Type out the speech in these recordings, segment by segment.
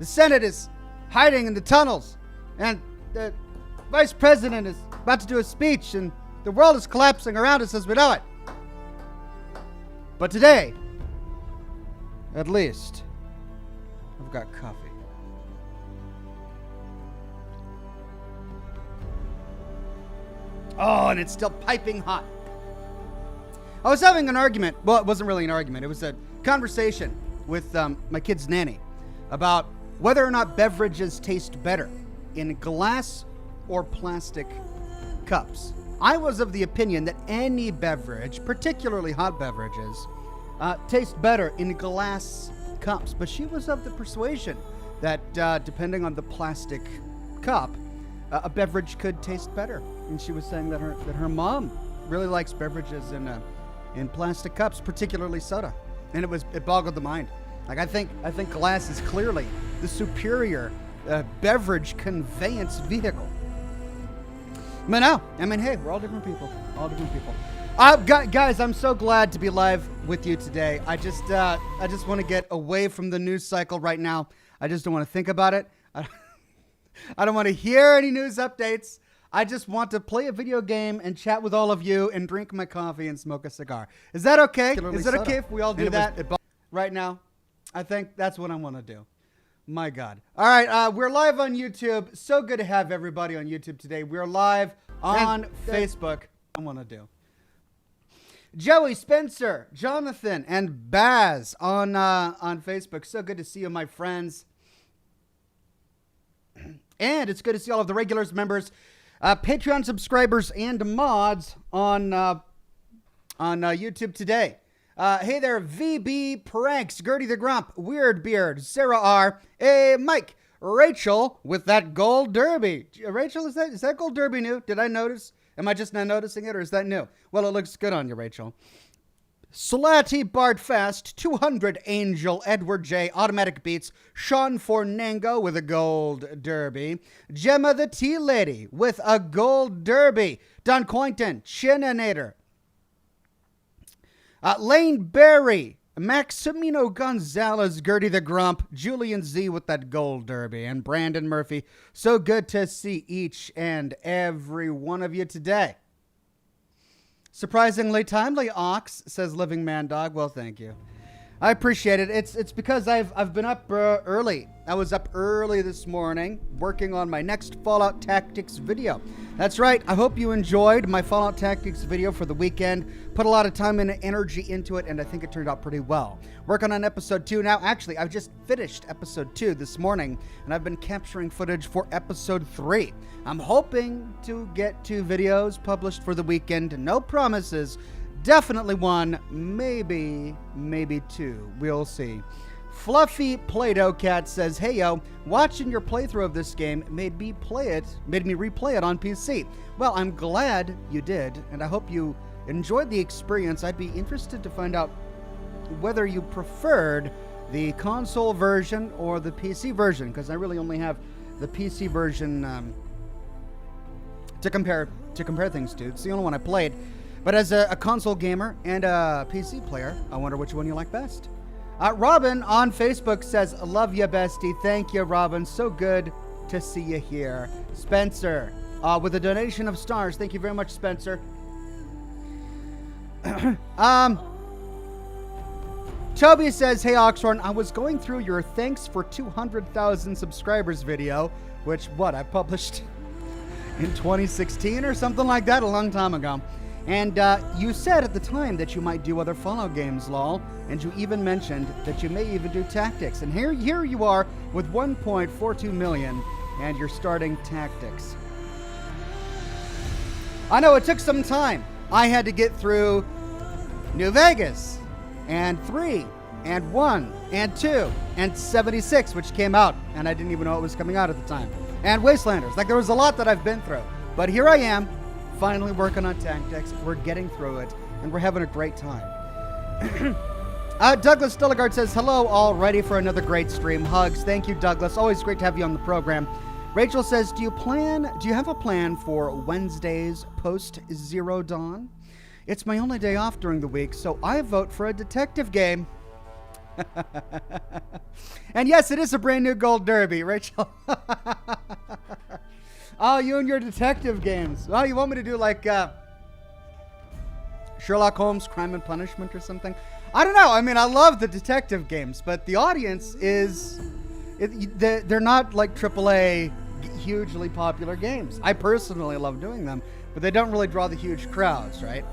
The Senate is hiding in the tunnels, and the Vice President is about to do a speech, and the world is collapsing around us as we know it. But today, at least, I've got coffee. Oh, and it's still piping hot. I was having an argument. Well, it wasn't really an argument. It was a conversation with my kid's nanny about whether or not beverages taste better in glass or plastic cups. I was of the opinion that any beverage, particularly hot beverages, taste better in glass cups. But she was of the persuasion that depending on the plastic cup, a beverage could taste better. And she was saying that her mom really likes beverages in plastic cups, particularly soda. And it boggled the mind. Like I think glass is clearly the superior beverage conveyance vehicle. But no, I mean, hey, we're all different people. All different people. Guys, I'm so glad to be live with you today. I just want to get away from the news cycle right now. I just don't want to think about it. I don't want to hear any news updates. I just want to play a video game and chat with all of you and drink my coffee and smoke a cigar. Is that okay? Is it okay if we all do that right now? I think that's what I want to do. My God. All right, we're live on YouTube. So good to have everybody on YouTube today. We're live on Facebook. I want to do. Joey, Spencer, Jonathan, and Baz on Facebook. So good to see you, my friends. And it's good to see all of the regulars, members, Patreon subscribers, and mods on YouTube today. Hey there, VB Pranks, Gertie the Grump, Weird Beard, Sarah R, Mike, Rachel with that gold derby. Rachel, is that gold derby new? Did I notice? Am I just not noticing it, or is that new? Well, it looks good on you, Rachel. Slati Bart Fast, 200 Angel, Edward J, Automatic Beats, Sean Fornango with a gold derby, Gemma the Tea Lady with a gold derby, Don Coington, Chininator, Lane Berry, Maximino Gonzalez, Gertie the Grump, Julian Z with that gold derby, and Brandon Murphy. So good to see each and every one of you today. Surprisingly timely, Ox, says Living Man Dog. Well, thank you. I appreciate it. It's because I've been up early. I was up early this morning working on my next Fallout Tactics video. That's right. I hope you enjoyed my Fallout Tactics video for the weekend. Put a lot of time and energy into it, and I think it turned out pretty well. Working on episode 2 now. Actually, I've just finished episode 2 this morning, and I've been capturing footage for episode 3. I'm hoping to get 2 videos published for the weekend. No promises. Definitely 1, maybe 2. We'll see. Fluffy Play-Doh Cat says, "Hey yo, watching your playthrough of this game made me replay it on PC. Well, I'm glad you did, and I hope you enjoyed the experience. I'd be interested to find out whether you preferred the console version or the PC version, because I really only have the PC version to compare things to. It's the only one I played. But as a console gamer and a PC player, I wonder which one you like best." Robin on Facebook says, "Love ya, bestie." Thank you, Robin. So good to see you here. Spencer, with a donation of stars. Thank you very much, Spencer. Toby says, "Hey, Oxhorn, I was going through your thanks for 200,000 subscribers video," which, I published in 2016 or something like that, a long time ago. And you said at the time that you might do other Fallout games, lol. And you even mentioned that you may even do tactics. And here you are with 1.42 million, and you're starting tactics. I know it took some time. I had to get through New Vegas, and 3, and 1, and 2, and 76, which came out, and I didn't even know it was coming out at the time. And Wastelanders. Like, there was a lot that I've been through. But here I am, finally working on tactics. We're getting through it, and we're having a great time. Douglas Stilligard says, "Hello, all ready for another great stream. Hugs." Thank you, Douglas. Always great to have you on the program. Rachel says, do you have a plan for Wednesdays post-Zero Dawn? It's my only day off during the week, so I vote for a detective game. And yes, it is a brand new Gold Derby, Rachel. Oh, you and your detective games. Oh, you want me to do like Sherlock Holmes, Crime and Punishment or something? I don't know. I mean, I love the detective games, but the audience is... they're not like AAA, hugely popular games. I personally love doing them, but they don't really draw the huge crowds, right?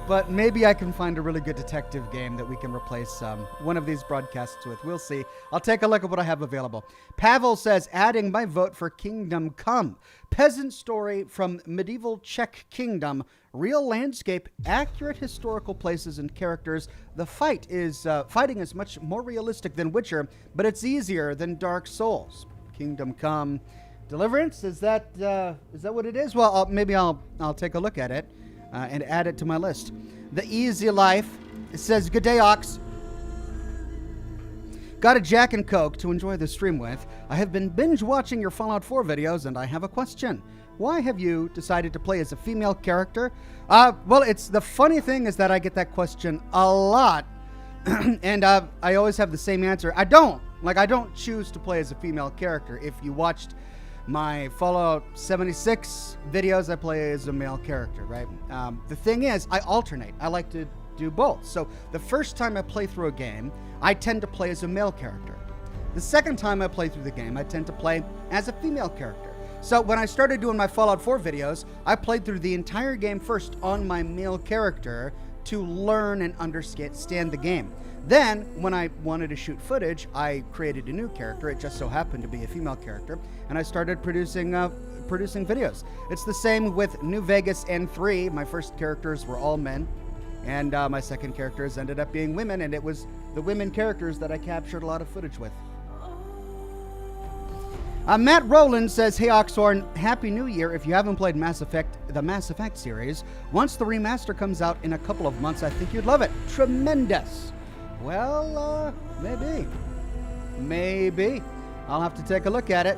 But maybe I can find a really good detective game that we can replace one of these broadcasts with. We'll see. I'll take a look at what I have available. Pavel says, adding my vote for Kingdom Come. Peasant story from medieval Czech kingdom. Real landscape, accurate historical places and characters. The fighting is much more realistic than Witcher, but it's easier than Dark Souls. Kingdom Come. Deliverance, is that what it is? Well, maybe I'll take a look at it. And add it to my list. The Easy Life. It says, good day, Ox. Got a Jack and Coke to enjoy the stream with. I have been binge watching your Fallout 4 videos, and I have a question. Why have you decided to play as a female character? Well, it's the funny thing is that I get that question a lot. And I always have the same answer. I don't choose to play as a female character. If you watched my Fallout 76 videos, I play as a male character, right? The thing is, I alternate. I like to do both. So the first time I play through a game, I tend to play as a male character. The second time I play through the game, I tend to play as a female character. So when I started doing my Fallout 4 videos, I played through the entire game first on my male character to learn and understand the game. Then, when I wanted to shoot footage, I created a new character. It just so happened to be a female character, and I started producing videos. It's the same with New Vegas N3. My first characters were all men, and my second characters ended up being women, and it was the women characters that I captured a lot of footage with. Matt Rowland says, hey Oxhorn, Happy New Year. If you haven't played the Mass Effect series, once the remaster comes out in a couple of months, I think you'd love it. Tremendous. Well, maybe. I'll have to take a look at it.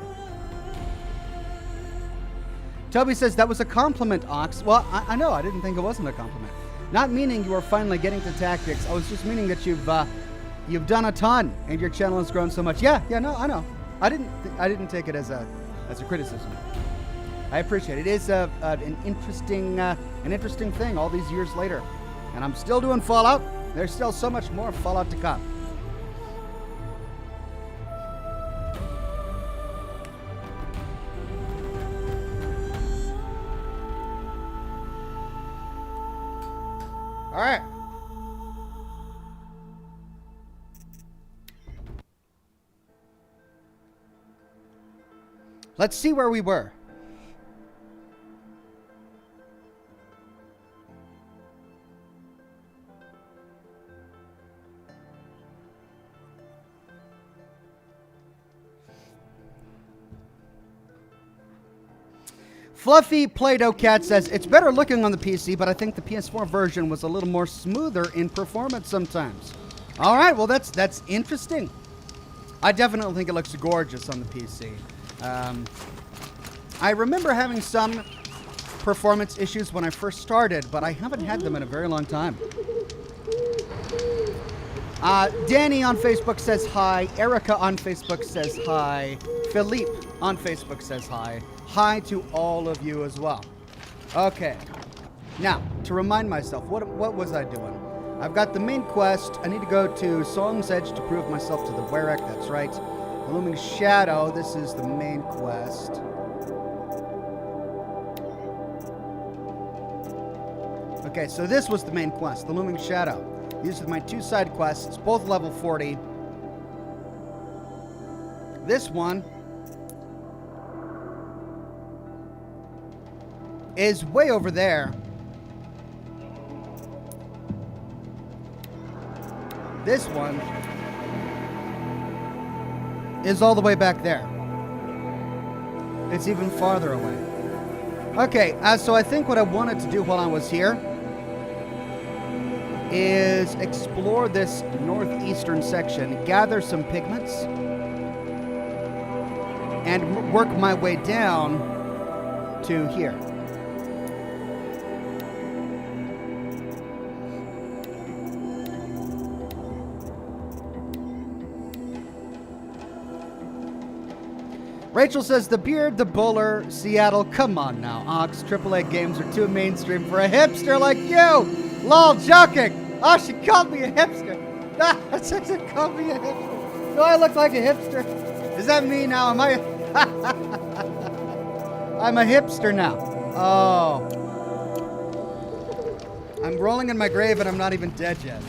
Toby says, that was a compliment, Ox. Well, I know, I didn't think it wasn't a compliment. Not meaning you are finally getting to tactics. I was just meaning that you've done a ton and your channel has grown so much. Yeah, no, I know. I didn't take it as a criticism. I appreciate it. It is an interesting thing all these years later. And I'm still doing Fallout. There's still so much more Fallout to come. All right. Let's see where we were. Fluffy Play-Doh Cat says, it's better looking on the PC, but I think the PS4 version was a little more smoother in performance sometimes. All right, well, that's interesting. I definitely think it looks gorgeous on the PC. I remember having some performance issues when I first started, but I haven't had them in a very long time. Danny on Facebook says hi. Erica on Facebook says hi. Philippe on Facebook says hi. Hi to all of you as well. Okay. Now, to remind myself, what was I doing? I've got the main quest. I need to go to Song's Edge to prove myself to the Warwick. That's right. The Looming Shadow. This is the main quest. Okay, so this was the main quest, the Looming Shadow. These are my two side quests, both level 40. This one is way over there. This one is all the way back there. It's even farther away. Okay, so I think what I wanted to do while I was here is explore this northeastern section, gather some pigments, and work my way down to here. Rachel says, the Beard, the Bowler, Seattle. Come on now, Ox. AAA games are too mainstream for a hipster like you. Lol, joking. Oh, she called me a hipster. She called me a hipster. Do I look like a hipster? Is that me now? Am I? I'm a hipster now. Oh. I'm rolling in my grave and I'm not even dead yet.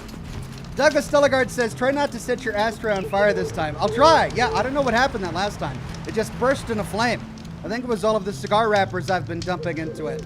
Douglas Stelligard says, try not to set your ashtray on fire this time. I'll try. Yeah, I don't know what happened that last time. It just burst in a flame. I think it was all of the cigar wrappers I've been dumping into it.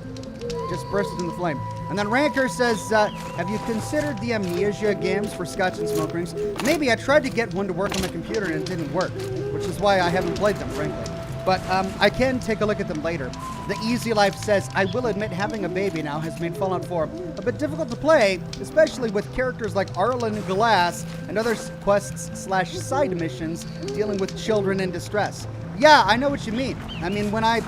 Just burst into flame. And then Ranker says, have you considered the Amnesia games for Scotch and Smoke Rings? Maybe. I tried to get one to work on my computer and it didn't work, which is why I haven't played them, frankly. But I can take a look at them later. The Easy Life says, I will admit having a baby now has made Fallout 4 a bit difficult to play, especially with characters like Arlen Glass and other quests/side missions dealing with children in distress. Yeah, I know what you mean. I mean, when I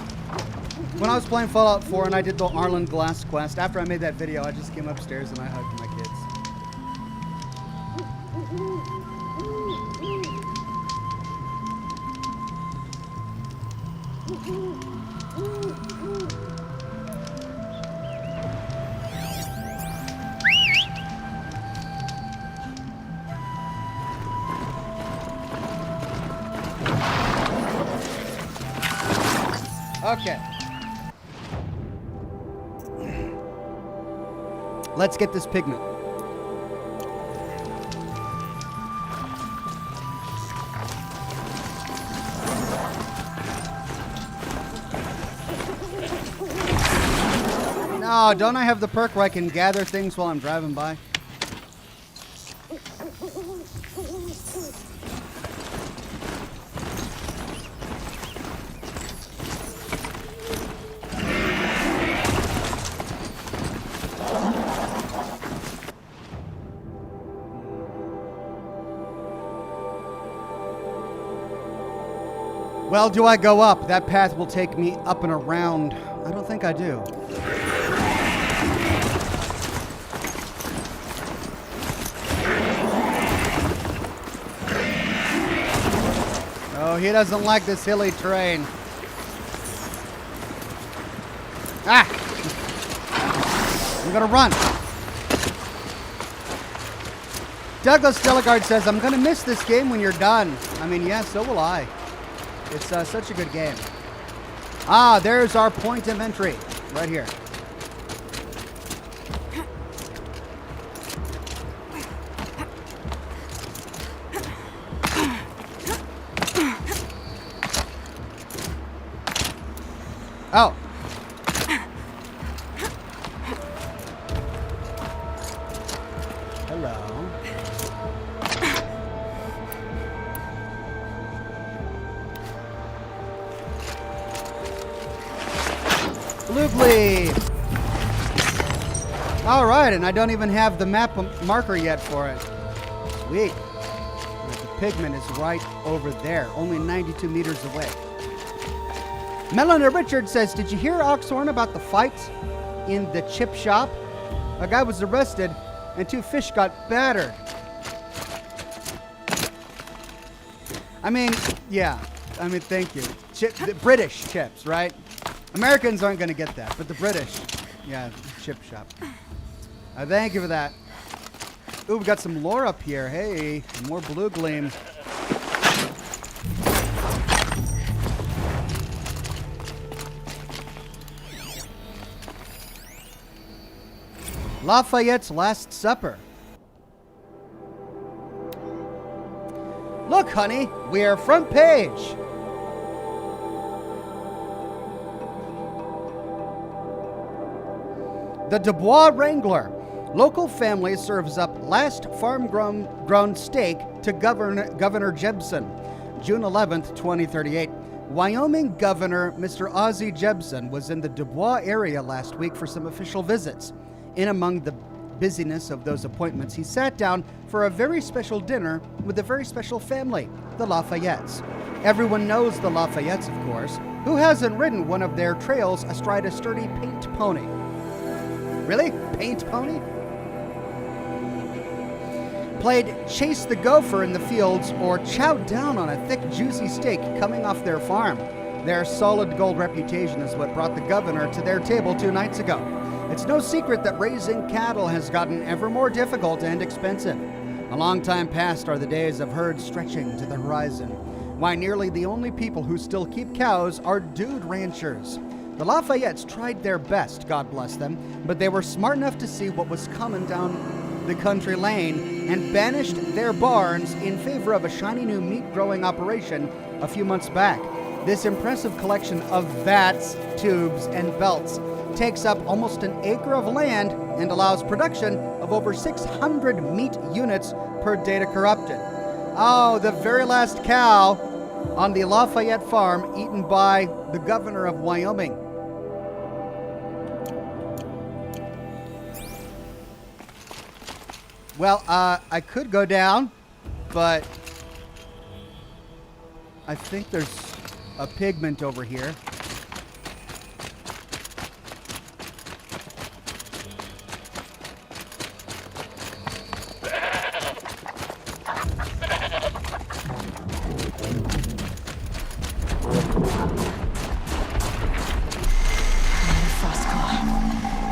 was playing Fallout 4 and I did the Arlen Glass quest, after I made that video, I just came upstairs and I hugged my kids. Okay. Let's get this pigment. No, don't I have the perk where I can gather things while I'm driving by? Well, do I go up? That path will take me up and around. I don't think I do. Oh, he doesn't like this hilly terrain. Ah! I'm gonna run. Douglas Delegard says, I'm gonna miss this game when you're done. I mean, yeah, so will I. It's such a good game. Ah, there's our point of entry. Right here. Oh. Hello. Blue. All right, and I don't even have the map marker yet for it. Sweet. The pigment is right over there, only 92 meters away. Melanie Richards says, did you hear Oxhorn about the fight in the chip shop? A guy was arrested and 2 fish got battered. I mean, yeah. I mean, thank you. The British chips, right? Americans aren't going to get that, but the British, yeah, chip shop. Thank you for that. Ooh, we got some lore up here. Hey, more blue gleam. Lafayette's Last Supper. Look, honey, we're front page. The Dubois Wrangler. Local family serves up last farm-grown steak to Governor Jebsen. June 11th, 2038. Wyoming Governor Mr. Ozzie Jebsen was in the Dubois area last week for some official visits. In among the busyness of those appointments, he sat down for a very special dinner with a very special family, the Lafayettes. Everyone knows the Lafayettes, of course. Who hasn't ridden one of their trails astride a sturdy paint pony? Really? Paint pony? played chase the gopher in the fields, or chowed down on a thick, juicy steak coming off their farm. Their solid gold reputation is what brought the governor to their table 2 nights ago. It's no secret that raising cattle has gotten ever more difficult and expensive. A long time past are the days of herds stretching to the horizon. Why, nearly the only people who still keep cows are dude ranchers. The Lafayettes tried their best, God bless them, but they were smart enough to see what was coming down the country lane and banished their barns in favor of a shiny new meat-growing operation a few months back. This impressive collection of vats, tubes, and belts takes up almost an acre of land and allows production of over 600 meat units per data corrupted. Oh, the very last cow on the Lafayette farm eaten by the governor of Wyoming. Well, I could go down, but I think there's a pigment over here.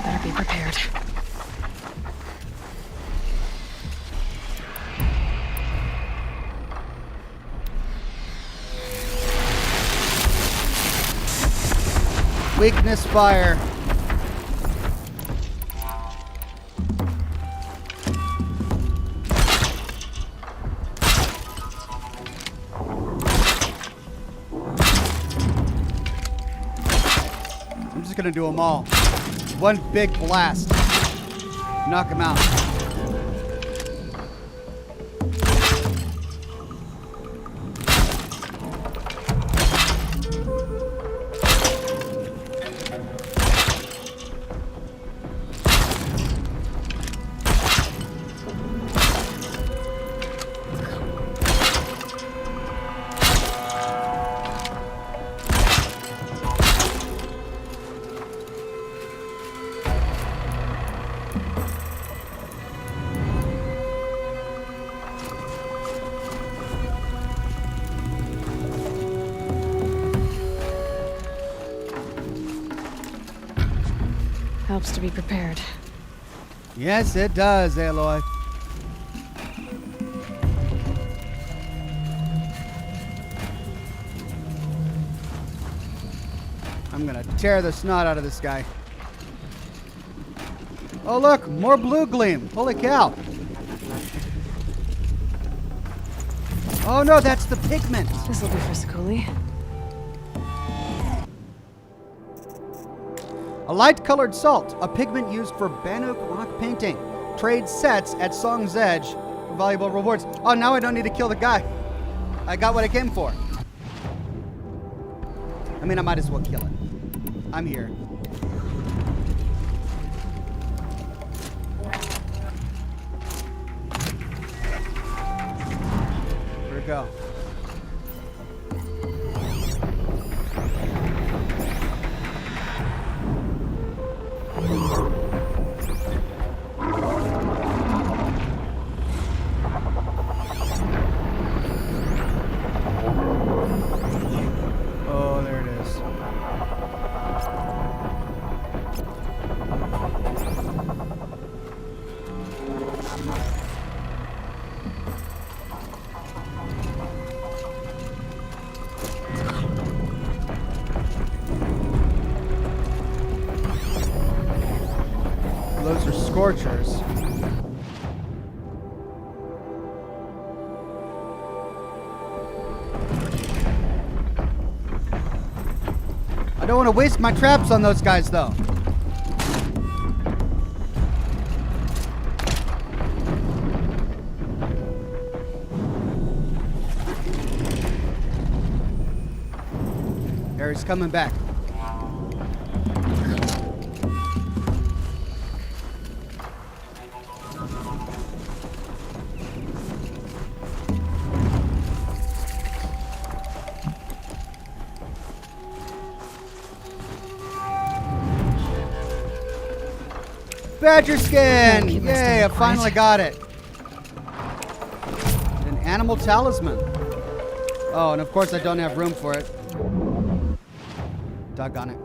Better be prepared. Weakness fire. I'm just gonna do them all. One big blast. Knock them out. Helps to be prepared. Yes, it does, Aloy. I'm gonna tear the snot out of this guy. Oh look, more blue gleam. Holy cow. Oh no, that's the pigment. This'll do for Skuli. A light-colored salt, a pigment used for Bannock rock painting. Trade sets at Song's Edge for valuable rewards. Oh, now I don't need to kill the guy. I got what I came for. I mean, I might as well kill it. I'm here. Where'd it go? Oh, there it is. Those are scorchers. I don't want to waste my traps on those guys, though. There, he's coming back. Badger skin! Yay, I finally got it. Animal talisman. Oh, and of course I don't have room for it. Doggone it.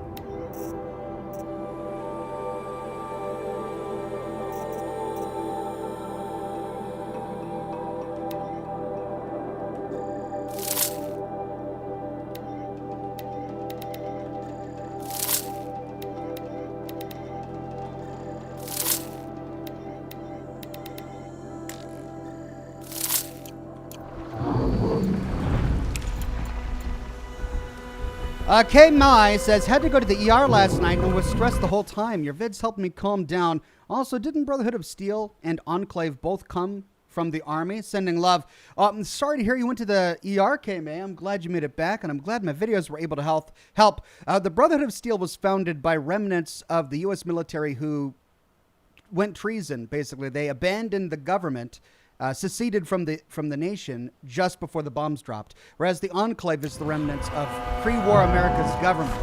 K. Mai says, had to go to the ER last night and was stressed the whole time. Your vids helped me calm down. Also, didn't Brotherhood of Steel and Enclave both come from the Army? Sending love. I'm sorry to hear you went to the ER, K. Mai. I'm glad you made it back, and I'm glad my videos were able to help. The Brotherhood of Steel was founded by remnants of the U.S. military who went treason, basically. They abandoned the government, seceded from the nation just before the bombs dropped, whereas the Enclave is the remnants of pre-war America's government.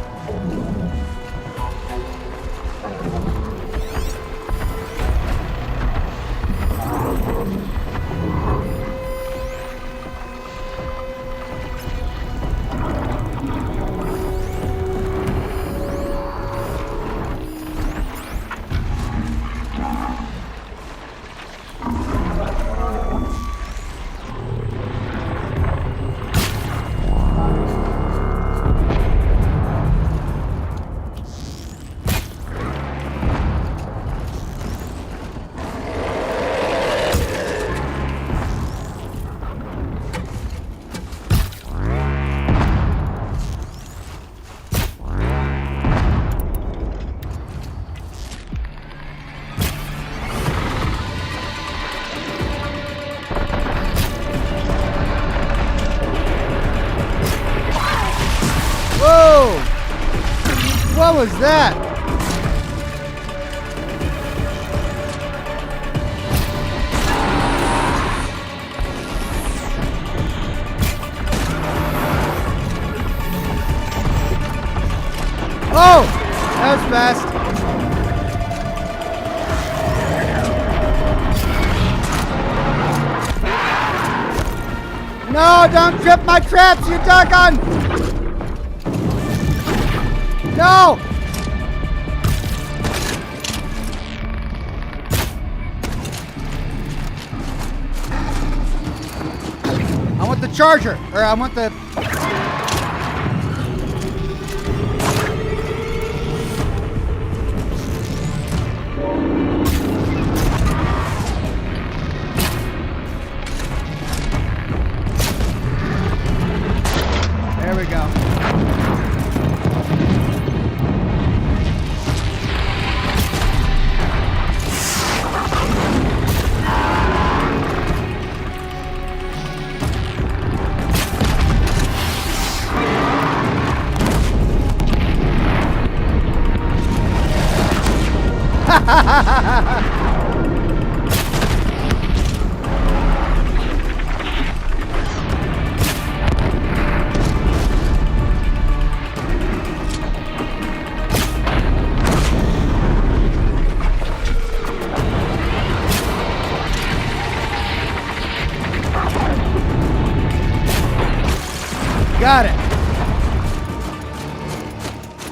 What was that? Oh! That was fast. No, don't trip my traps, you doggone! No! I want the charger, or I want the... There we go. Got it.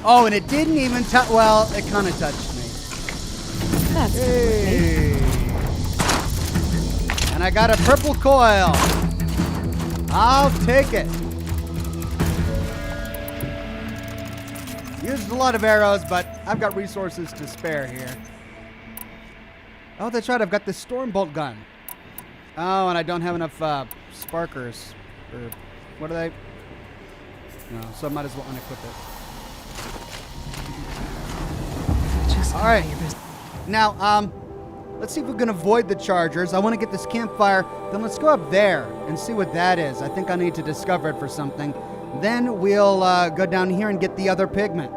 Oh, and it didn't even touch. Well, it kind of touched me. That's Hey. And I got a purple coil. I'll take it. Used a lot of arrows, but I've got resources to spare here. Oh, that's right. I've got the storm bolt gun. Oh, and I don't have enough sparkers. Or what are they? No, so I might as well unequip it. just All right. Now, let's see if we can avoid the chargers. I want to get this campfire. Then let's go up there and see what that is. I think I need to discover it for something. Then we'll go down here and get the other pigment.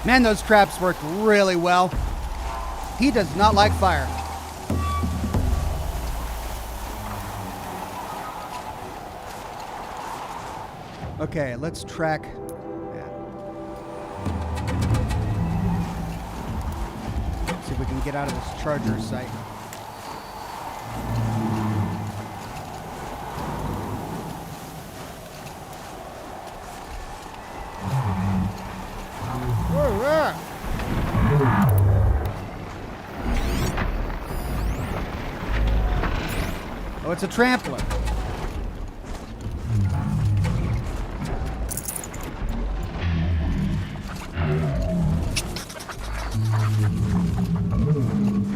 Man, those traps worked really well. He does not like fire. Okay, let's track. Yeah. See if we can get out of this charger site. Oh, it's a trampler.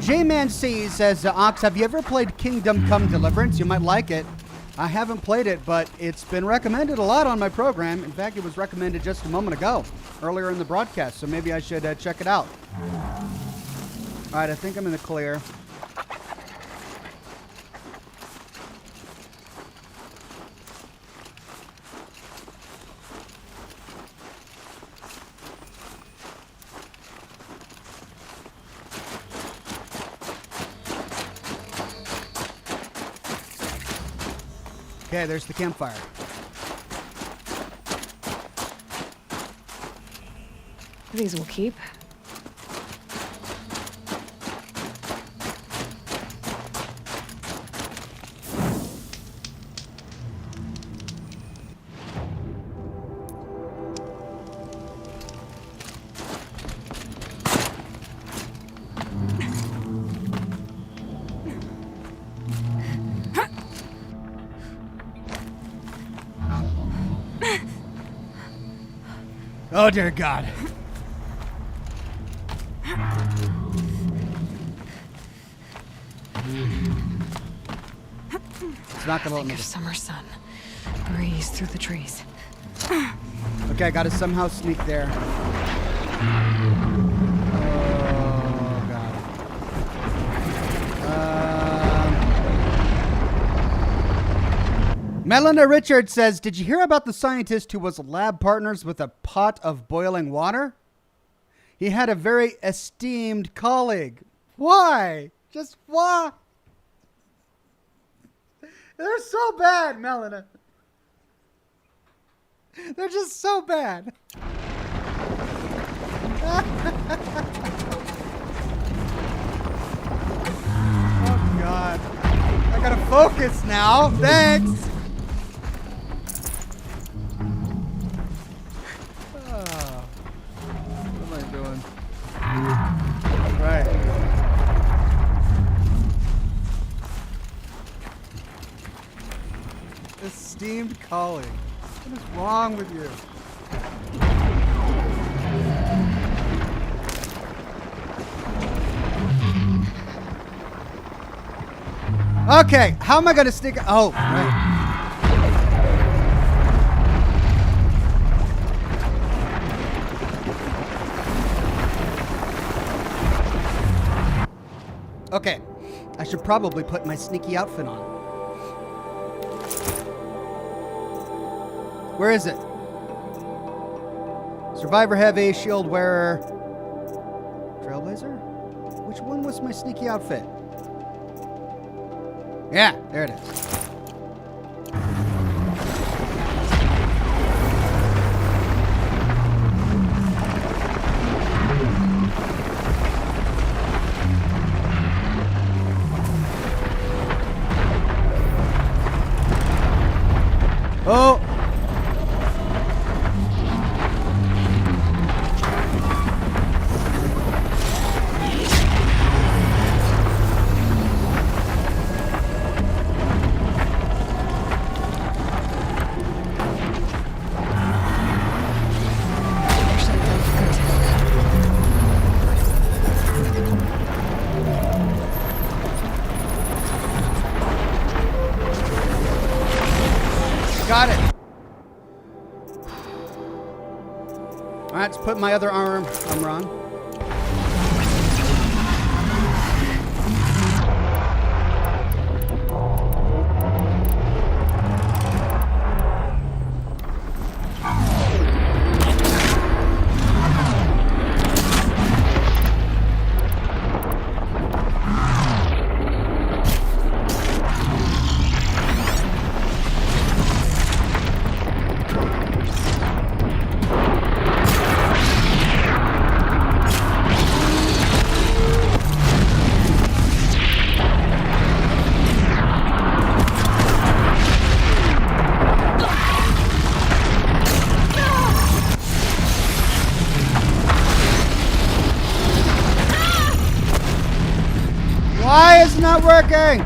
J-Man C says, Ox, have you ever played Kingdom Come Deliverance? You might like it. I haven't played it, but it's been recommended a lot on my program. In fact, it was recommended just a moment ago, earlier in the broadcast, so maybe I should check it out. All right, I think I'm in the clear. Okay, there's the campfire. These will keep. Oh, dear God. It's not gonna let me. Think of summer sun. Breeze through the trees. Okay, I gotta somehow sneak there. Oh, God. Melina Richards says, did you hear about the scientist who was lab partners with a pot of boiling water? He had a very esteemed colleague. Why? Just why? They're so bad, Melina. They're just so bad. Oh, God. I gotta focus now. Thanks. What am I doing? Right. Esteemed colleague. What is wrong with you? Okay, how am I gonna stick? Oh, right. Okay, I should probably put my sneaky outfit on. Where is it? Survivor Heavy, Shield Wearer, Trailblazer? Which one was my sneaky outfit? Yeah, there it is. Oh! Got it. All right, let's put my other armor on. Why is it not working?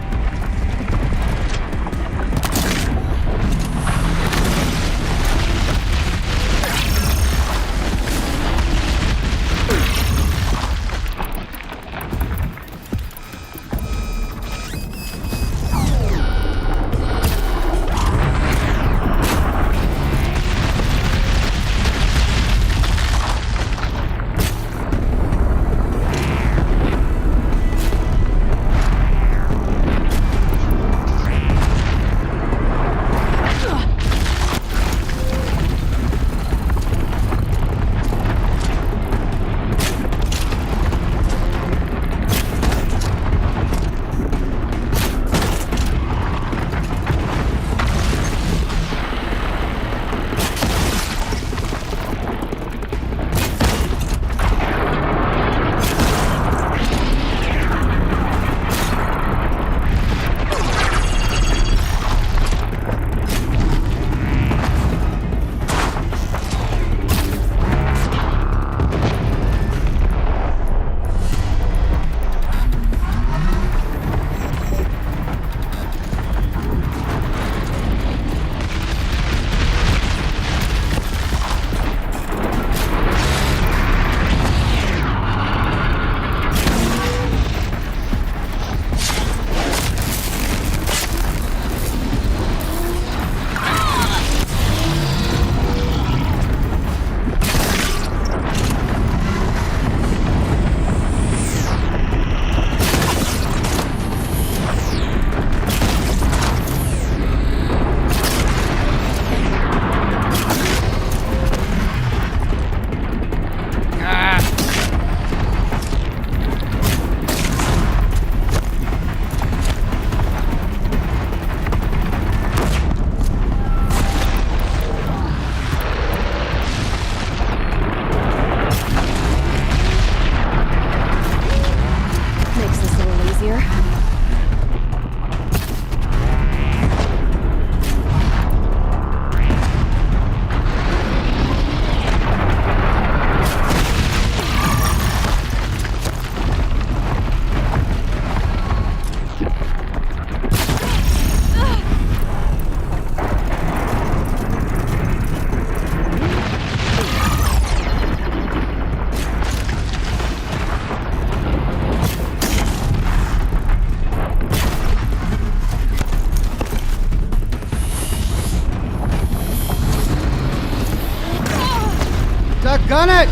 Gun it!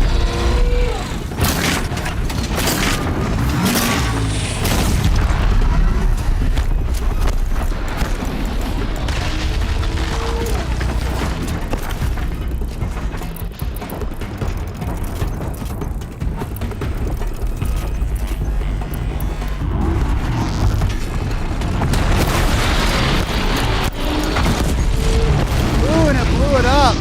Ooh, and it blew it up.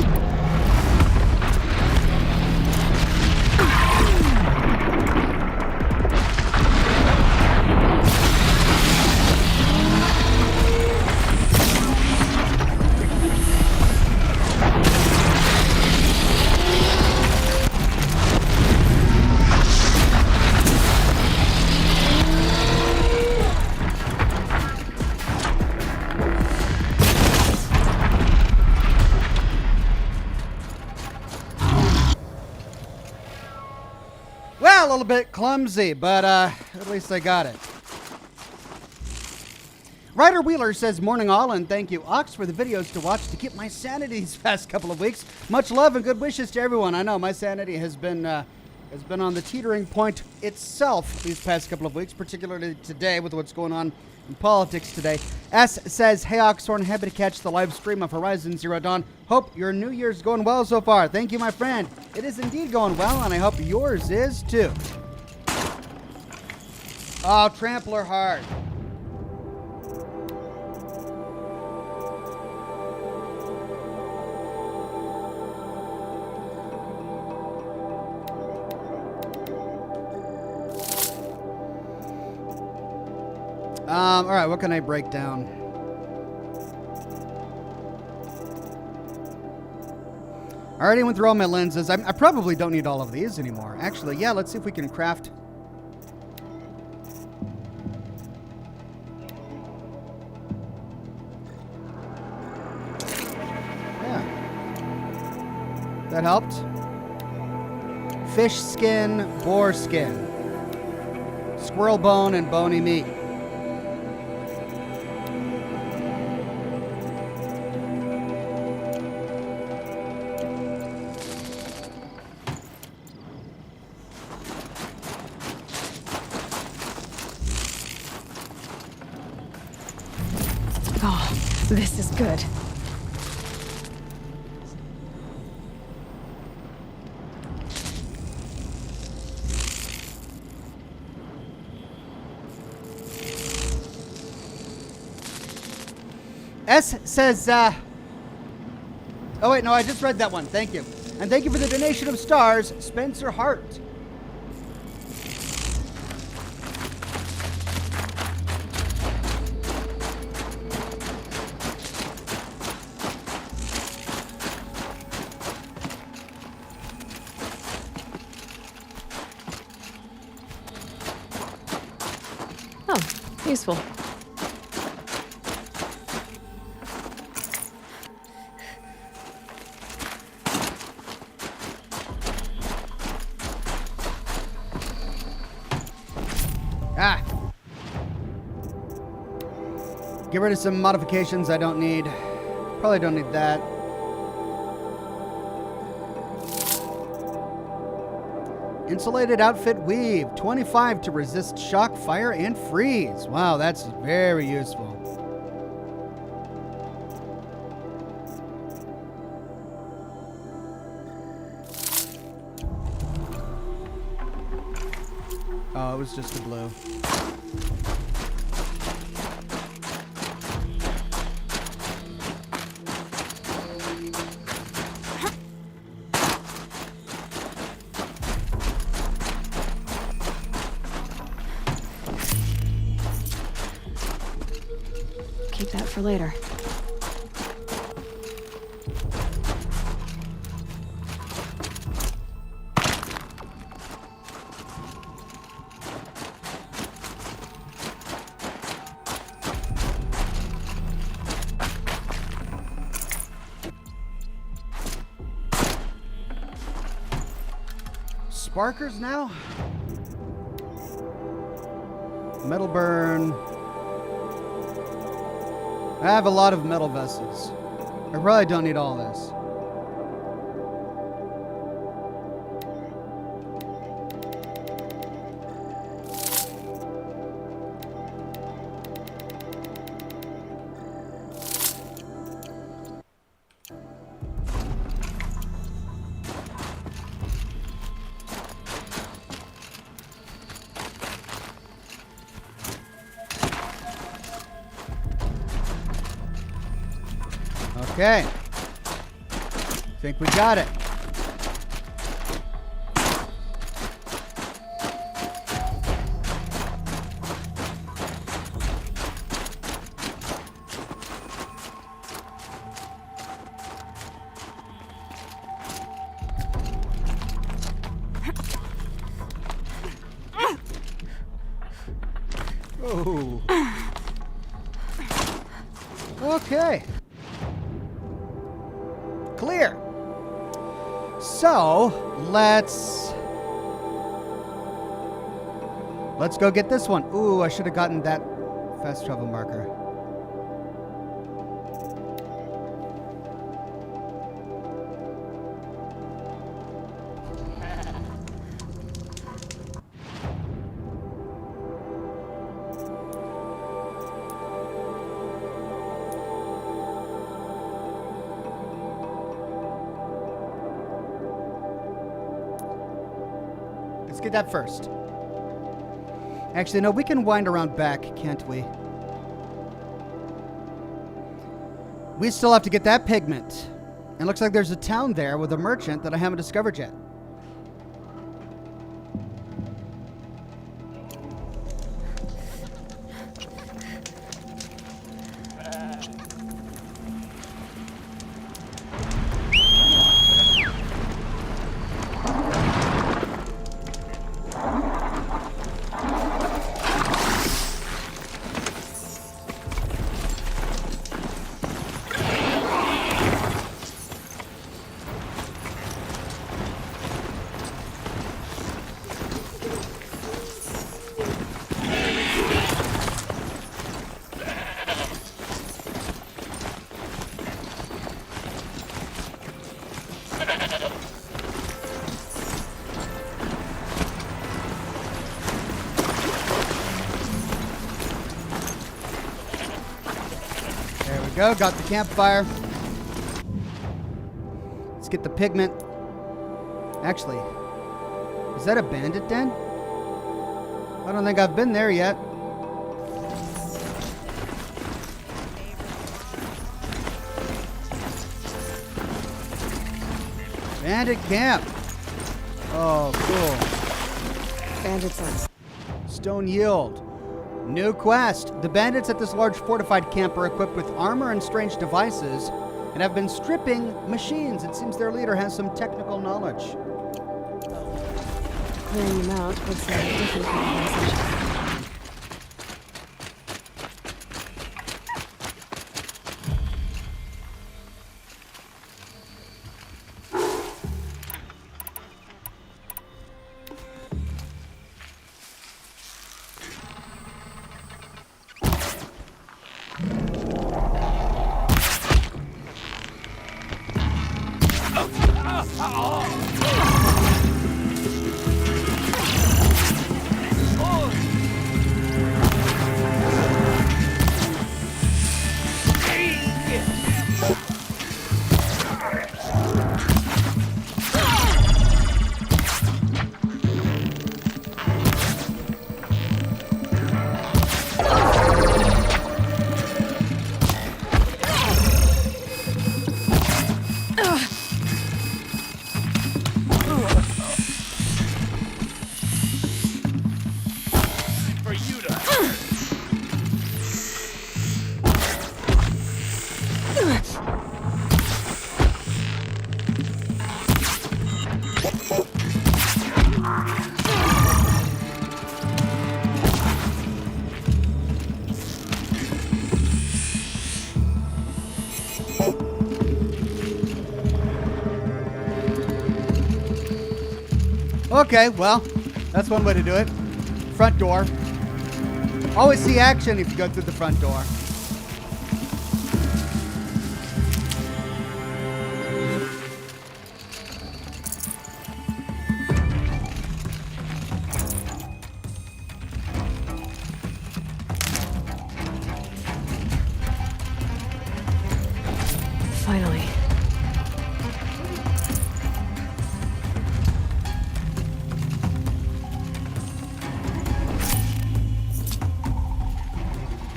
A little bit clumsy, but at least I got it. Ryder Wheeler says, morning all, and thank you, Ox, for the videos to watch to keep my sanity these past couple of weeks. Much love and good wishes to everyone. I know my sanity has been on the teetering point itself these past couple of weeks, particularly today with what's going on in politics today. S says, hey Oxhorn, happy to catch the live stream of Horizon Zero Dawn. Hope your New Year's going well so far. Thank you, my friend. It is indeed going well, and I hope yours is too. Oh, Trampler hard. All right, what can I break down? I already went through all my lenses. I probably don't need all of these anymore. Actually, yeah, let's see if we can craft. That helped. Fish skin, boar skin. Squirrel bone and bony meat. Oh, this is good. S says, oh wait, no, I just read that one. Thank you. And thank you for the donation of stars, Spencer Hart. Oh, useful. Ah. Get rid of some modifications I don't need. Probably don't need that. Insulated outfit weave. 25 to resist shock, fire, and freeze. Wow, that's very useful. Oh, it was just a blue. Keep that for later. Sparkers now? Metal burn. I have a lot of metal vessels. I probably don't need all this. Okay. Think we got it. Oh. Okay. Clear. So, let's go get this one. Ooh, I should have gotten that fast travel marker. Let's get that first. Actually, no, we can wind around back, can't we? We still have to get that pigment. And looks like there's a town there with a merchant that I haven't discovered yet. go. Got the campfire. Let's get the pigment. Actually, is that a bandit den? I don't think I've been there yet. Bandit camp. Oh, cool. Bandit sense. Stone yield. New quest. The bandits at this large fortified camp are equipped with armor and strange devices and have been stripping machines. It seems their leader has some technical knowledge. Clearing them out would send a different kind of message. Okay, well, that's one way to do it. Front door. Always see action if you go through the front door. Finally.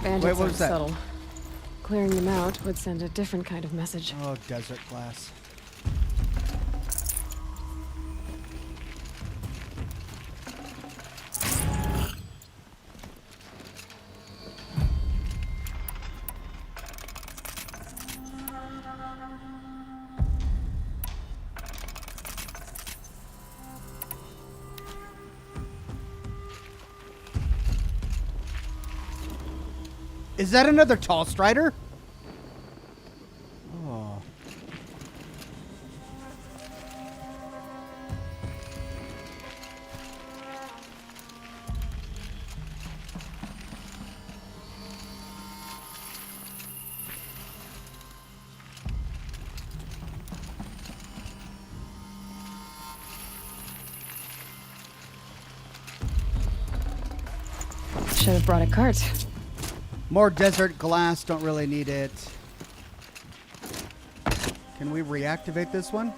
Bandits Wait, what are was that? subtle. Clearing them out would send a different kind of message. Oh, desert glass. Is that another tall strider? Oh. Should have brought a cart. More desert glass, don't really need it. Can we reactivate this one?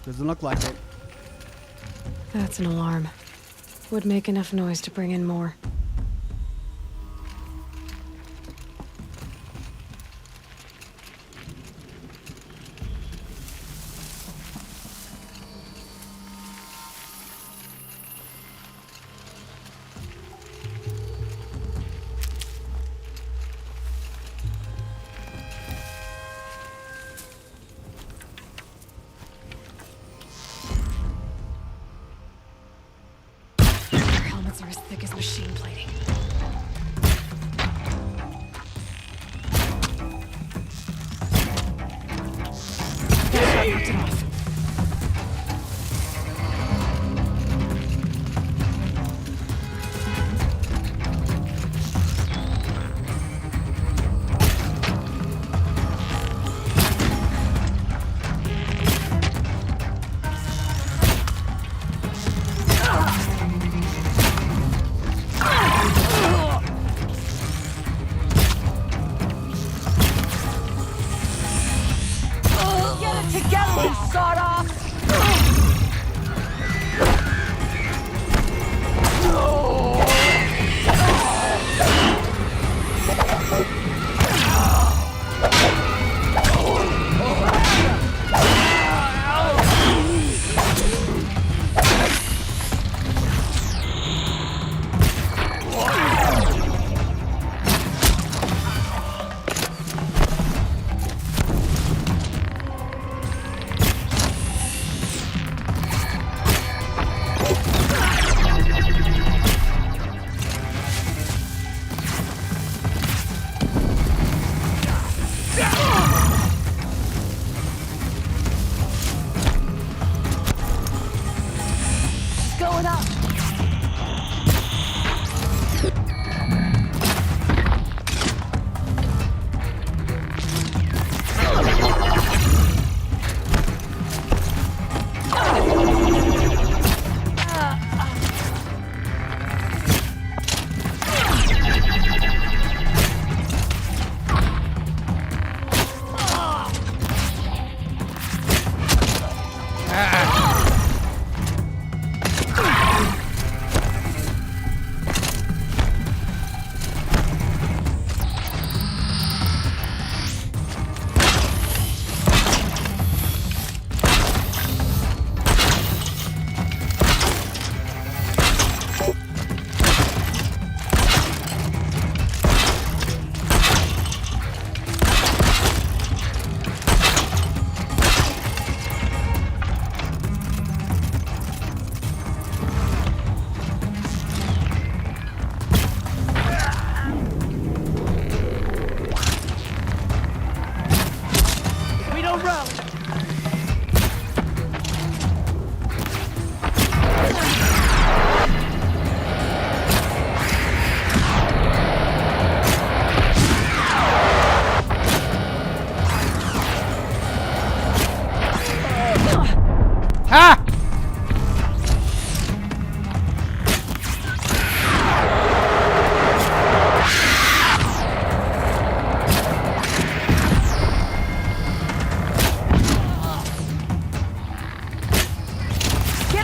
Doesn't look like it. That's an alarm. Would make enough noise to bring in more. Are as thick as machine plating. That shot knocked it off.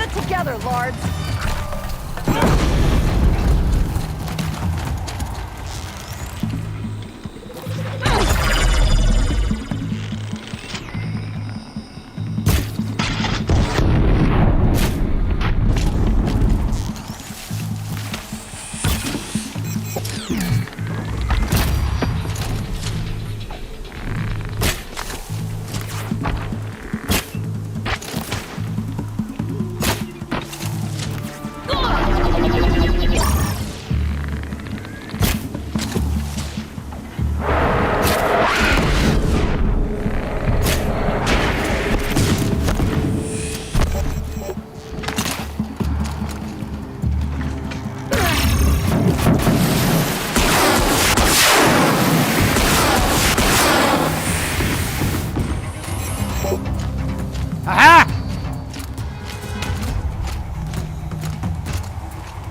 it together, Lards!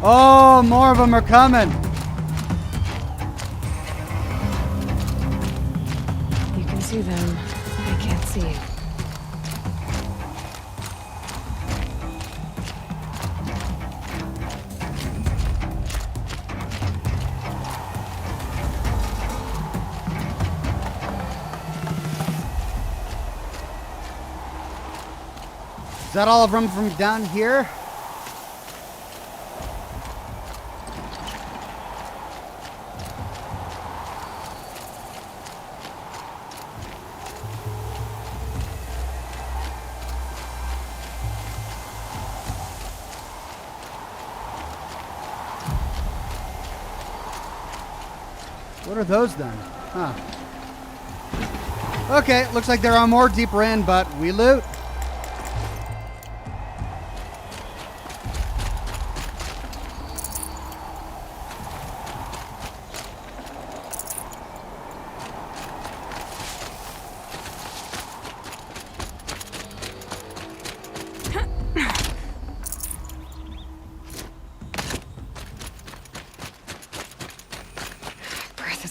Oh, more of them are coming. You can see them. I can't see you. Is that all of them from down here? What are those then? Huh. Okay, looks like there are more deeper in, but we loot.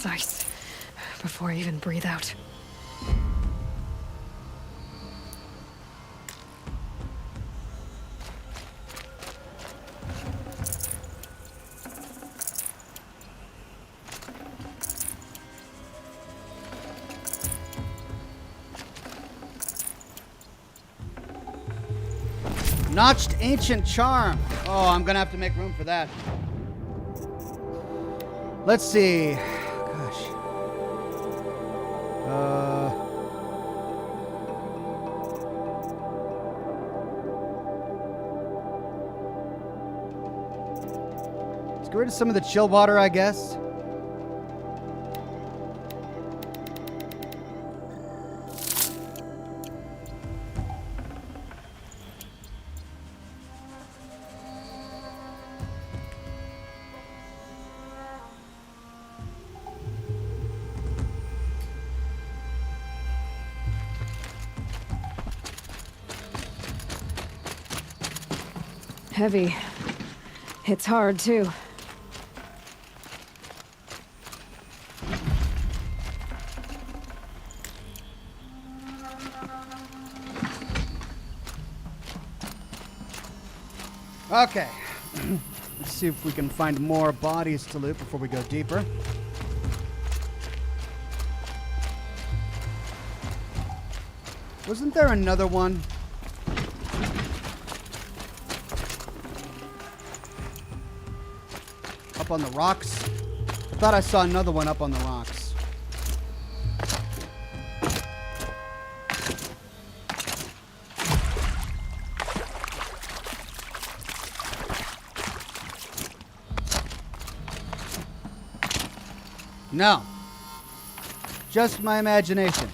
Ice before I even breathe out. Notched ancient charm. Oh, I'm gonna have to make room for that. Let's see. Let's get rid of some of the chill water, I guess. Heavy. Hits hard, too. Okay. Let's see if we can find more bodies to loot before we go deeper. Wasn't there another one? Up on the rocks? I thought I saw another one up on the rocks. No. Just my imagination.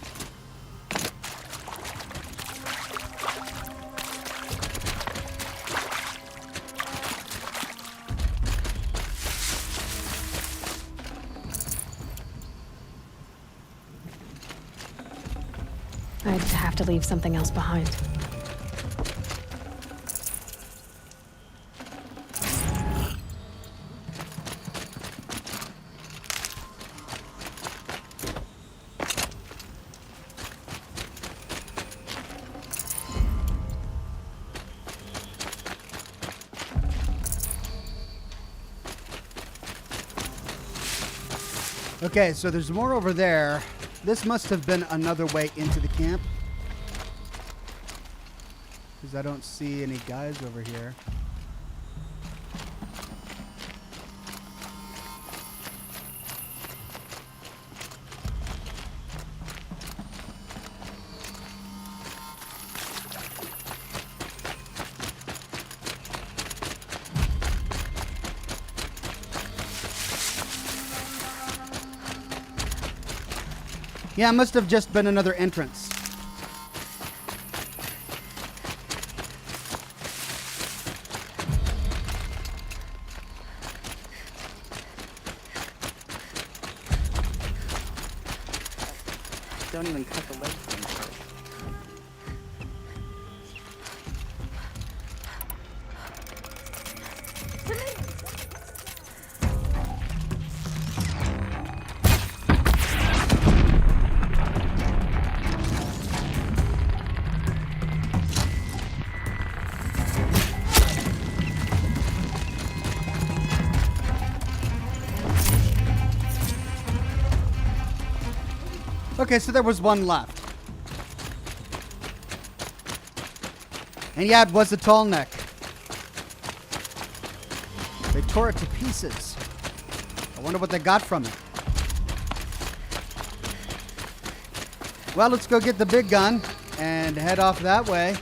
I'd have to leave something else behind. Okay, so there's more over there. This must have been another way into the camp. Because I don't see any guys over here. Yeah, it must have just been another entrance. Don't even cut the legs from it. Okay, so there was one left. And yeah, it was a tall neck. They tore it to pieces. I wonder what they got from it. Well, let's go get the big gun and head off that way.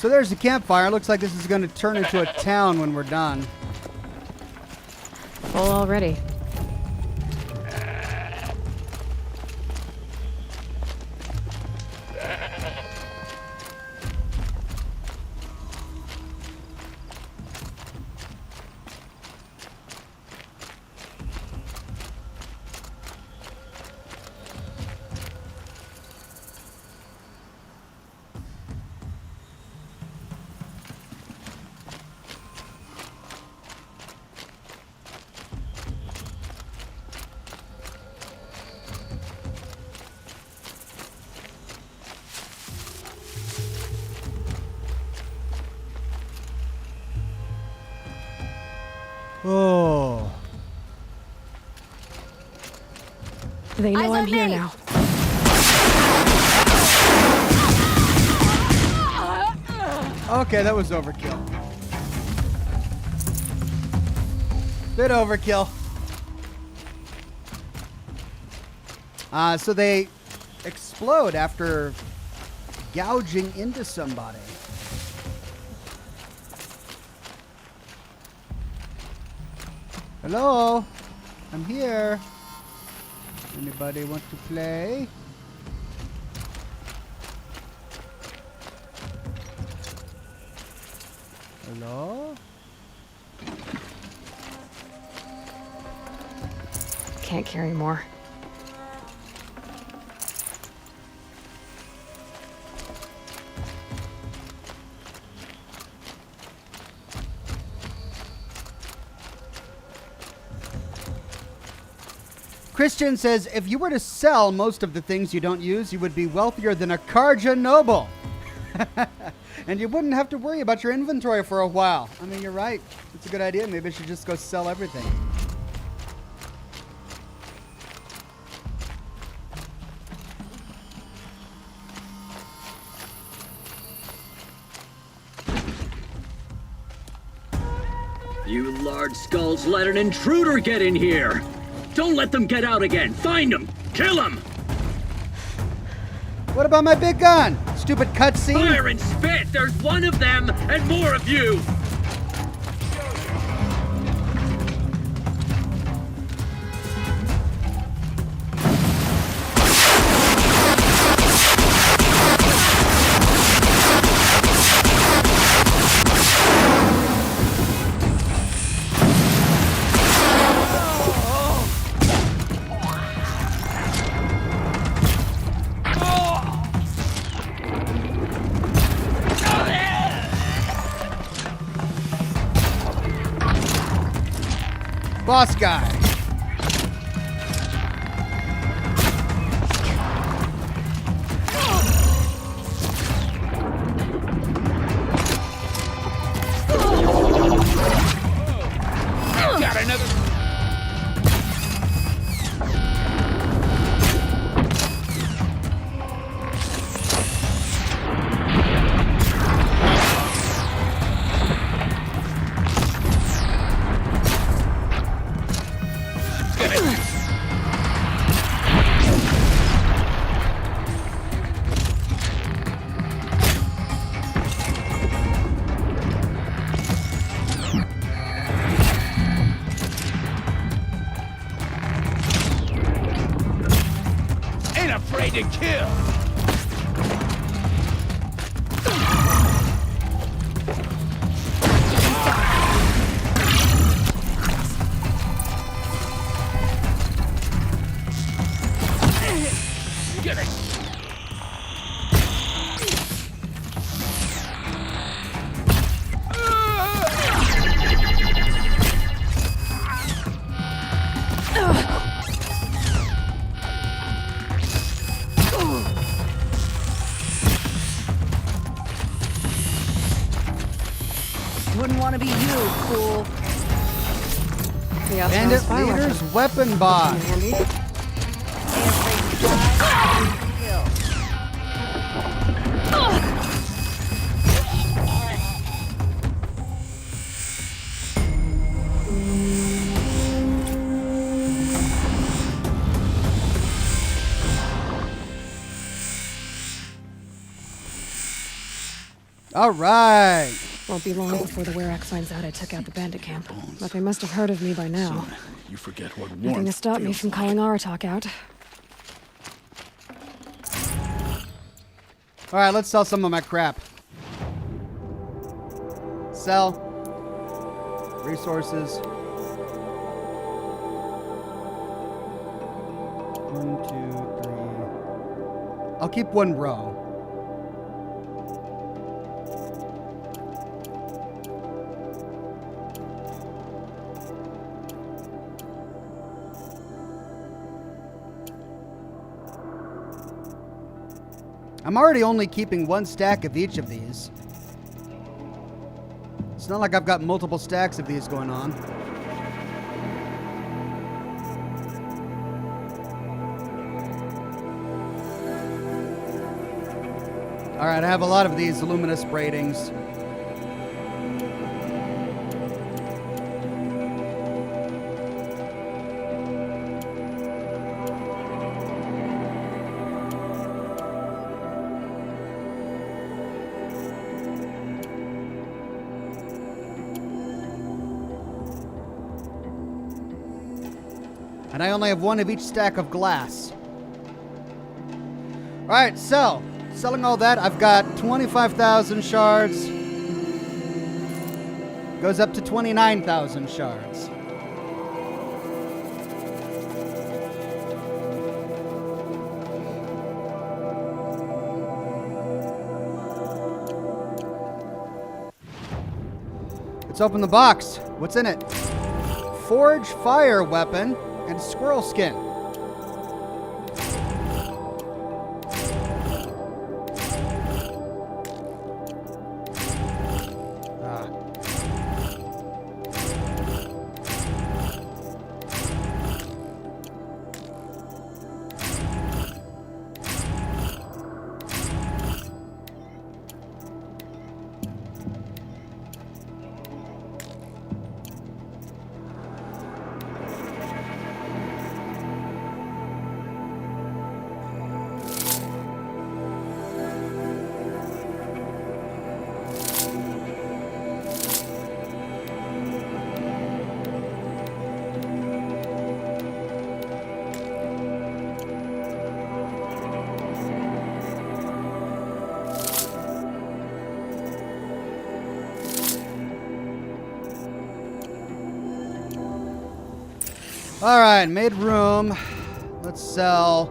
So there's the campfire. Looks like this is going to turn into a town when we're done. Full already. Oh. They know I'm here now. Okay, that was overkill. Bit overkill. So they explode after gouging into somebody. Hello? I'm here. Anybody want to play? Hello? Can't carry more. Christian says, if you were to sell most of the things you don't use, you would be wealthier than a Karja noble. And you wouldn't have to worry about your inventory for a while. I mean, you're right. It's a good idea. Maybe I should just go sell everything. You large skulls let an intruder get in here! Don't let them get out again! Find them! Kill them! What about my big gun? Stupid cutscene. Fire and spit! There's one of them and more of you! boss guy. Got another. Ain't afraid to kill. Get it. Wouldn't want to be you, fool. The Oxhorn Bandit spy weapon. leader's weapon box. Handy. Ain't afraid to die, kill. All right. Won't be long before the Werax finds out I took out the bandit camp. But they must have heard of me by now. You forget what Nothing to warmth stop me feels from like. calling Aratak out. All right, let's sell some of my crap. Sell. Resources. 1, 2, 3. I'll keep one row. I'm already only keeping one stack of each of these. It's not like I've got multiple stacks of these going on. All right, I have a lot of these luminous braidings. And I only have one of each stack of glass. All right, so selling all that, I've got 25,000 shards. Goes up to 29,000 shards. Let's open the box. What's in it? Forge fire weapon and squirrel skin. All right, made room. Let's sell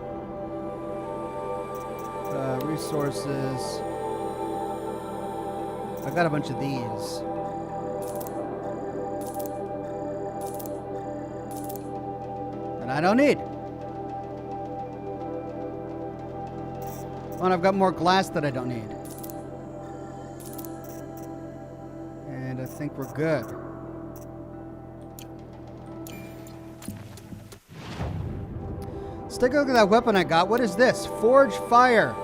resources. I've got a bunch of these. that I don't need. Oh, and I've got more glass that I don't need. And I think we're good. Let's take a look at that weapon I got. What is this? Forge Fire.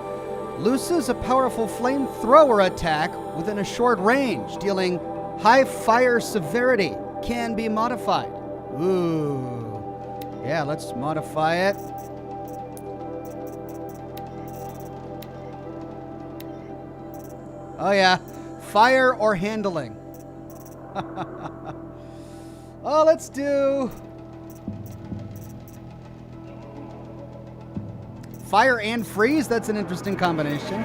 Looses a powerful flamethrower attack within a short range, dealing high fire severity. Can be modified. Ooh. Yeah, let's modify it. Oh, yeah. Fire or handling. Oh, let's do... Fire and freeze. That's an interesting combination.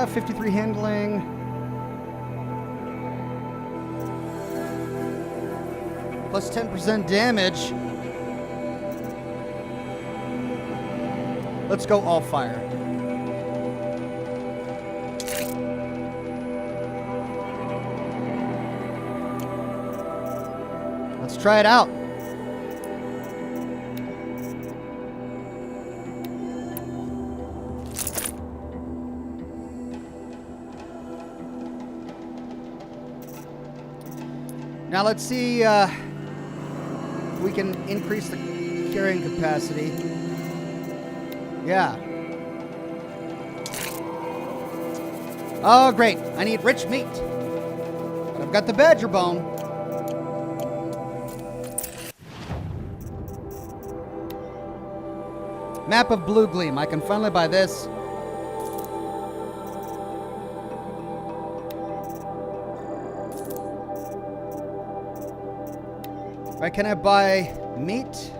53 handling. Plus 10% damage. Let's go all fire. Let's try it out. Now let's see if we can increase the carrying capacity. Yeah. Oh, great. I need rich meat. But I've got the badger bone. Map of Blue Gleam. I can finally buy this. Right, can I buy meat?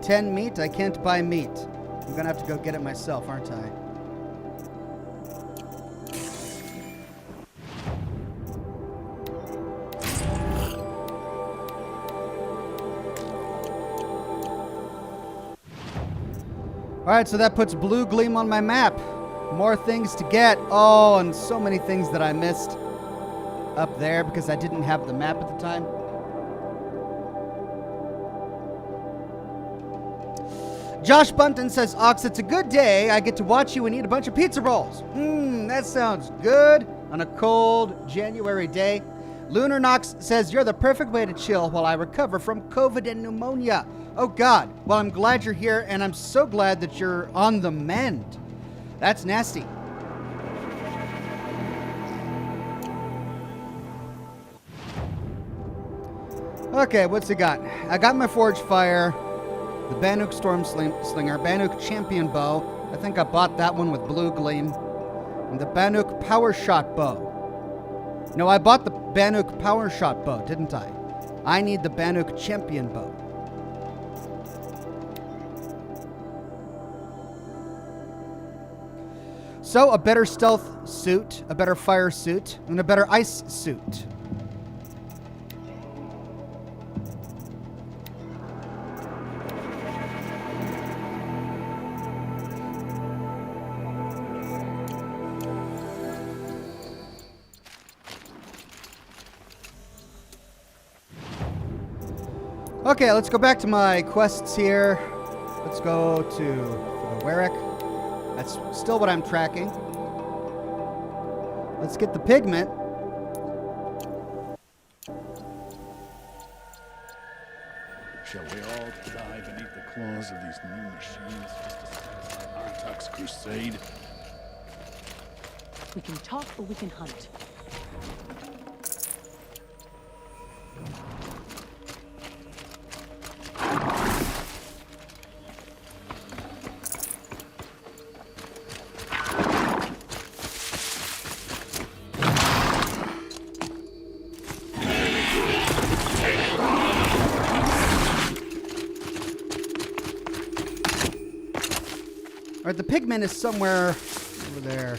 10 meat? I can't buy meat. I'm gonna have to go get it myself, aren't I? Alright, so that puts Blue Gleam on my map. More things to get. Oh, and so many things that I missed up there because I didn't have the map at the time. Josh Bunton says, Ox, it's a good day. I get to watch you and eat a bunch of pizza rolls. That sounds good on a cold January day. Lunar Knox says, you're the perfect way to chill while I recover from COVID and pneumonia. Oh, God. Well, I'm glad you're here, and I'm so glad that you're on the mend. That's nasty. Okay, what's it got? I got my Forge Fire. The Bannock Storm Slinger, Bannock Champion Bow. I think I bought that one with Blue Gleam. And the Bannock Power Shot Bow. No, I bought the Bannock Power Shot Bow, didn't I? I need the Bannock Champion Bow. So, a better stealth suit, a better fire suit, and a better ice suit. Okay, let's go back to my quests here. Let's go to the Warwick. That's still what I'm tracking. Let's get the pigment. Shall we all die beneath the claws of these new machines just to satisfy Aratak's crusade? We can talk or we can hunt. Alright, the pigment is somewhere over there.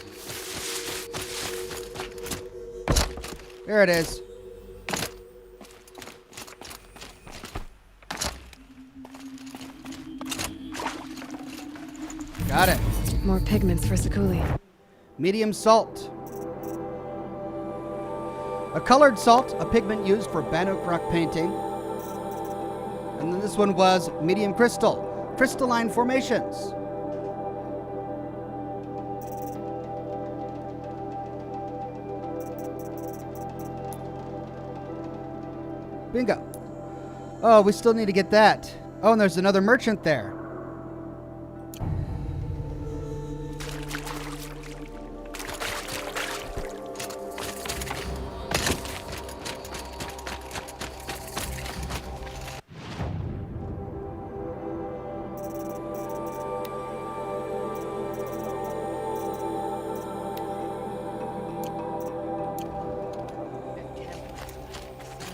There it is. Got it. More pigments for Sakuli. Medium salt. A colored salt, a pigment used for Bannock rock painting. And then this one was medium crystal, crystalline formations. Bingo. Oh, we still need to get that. Oh, and there's another merchant there.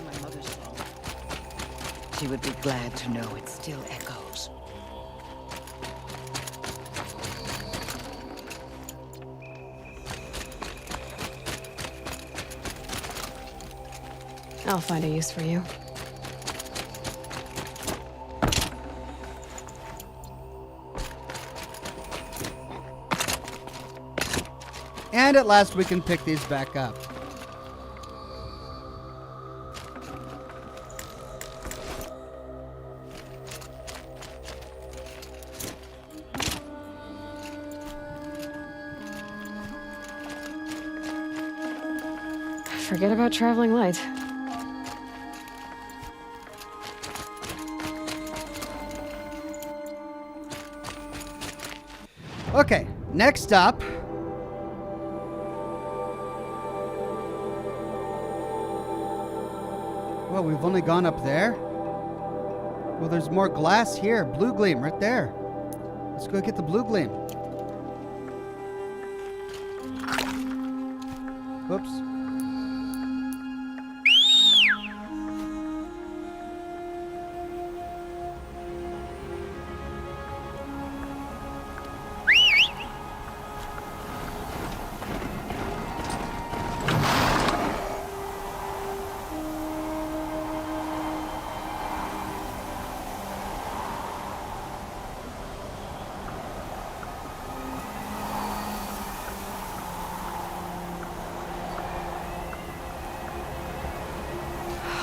My mother's phone. She would be glad to know it still echoes. I'll find a use for you. And at last we can pick these back up. Forget about traveling light. Okay, next up. Well, we've only gone up there. Well, there's more glass here. Blue gleam right there. Let's go get the blue gleam. Whoops.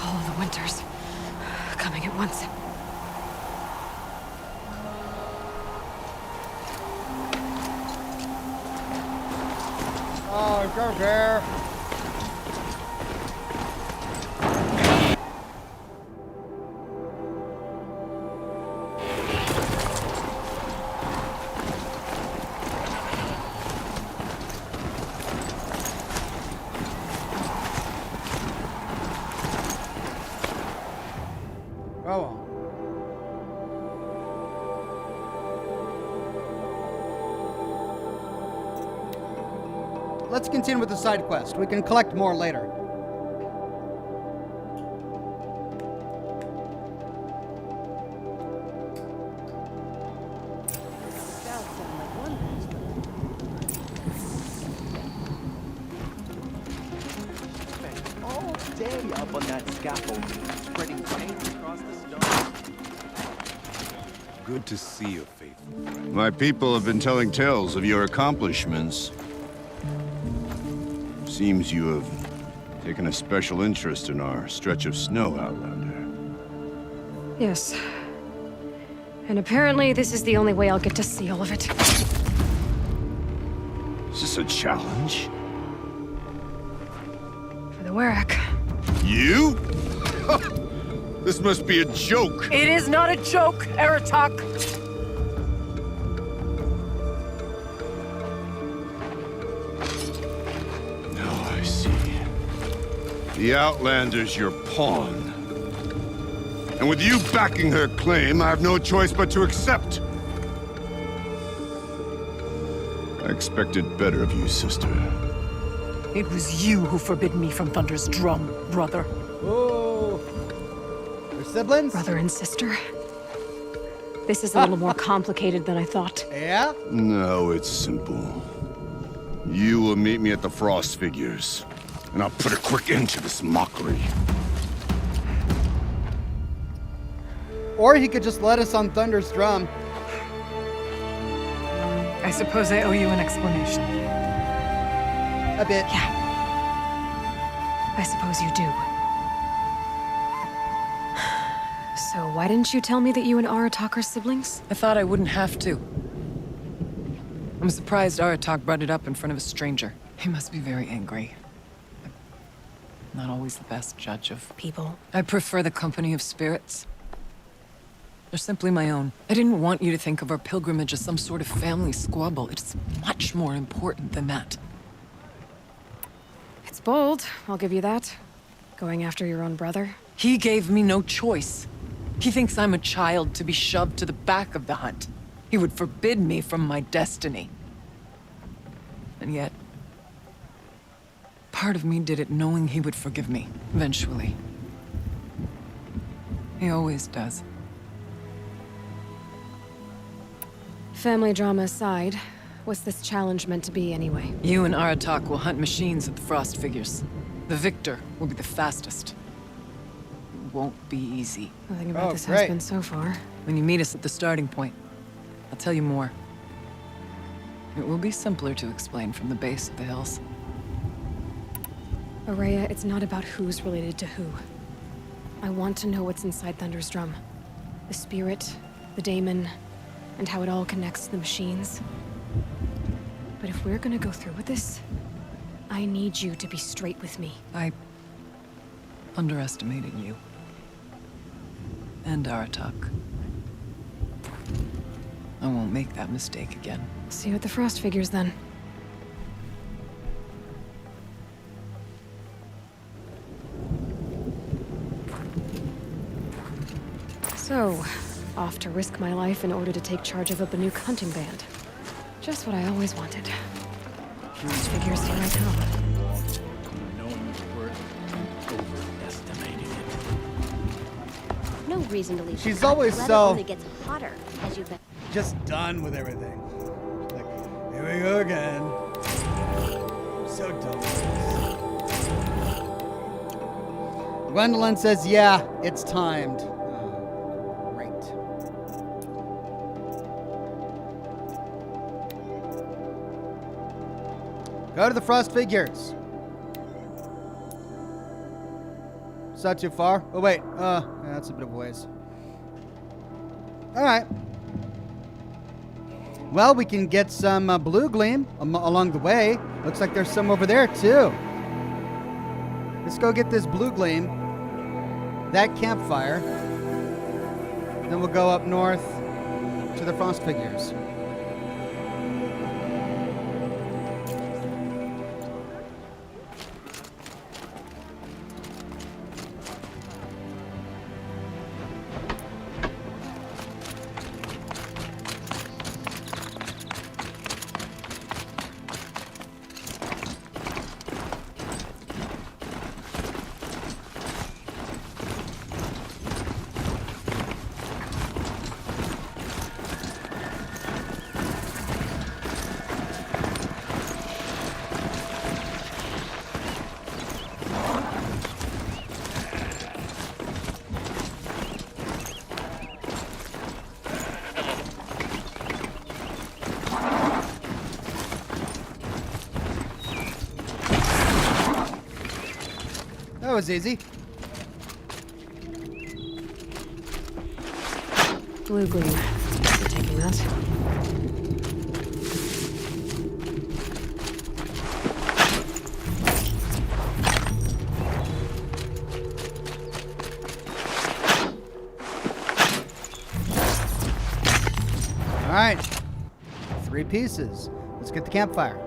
All the winters coming at once. Oh, go there. Oh well. Let's continue with the side quest. We can collect more later. All day up on that scaffold, spreading paint across the stone. Good to see you, faithful friend. My people have been telling tales of your accomplishments. Seems you have taken a special interest in our stretch of snow, Outlander. Yes. And apparently this is the only way I'll get to see all of it. Is this a challenge? For the Warwick. You? This must be a joke. It is not a joke, Aratak. Now I see. The Outlander's your pawn. And with you backing her claim, I have no choice but to accept. I expected better of you, sister. It was you who forbid me from Thunder's drum, brother. Oh. They're siblings? Brother and sister. This is a little more complicated than I thought. Yeah? No, it's simple. You will meet me at the Frost Figures, and I'll put a quick end to this mockery. Or he could just let us on Thunder's drum. I suppose I owe you an explanation. A bit. Yeah. I suppose you do. So why didn't you tell me that you and Aratak are siblings? I thought I wouldn't have to. I'm surprised Aratak brought it up in front of a stranger. He must be very angry. I'm not always the best judge of People. I prefer the company of spirits. They're simply my own. I didn't want you to think of our pilgrimage as some sort of family squabble. It's much more important than that. It's bold, I'll give you that. Going after your own brother. He gave me no choice. He thinks I'm a child to be shoved to the back of the hunt. He would forbid me from my destiny. And yet, part of me did it knowing he would forgive me, eventually. He always does. Family drama aside, what's this challenge meant to be anyway? You and Aratak will hunt machines at the Frost figures. The victor will be the fastest. It won't be easy. Nothing about this great. has been so far. When you meet us at the starting point, I'll tell you more. It will be simpler to explain from the base of the hills. Araya, it's not about who's related to who. I want to know what's inside Thunder's drum. The spirit, the daemon, and how it all connects to the machines. But if we're gonna go through with this, I need you to be straight with me. I underestimated you. And Aratak. I won't make that mistake again. See you at the Frost figures then. So, off to risk my life in order to take charge of a Banuk hunting band. Just what I always wanted. Frost figures, here I come. Knowing its worth and overestimating it. No reason to leave. She's the hut. always The weather so- only gets hotter as you've been. Just done with everything. Like, here we go again. So done with this. Gwendolyn says, yeah, it's timed. Oh, great. Go to the Frost figures. It's not too far. Oh, wait. Yeah, that's a bit of a ways. All right. Well, we can get some blue gleam along the way. Looks like there's some over there, too. Let's go get this blue gleam. That campfire. Then we'll go up north to the Frost figures. That was easy. Blue gleam. You're taking that. All right. 3 pieces. Let's get the campfire.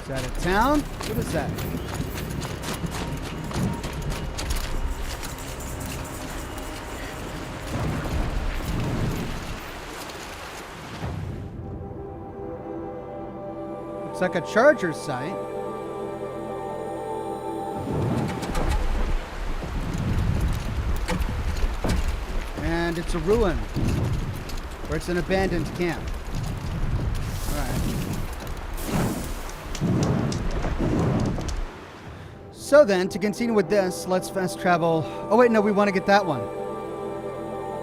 Is that a town? What is that? Looks like a charger site. And it's a ruin. Or it's an abandoned camp. Alright. So then, to continue with this, let's fast travel. Oh wait, no, we want to get that one.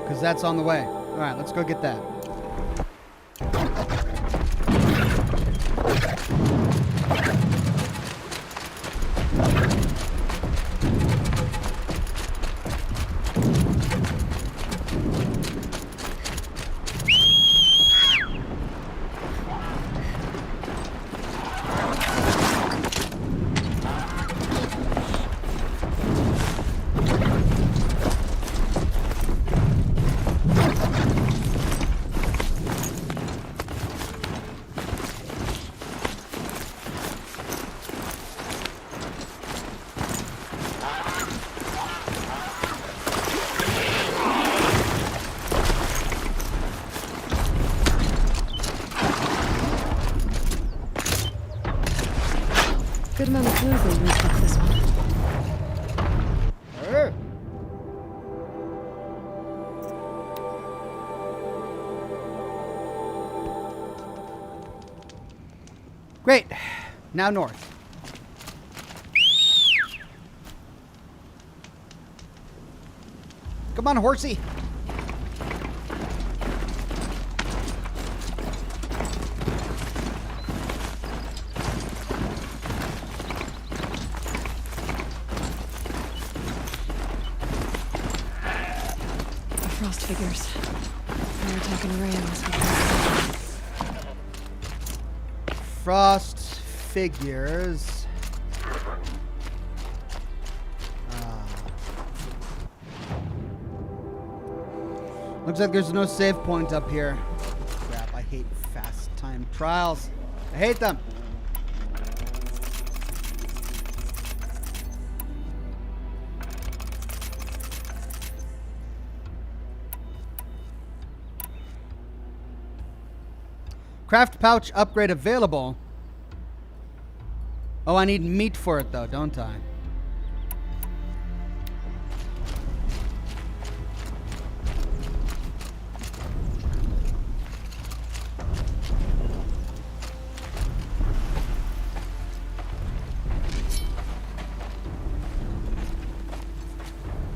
Because that's on the way. Alright, let's go get that. Good amount of clues leading me to this one. Great. Now north. Come on, horsey. The frost figures. Aratak and Ray must be. Frost figures. Looks like there's no save point up here. Crap, I hate fast time trials. I hate them. Craft pouch upgrade available. Oh, I need meat for it though, don't I?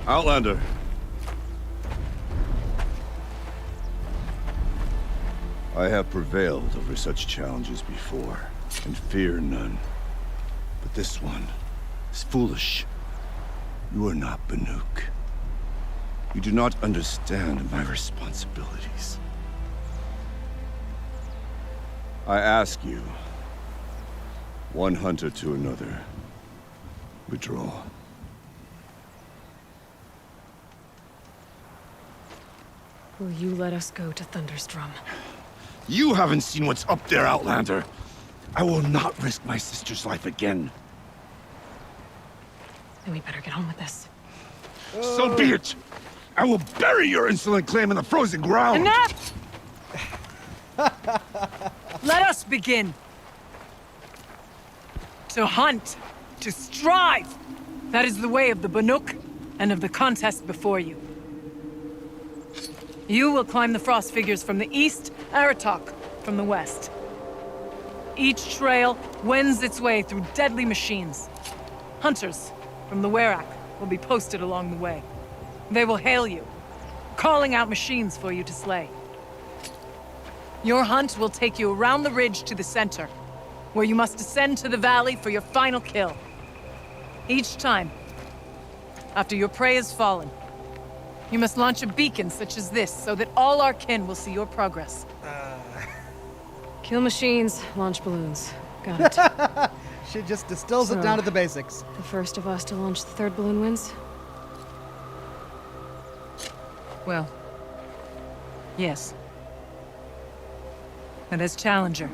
Outlander. I have prevailed over such challenges before, and fear none. But this one is foolish. You are not Banuk. You do not understand my responsibilities. I ask you, one hunter to another, withdraw. Will you let us go to Thunderstrom? You haven't seen what's up there, Outlander. I will not risk my sister's life again. Then we better get on with this. So be it! I will bury your insolent claim in the frozen ground! Enough! Let us begin. To hunt, to strive. That is the way of the Banuk and of the contest before you. You will climb the frost figures from the east, Aratak from the west. Each trail wends its way through deadly machines. Hunters from the Werak will be posted along the way. They will hail you, calling out machines for you to slay. Your hunt will take you around the ridge to the center, where you must descend to the valley for your final kill. Each time, after your prey has fallen, you must launch a beacon such as this, so that all our kin will see your progress. Kill machines, launch balloons. Got it. She just distills it down to the basics. The first of us to launch the third balloon wins? Well, yes. And as challenger,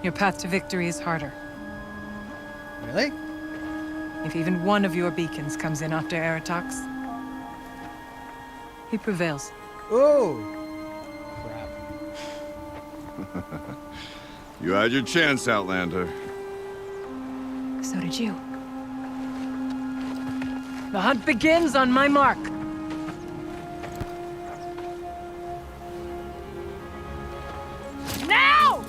your path to victory is harder. Really? If even one of your beacons comes in after Aratak's, he prevails. Oh, crap. You had your chance, Outlander. So did you. The hunt begins on my mark. Now!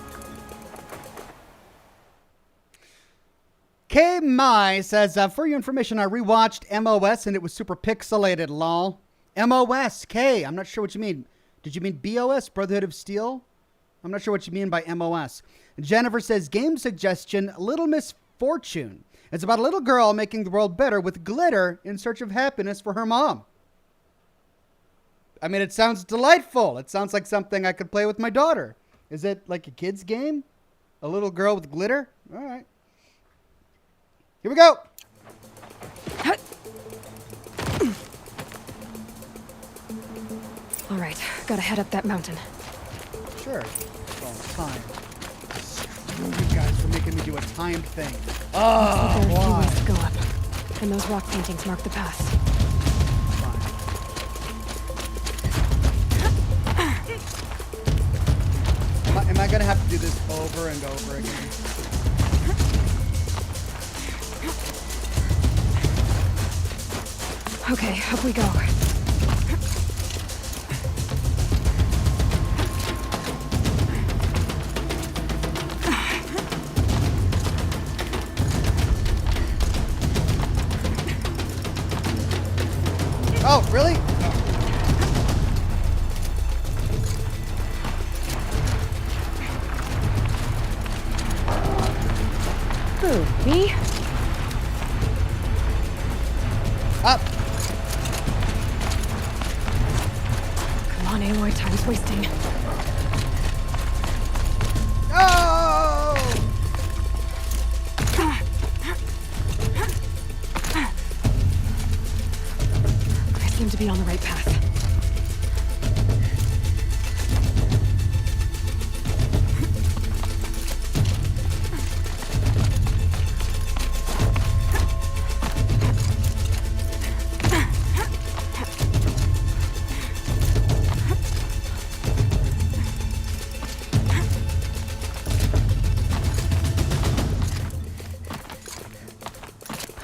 K Mai says, for your information, I rewatched MOS and it was super pixelated, lol. MOS, K, I'm not sure what you mean. Did you mean BOS, Brotherhood of Steel? I'm not sure what you mean by MOS. Jennifer says, game suggestion, Little Miss Fortune. It's about a little girl making the world better with glitter in search of happiness for her mom. I mean, it sounds delightful. It sounds like something I could play with my daughter. Is it like a kid's game? A little girl with glitter? All right. Here we go. All right, gotta head up that mountain. Sure. All time. Screw you guys for making me do a timed thing. Oh, There are a few why? ways to go up, and those rock paintings mark the path. Am I gonna have to do this over and over again? Okay, up we go. Oh, really? Who, me? Up. Come on, Aloy, time's wasting. Oh! I seem to be on the right path.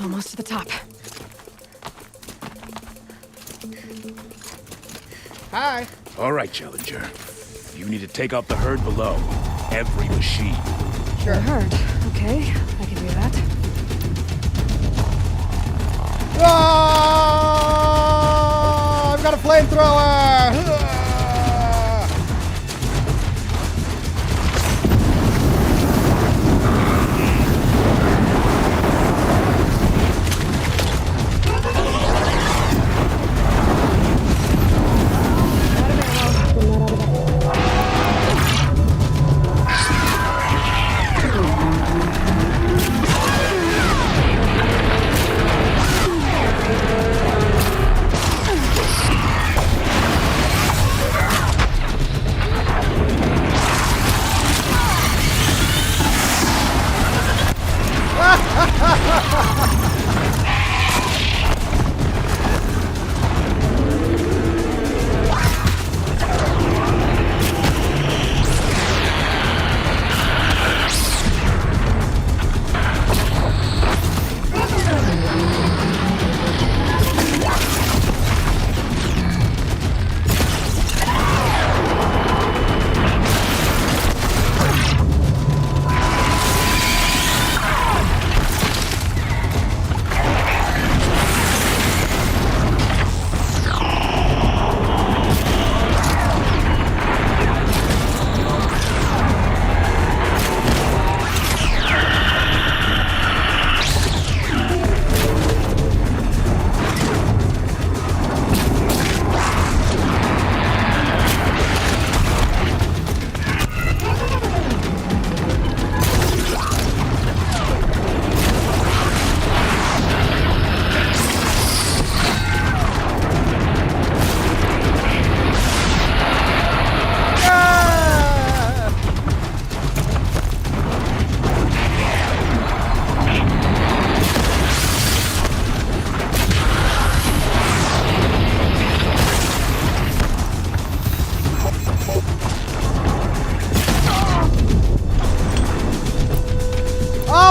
Almost to the top. Hi. All right, Challenger. You need to take out the herd below. Every machine. Sure. I heard. Okay, I can do that. Oh! I've got a flamethrower!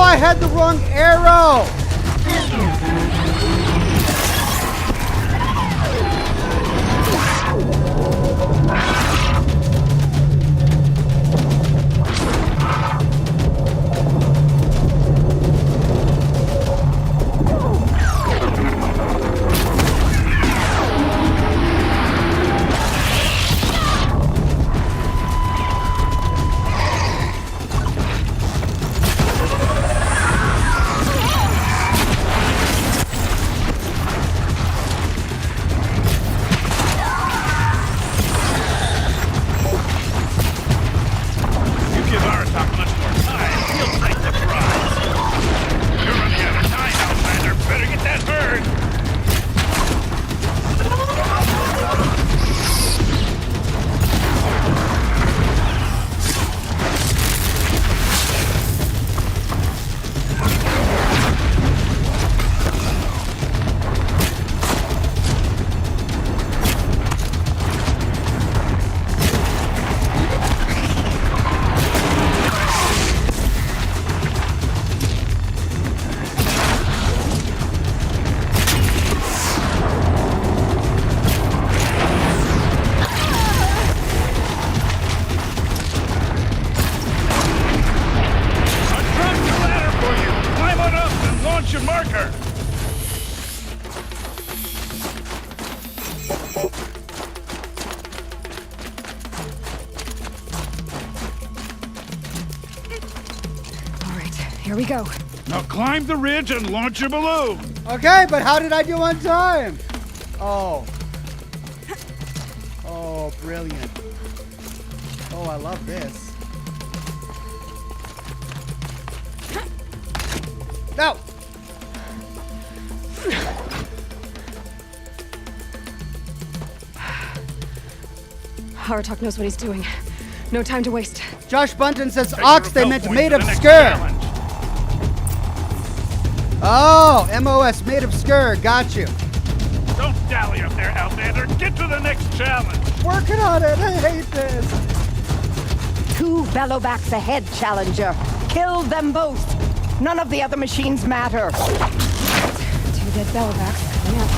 I had the wrong arrow! go. Now climb the ridge and launch your balloon. Okay, but how did I do on time? Oh. Oh, brilliant. Oh, I love this. No! Aratak knows what he's doing. No time to waste. Josh Bunton says Take ox, your they repel meant point made for of the next skur. challenge. Oh, MOS, made of skur. Got you. Don't dally up there, Outlander. Get to the next challenge. Working on it. I hate this. 2 bellowbacks ahead, Challenger. Kill them both. None of the other machines matter. 2 dead bellowbacks coming up.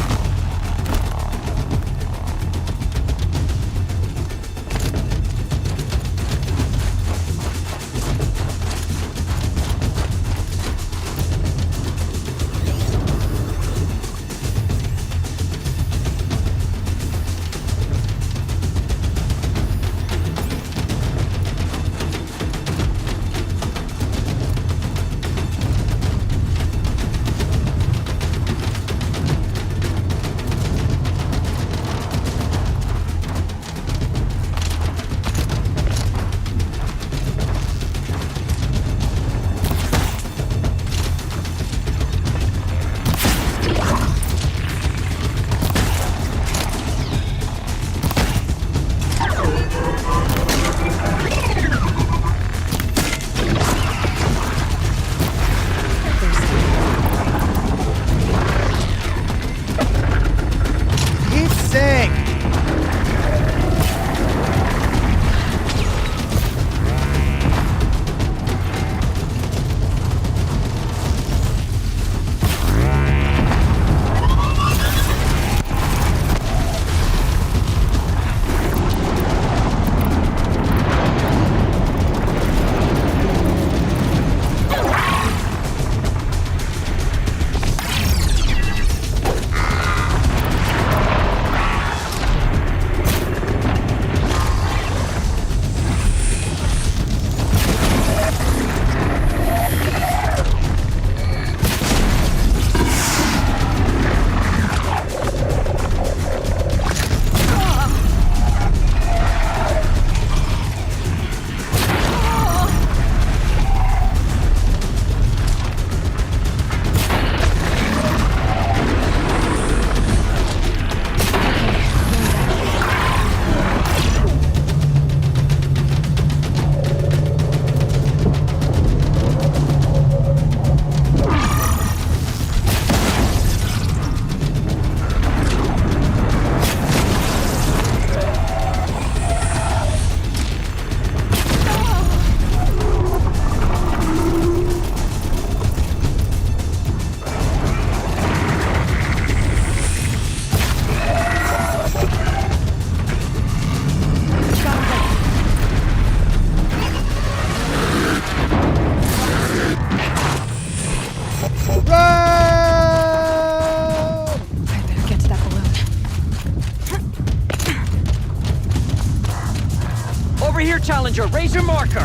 Challenger, raise your marker!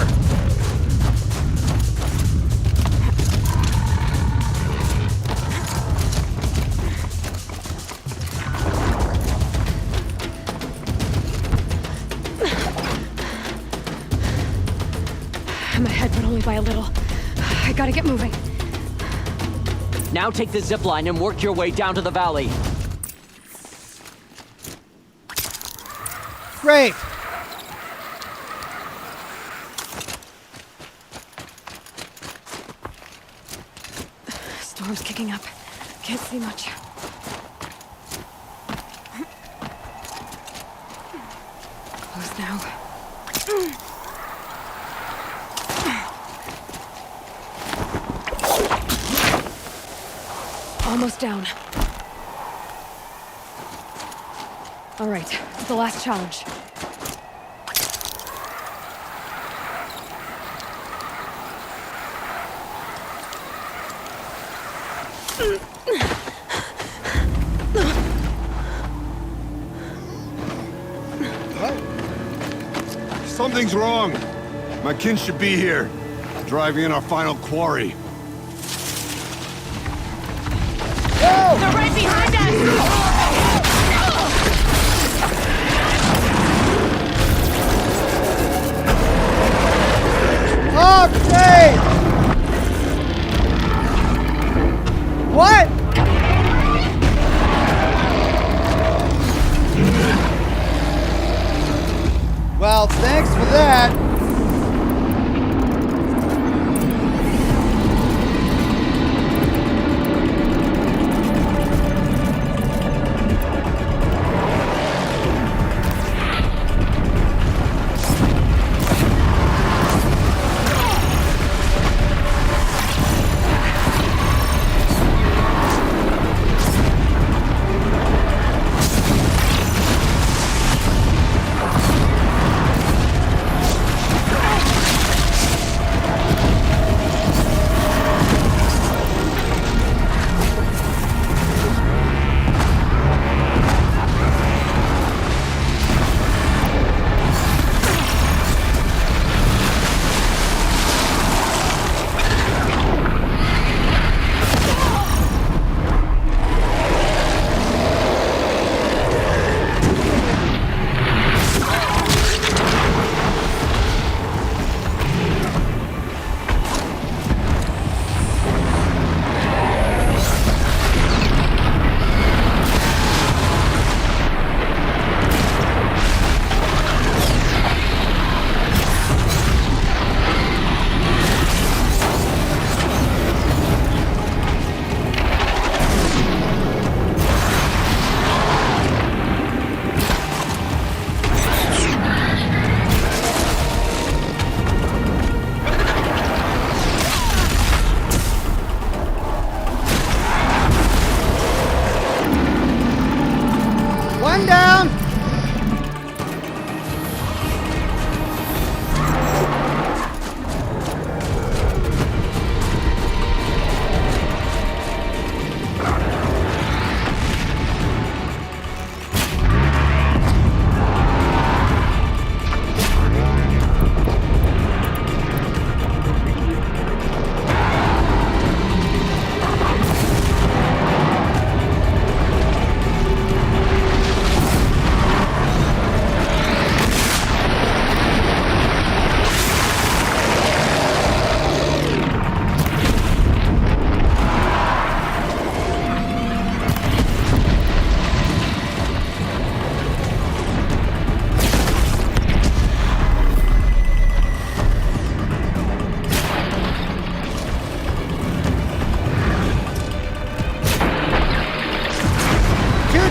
I'm ahead, but only by a little. I gotta get moving. Now take the zip line and work your way down to the valley. Great. Storm's kicking up. Can't see much. Close now. Almost down. All right, the last challenge. Something's wrong. My kin should be here, driving in our final quarry. What? Well, thanks for that. One down.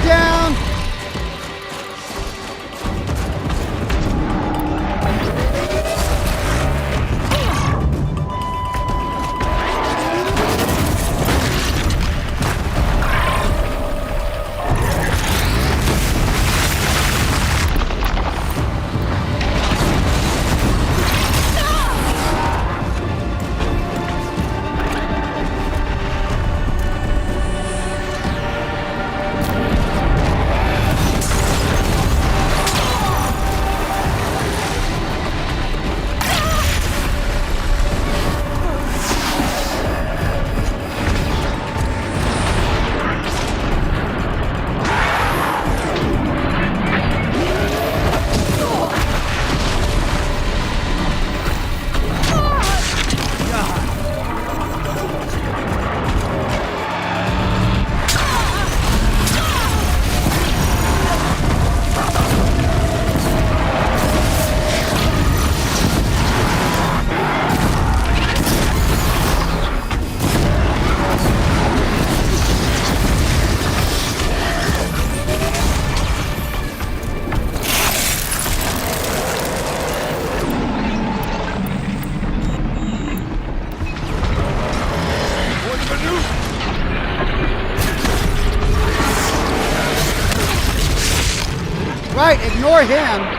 Down. Right, ignore him.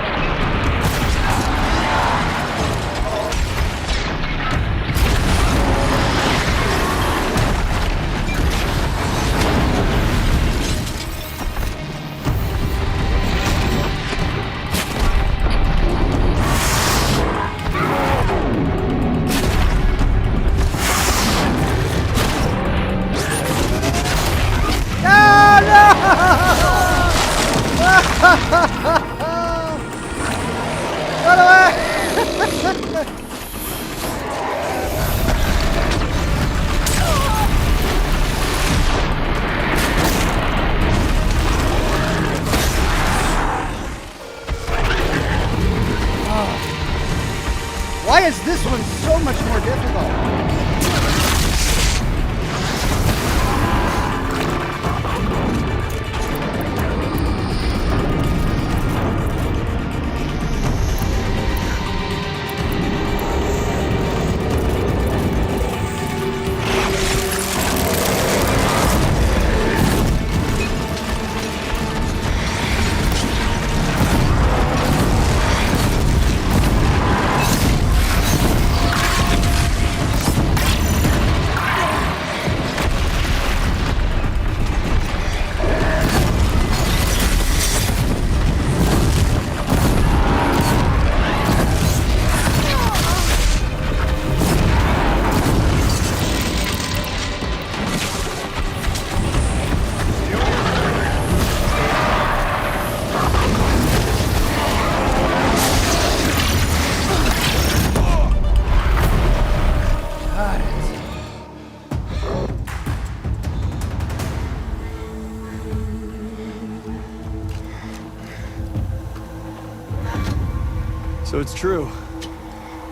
So it's true.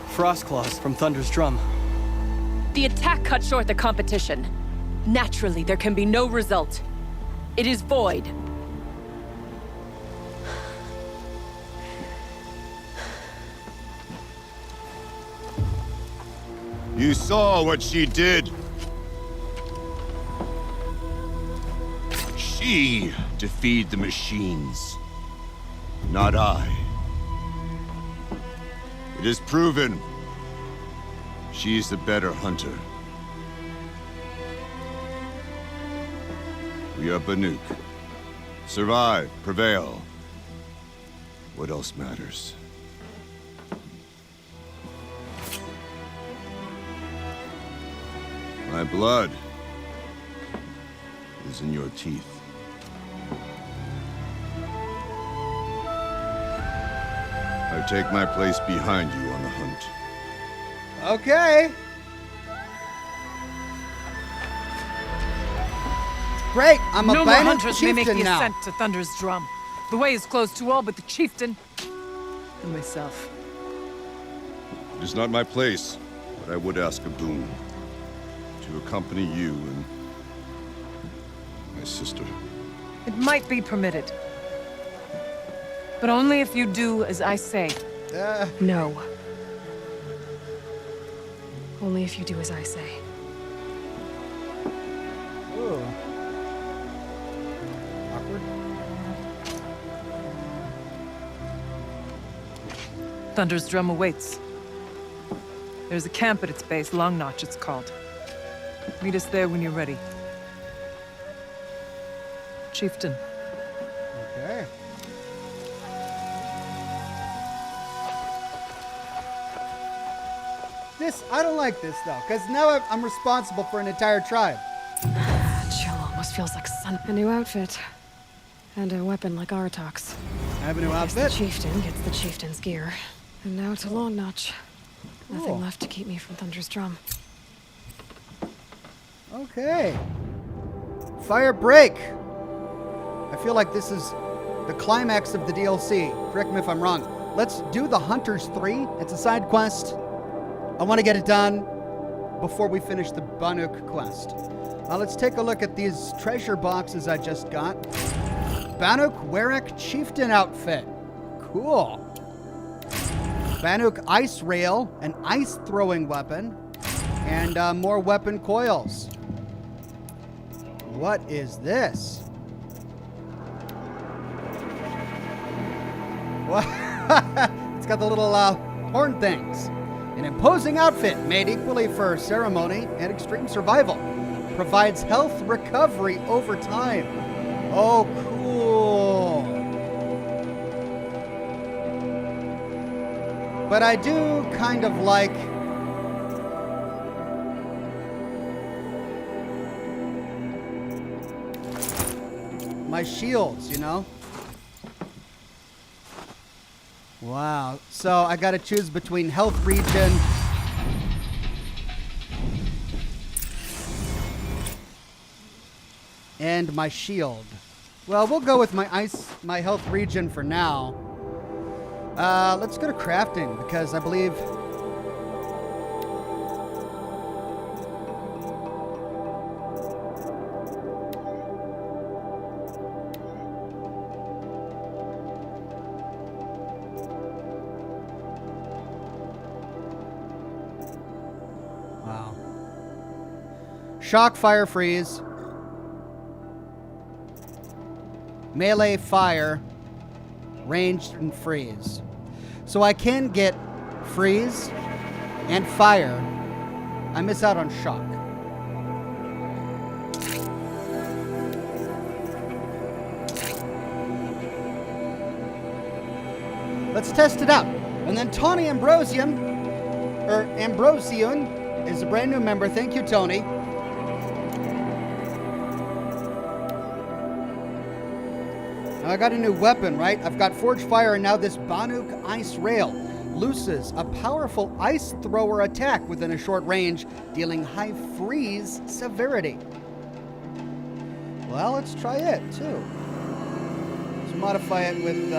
Frost claws from Thunder's drum. The attack cut short the competition. Naturally, there can be no result. It is void. You saw what she did. She defeated the machines, not I. It is proven. She's the better hunter. We are Banuk. Survive, prevail. What else matters? My blood is in your teeth. I take my place behind you on the hunt. Okay. Great, I'm a No more bandit hunters may make chieftain the now. ascent to Thunder's drum. The way is closed to all but the chieftain and myself. It is not my place, but I would ask a boon. To accompany you and my sister. It might be permitted. But only if you do as I say. No. Only if you do as I say. Ooh. Awkward. Thunder's drum awaits. There's a camp at its base, Long Notch it's called. Meet us there when you're ready. Chieftain. Okay. I don't like this though, because now I'm responsible for an entire tribe. Chill almost feels like sun. A new outfit. And a weapon like Aratak's. I have a new The outfit. chieftain gets the chieftain's gear. And now to Long Notch. Nothing Cool. left to keep me from Thunder's drum. Okay. Fire break. I feel like this is the climax of the DLC. Correct me if I'm wrong. Let's do the Hunters 3. It's a side quest. I want to get it done before we finish the Banuk quest. Let's take a look at these treasure boxes I just got. Banuk Werak Chieftain outfit. Cool. Banuk ice rail, an ice throwing weapon, and more weapon coils. What is this? What? It's got the little horn things. An imposing outfit made equally for ceremony and extreme survival. Provides health recovery over time. Oh, cool. But I do kind of like my shields, you know? Wow. So I got to choose between health regen and my shield. Well, we'll go with my health regen for now. Let's go to crafting because I believe shock, fire, freeze. Melee, fire. Ranged and freeze. So I can get freeze and fire. I miss out on shock. Let's test it out. And then Tony Ambrosian is a brand new member. Thank you, Tony. I got a new weapon, right? I've got Forge Fire and now this Banuk Ice Rail. Looses a powerful ice thrower attack within a short range, dealing high freeze severity. Well, let's try it, too. Let's modify it with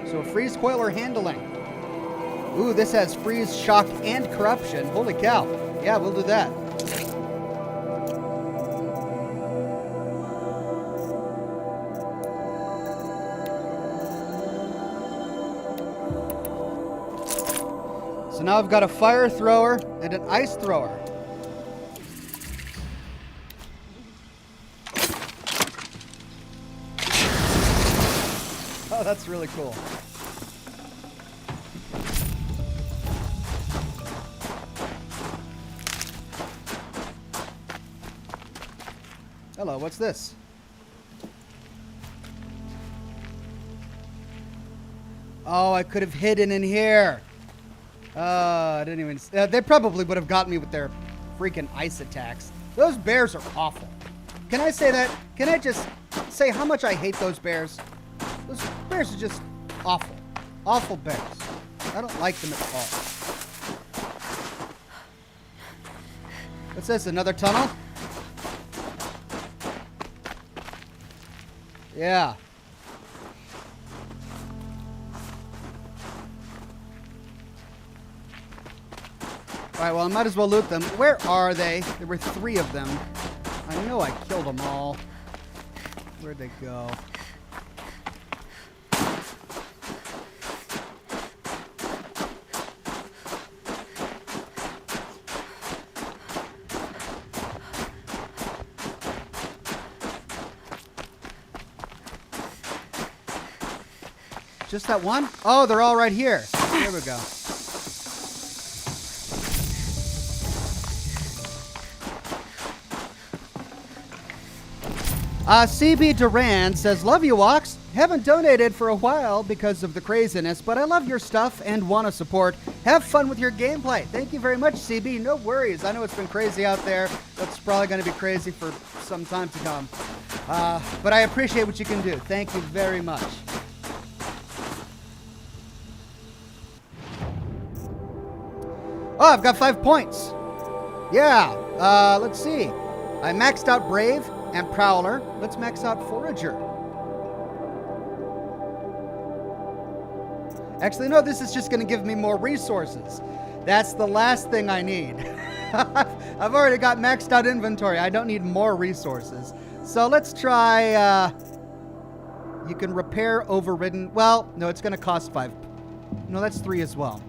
So freeze, coil, or handling. Ooh, this has freeze, shock, and corruption. Holy cow. Yeah, we'll do that. So now I've got a fire thrower and an ice thrower. Oh, that's really cool. Hello, what's this? Oh, I could have hidden in here. I didn't even... they probably would have got me with their freaking ice attacks. Those bears are awful. Can I say that? Can I just say how much I hate those bears? Those bears are just awful. Awful bears. I don't like them at all. What's this? Another tunnel? Yeah. Alright, well, I might as well loot them. Where are they? There were 3 of them. I know I killed them all. Where'd they go? Just that one? Oh, they're all right here. There we go. CB Duran says, love you, Ox. Haven't donated for a while because of the craziness, but I love your stuff and want to support. Have fun with your gameplay. Thank you very much, CB. No worries. I know it's been crazy out there. That's probably going to be crazy for some time to come. But I appreciate what you can do. Thank you very much. Oh, I've got 5 points. Yeah. Let's see. I maxed out Brave and Prowler. Let's max out Forager. Actually, no, this is just going to give me more resources. That's the last thing I need. I've already got maxed out inventory. I don't need more resources. So let's try, you can repair overridden. Well, no, it's going to cost 5. No, that's 3 as well.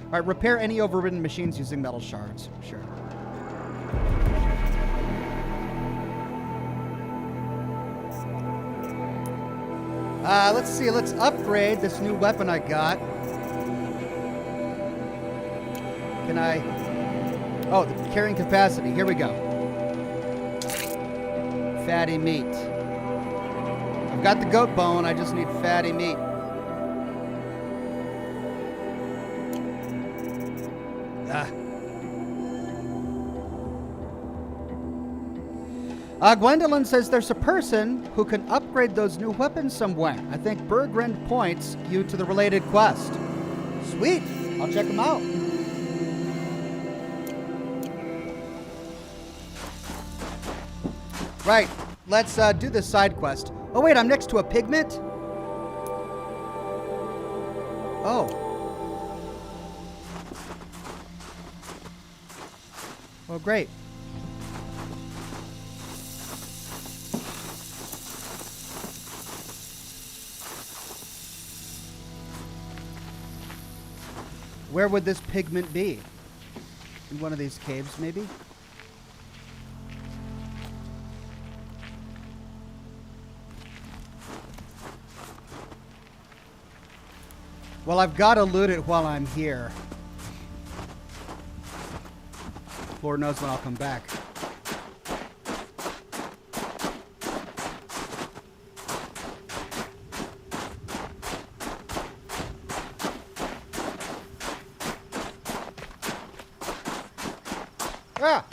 All right, repair any overridden machines using metal shards. Sure. Let's see. Let's upgrade this new weapon I got. Can I... Oh, the carrying capacity. Here we go. Fatty meat. I've got the goat bone. I just need fatty meat. Gwendolyn says there's a person who can upgrade those new weapons somewhere. I think Bergrend points you to the related quest. Sweet. I'll check them out. Right. Let's do this side quest. Oh, wait. I'm next to a pigment? Oh. Oh, great. Where would this pigment be? In one of these caves, maybe? Well, I've got to loot it while I'm here. Lord knows when I'll come back. Ah!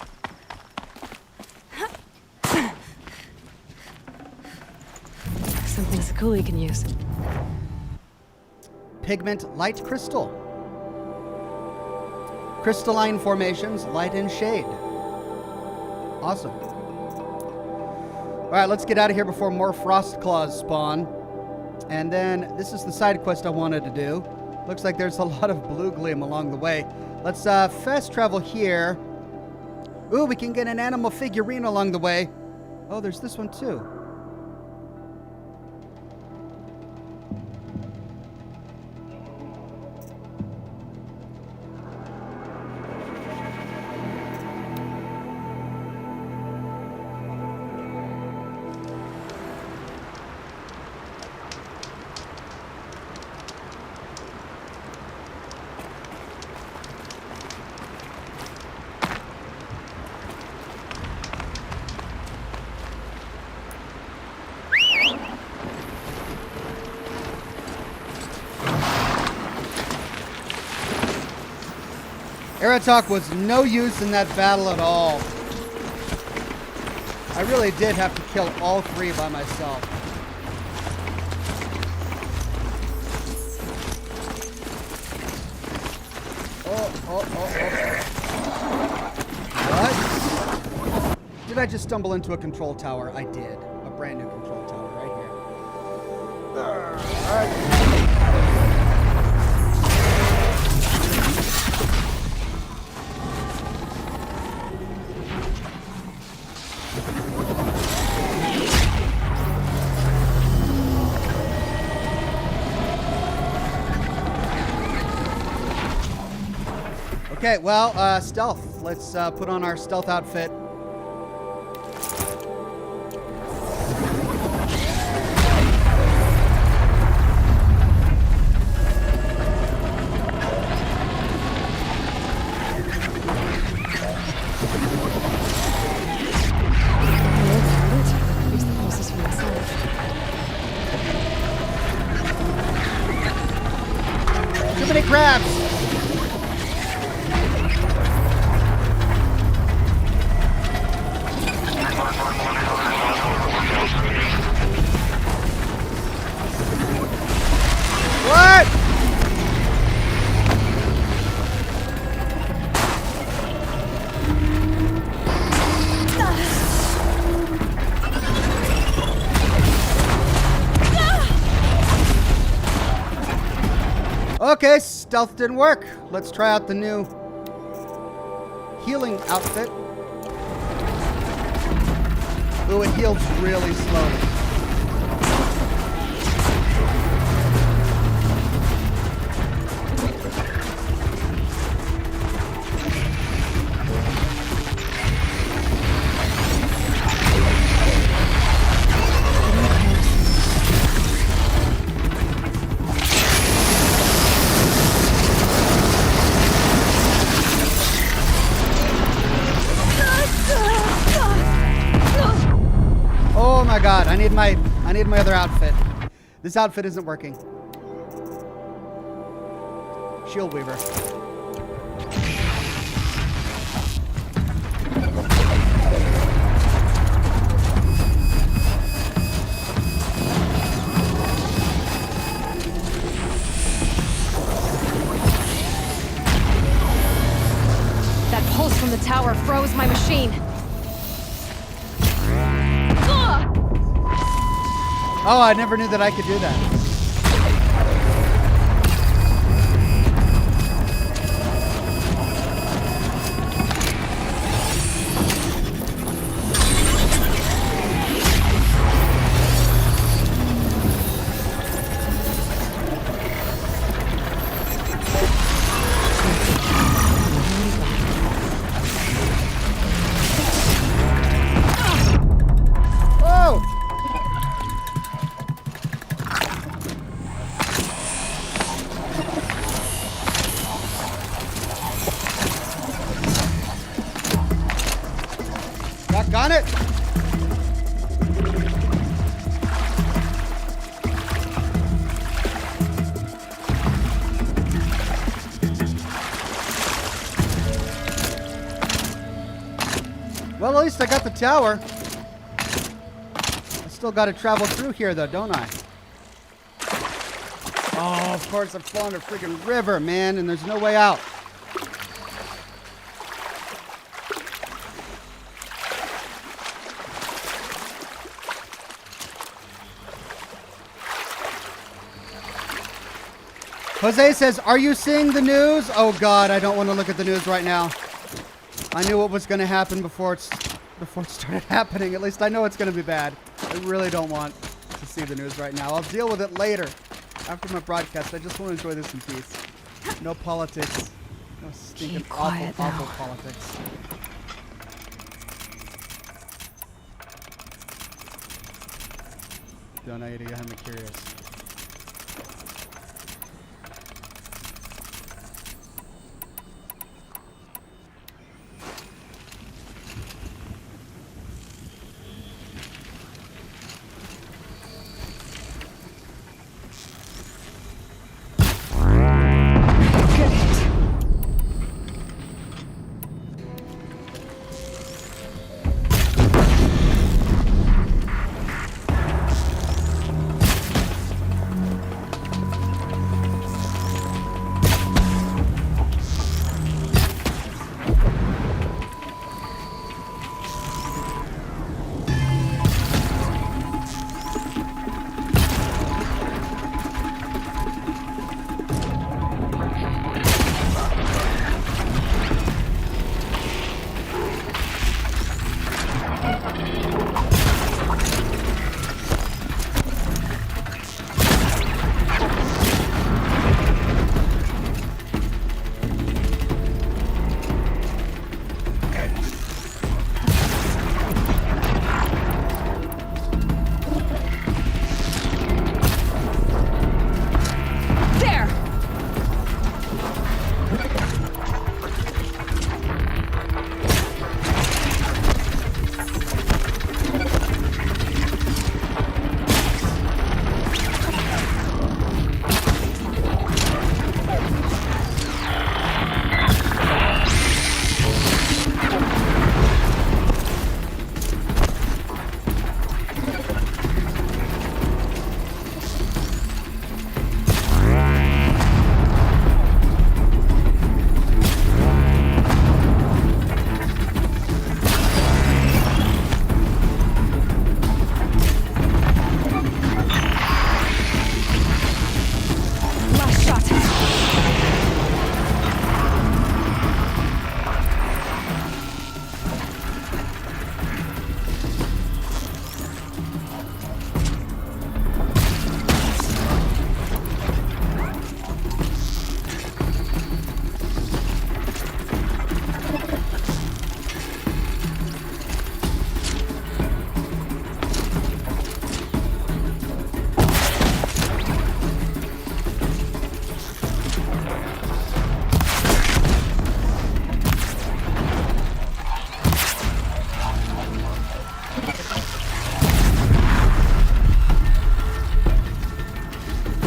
Something Sakuli can use. Pigment light crystal. Crystalline formations, light and shade. Awesome. All right, let's get out of here before more frost claws spawn. And then this is the side quest I wanted to do. Looks like there's a lot of blue gleam along the way. Let's fast travel here. Ooh, we can get an animal figurine along the way. Oh, there's this one too. Aratak was no use in that battle at all. I really did have to kill all three by myself. Oh. What? Did I just stumble into a control tower? I did. A brand new control tower right here. Alright. Okay, well, stealth. Let's put on our stealth outfit. He's the closest from myself. Too many crabs! What? Okay, stealth didn't work. Let's try out the new healing outfit. Ooh, it heals really slowly. Oh my god, I need my other outfit. This outfit isn't working. Shield Weaver. That pulse from the tower froze my machine. Oh, I never knew that I could do that. Got it. Well, at least I got the tower. I still got to travel through here, though, don't I? Oh, of course, I've fallen a friggin' river, man, and there's no way out. Jose says, are you seeing the news? Oh God, I don't want to look at the news right now. I knew what was going to happen before it started happening. At least I know it's going to be bad. I really don't want to see the news right now. I'll deal with it later after my broadcast. I just want to enjoy this in peace. No politics. No stinking awful politics. Don't know you to get him curious.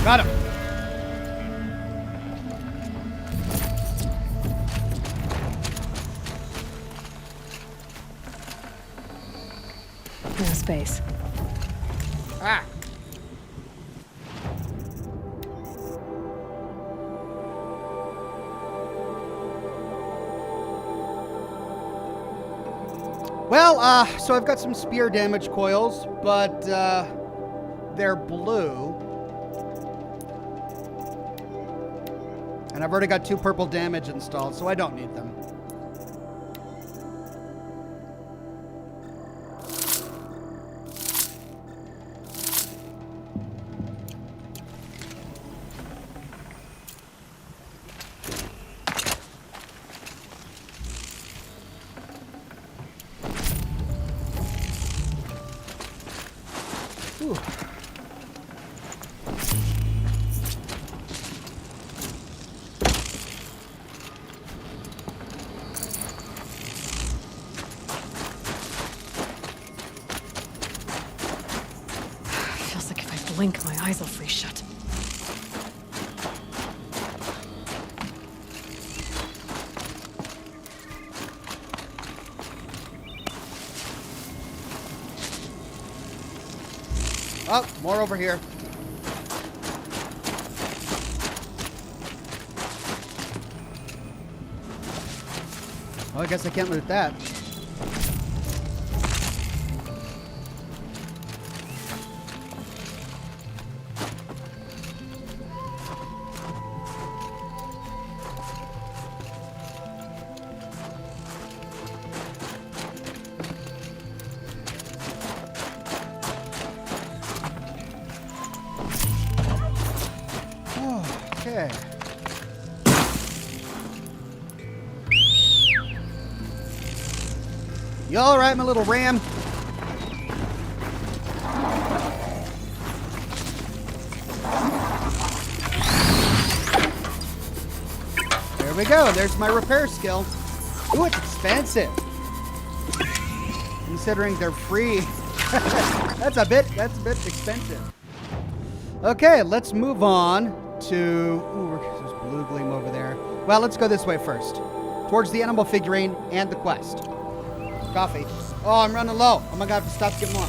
Got him. No space. Ah. Well, so I've got some spear damage coils, but they're blue. And I've already got 2 purple damage installed, so I don't need them. Ooh. Feels like if I blink, my eyes will freeze shut. Oh, more over here. Oh, I guess I can't loot that. Okay. You all right, my little ram? There we go. There's my repair skill. Ooh, it's expensive. Considering they're free. That's a bit expensive. Okay, let's move on to... Ooh, there's blue gleam over there. Well, let's go this way first. Towards the animal figurine and the quest. Coffee. Oh, I'm running low. Oh my god, I have to stop to get more.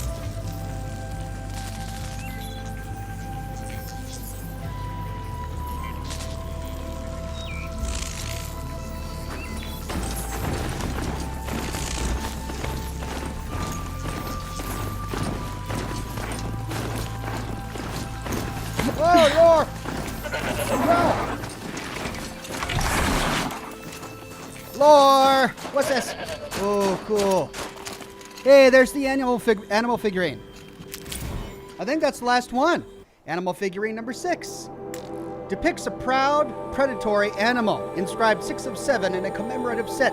Oh, Lore! What's this? Oh, cool. Hey, there's the animal figurine. I think that's the last one. Animal figurine number 6. Depicts a proud, predatory animal, inscribed 6 of 7 in a commemorative set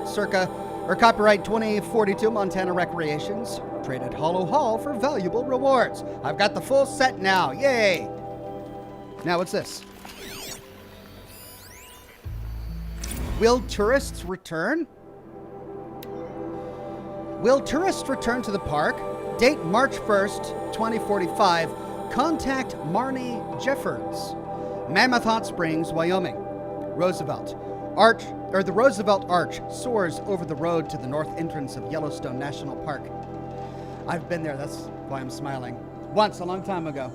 copyright 2042 Montana Recreations. Trade at Hollow Hall for valuable rewards. I've got the full set now. Yay! Now, what's this? Will tourists return? Will tourists return to the park? Date March 1st, 2045. Contact Marnie Jeffords. Mammoth Hot Springs, Wyoming. Roosevelt. The Roosevelt Arch soars over the road to the north entrance of Yellowstone National Park. I've been there, that's why I'm smiling. Once, a long time ago.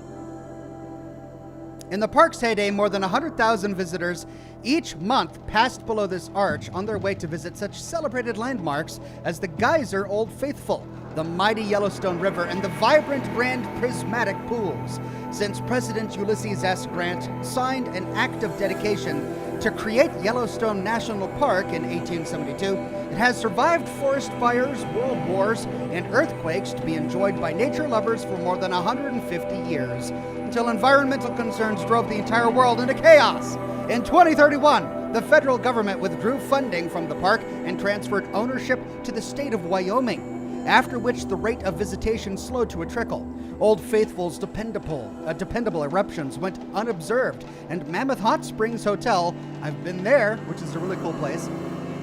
In the park's heyday, more than 100,000 visitors each month passed below this arch on their way to visit such celebrated landmarks as the Geyser Old Faithful, the mighty Yellowstone River, and the vibrant Grand Prismatic Pools. Since President Ulysses S. Grant signed an act of dedication to create Yellowstone National Park in 1872, it has survived forest fires, world wars, and earthquakes to be enjoyed by nature lovers for more than 150 years, until environmental concerns drove the entire world into chaos. In 2031, the federal government withdrew funding from the park and transferred ownership to the state of Wyoming, after which the rate of visitation slowed to a trickle. Old Faithful's dependable eruptions went unobserved, and Mammoth Hot Springs Hotel, I've been there, which is a really cool place,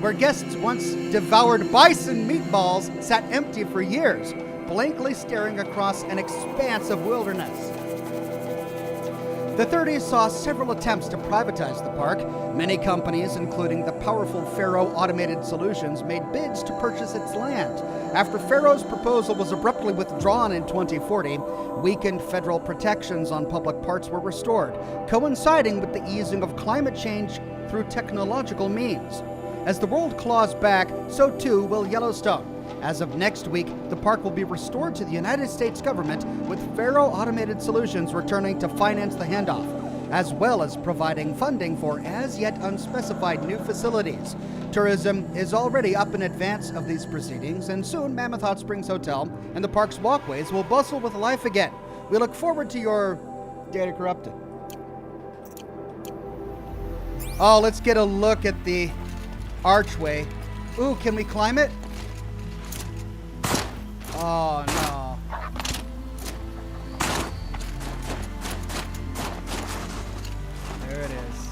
where guests once devoured bison meatballs sat empty for years, blankly staring across an expanse of wilderness. The 30s saw several attempts to privatize the park. Many companies, including the powerful Faro Automated Solutions, made bids to purchase its land. After Faro's proposal was abruptly withdrawn in 2040, weakened federal protections on public parks were restored, coinciding with the easing of climate change through technological means. As the world claws back, so too will Yellowstone. As of next week, the park will be restored to the United States government, with Faro Automated Solutions returning to finance the handoff, as well as providing funding for as-yet unspecified new facilities. Tourism is already up in advance of these proceedings, and soon Mammoth Hot Springs Hotel and the park's walkways will bustle with life again. We look forward to your data corrupted. Oh, let's get a look at the archway. Ooh, can we climb it? Oh, no. There it is.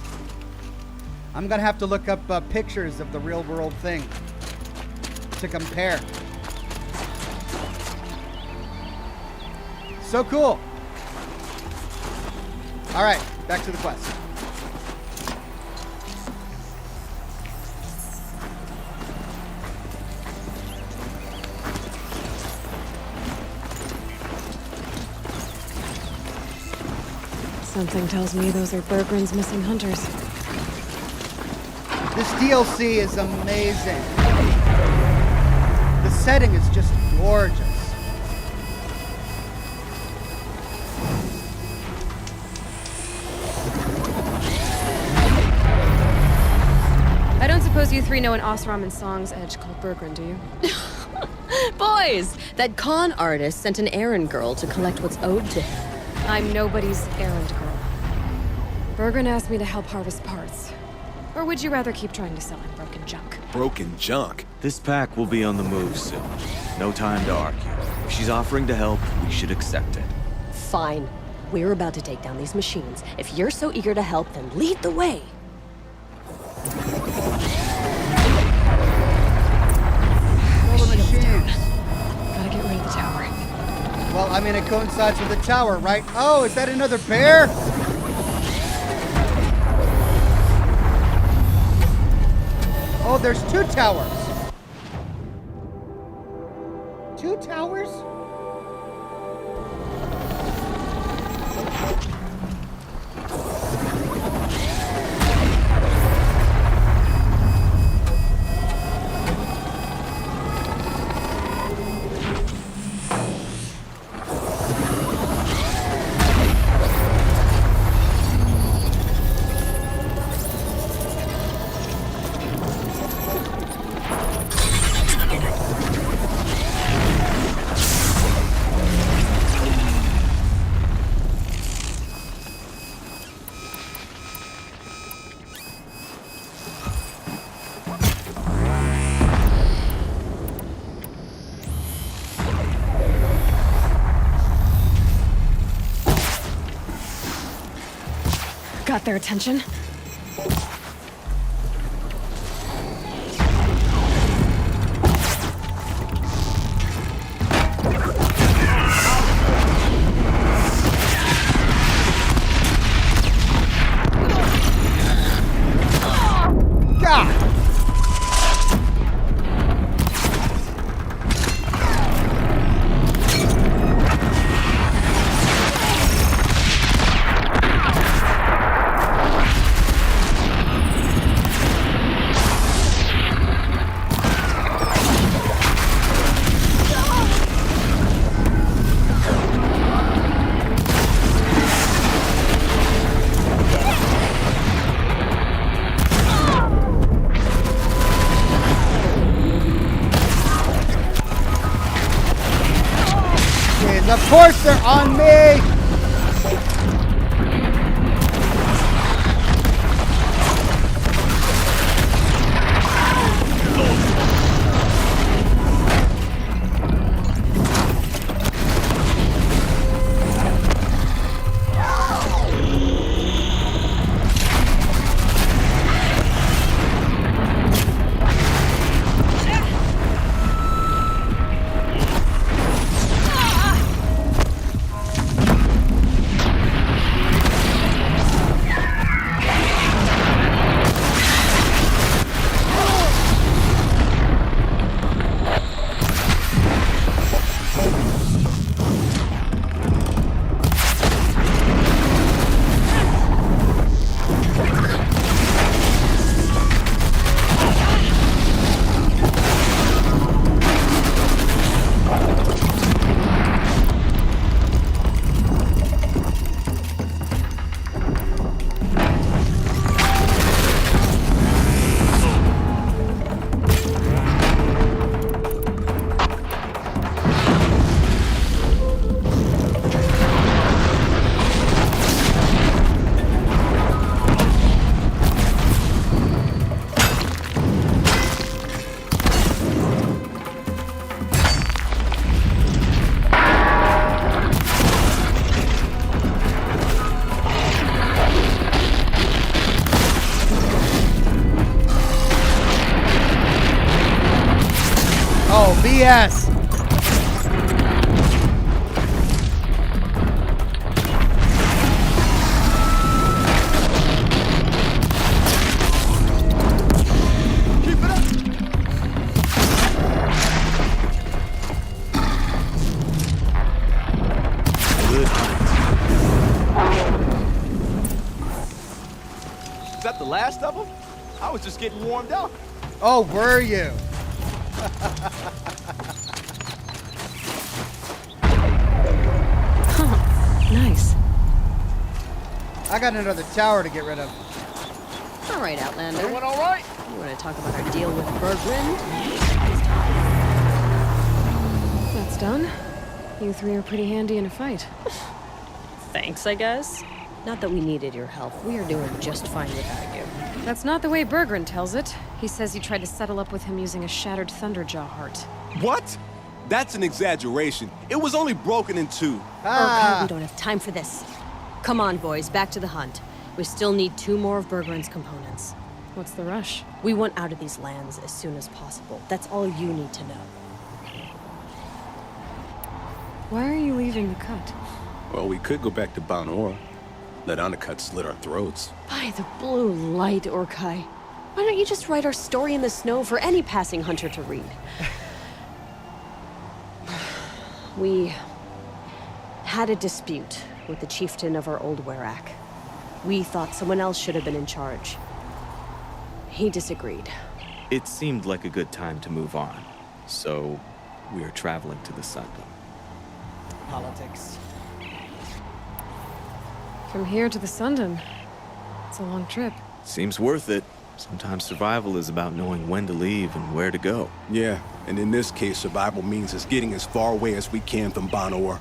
I'm going to have to look up pictures of the real world thing to compare. So cool. All right, back to the quest. Something tells me those are Bergren's missing hunters. This DLC is amazing. The setting is just gorgeous. I don't suppose you three know an Oxhorn and Song's edge called Bergren, do you? Boys, that con artist sent an errand girl to collect what's owed to him. I'm nobody's errand girl. Bergren asked me to help harvest parts. Or would you rather keep trying to sell him broken junk? Broken junk? This pack will be on the move soon. No time to argue. If she's offering to help, we should accept it. Fine. We're about to take down these machines. If you're so eager to help, then lead the way. All the machines. Gotta get rid of the tower. Well, I mean, it coincides with the tower, right? Oh, is that another bear? Oh, there's 2 towers. 2 towers? Got their attention? Of course they're on me! Oh, BS! Keep it up! Good. Is that the last of them? I was just getting warmed up. Oh, were you? Nice. I got another tower to get rid of. All right, Outlander. Everyone all right? You want to talk about our deal with Bergren? That's done. You 3 are pretty handy in a fight. Thanks, I guess. Not that we needed your help. We are doing just fine without you. That's not the way Berggren tells it. He says you tried to settle up with him using a shattered Thunderjaw heart. What? That's an exaggeration. It was only broken in two. Okay, we don't have time for this. Come on, boys, back to the hunt. We still need 2 more of Berggren's components. What's the rush? We want out of these lands as soon as possible. That's all you need to know. Why are you leaving the cut? Well, we could go back to Banor. Let Undercut slit our throats. By the blue light, Orkai. Why don't you just write our story in the snow for any passing hunter to read? We had a dispute with the chieftain of our old Werak. We thought someone else should have been in charge. He disagreed. It seemed like a good time to move on, so we are traveling to the Sundom. Politics. From here to the Sundom. It's a long trip. Seems worth it. Sometimes survival is about knowing when to leave and where to go. Yeah, and in this case, survival means us getting as far away as we can from Banor.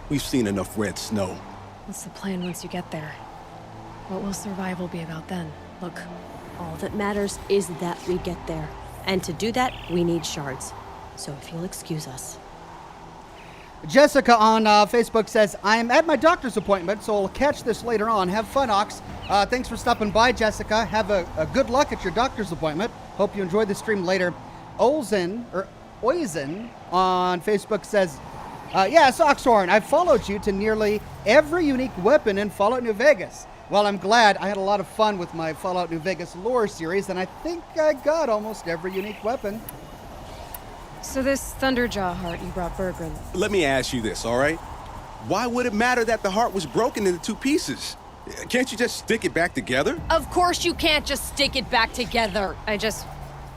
We've seen enough red snow. What's the plan once you get there? What will survival be about then? Look, all that matters is that we get there. And to do that, we need shards. So if you'll excuse us. Jessica on Facebook says, I'm at my doctor's appointment, so I'll catch this later on. Have fun, Ox. Thanks for stopping by, Jessica. Have a good luck at your doctor's appointment. Hope you enjoy the stream later. Oizen on Facebook says, yes, Oxhorn, I've followed you to nearly every unique weapon in Fallout New Vegas. Well, I'm glad. I had a lot of fun with my Fallout New Vegas lore series, and I think I got almost every unique weapon. So this Thunderjaw heart you brought Berggren. Let me ask you this, all right? Why would it matter that the heart was broken into 2 pieces? Can't you just stick it back together? Of course you can't just stick it back together. I just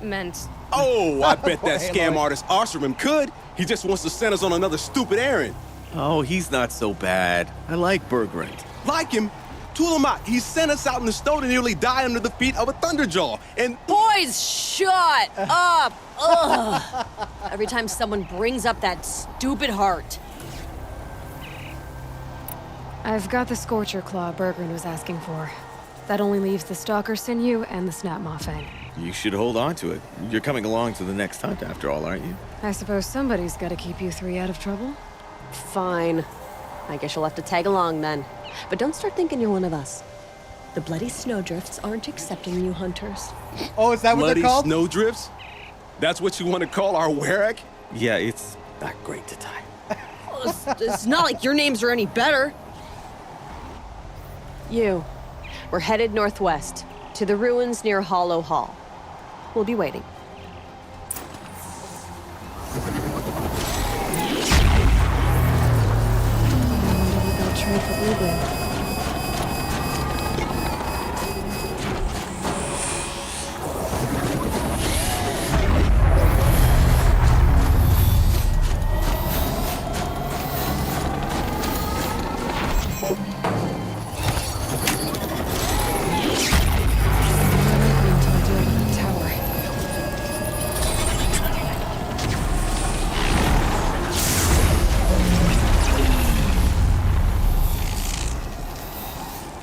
meant... Oh, I bet that scam artist Oxhorn could. He just wants to send us on another stupid errand. Oh, he's not so bad. I like Berggren. Like him? Tool him out. He sent us out in the snow to nearly die under the feet of a Thunderjaw. And... Boys, shut up! Ugh. Every time someone brings up that stupid heart. I've got the Scorcher Claw Berggren was asking for. That only leaves the Stalker Sinew and the Snap Maw Fang. You should hold on to it. You're coming along to the next hunt after all, aren't you? I suppose somebody's got to keep you 3 out of trouble. Fine. I guess you'll have to tag along then. But don't start thinking you're one of us. The Bloody Snowdrifts aren't accepting new hunters. Oh, is that what they're called? Bloody Snowdrifts? That's what you want to call our Werak? Yeah, it's not great to tie. It's not like your names are any better. We're headed northwest, to the ruins near Hollow Hall. We'll be waiting. Trade for Berggren.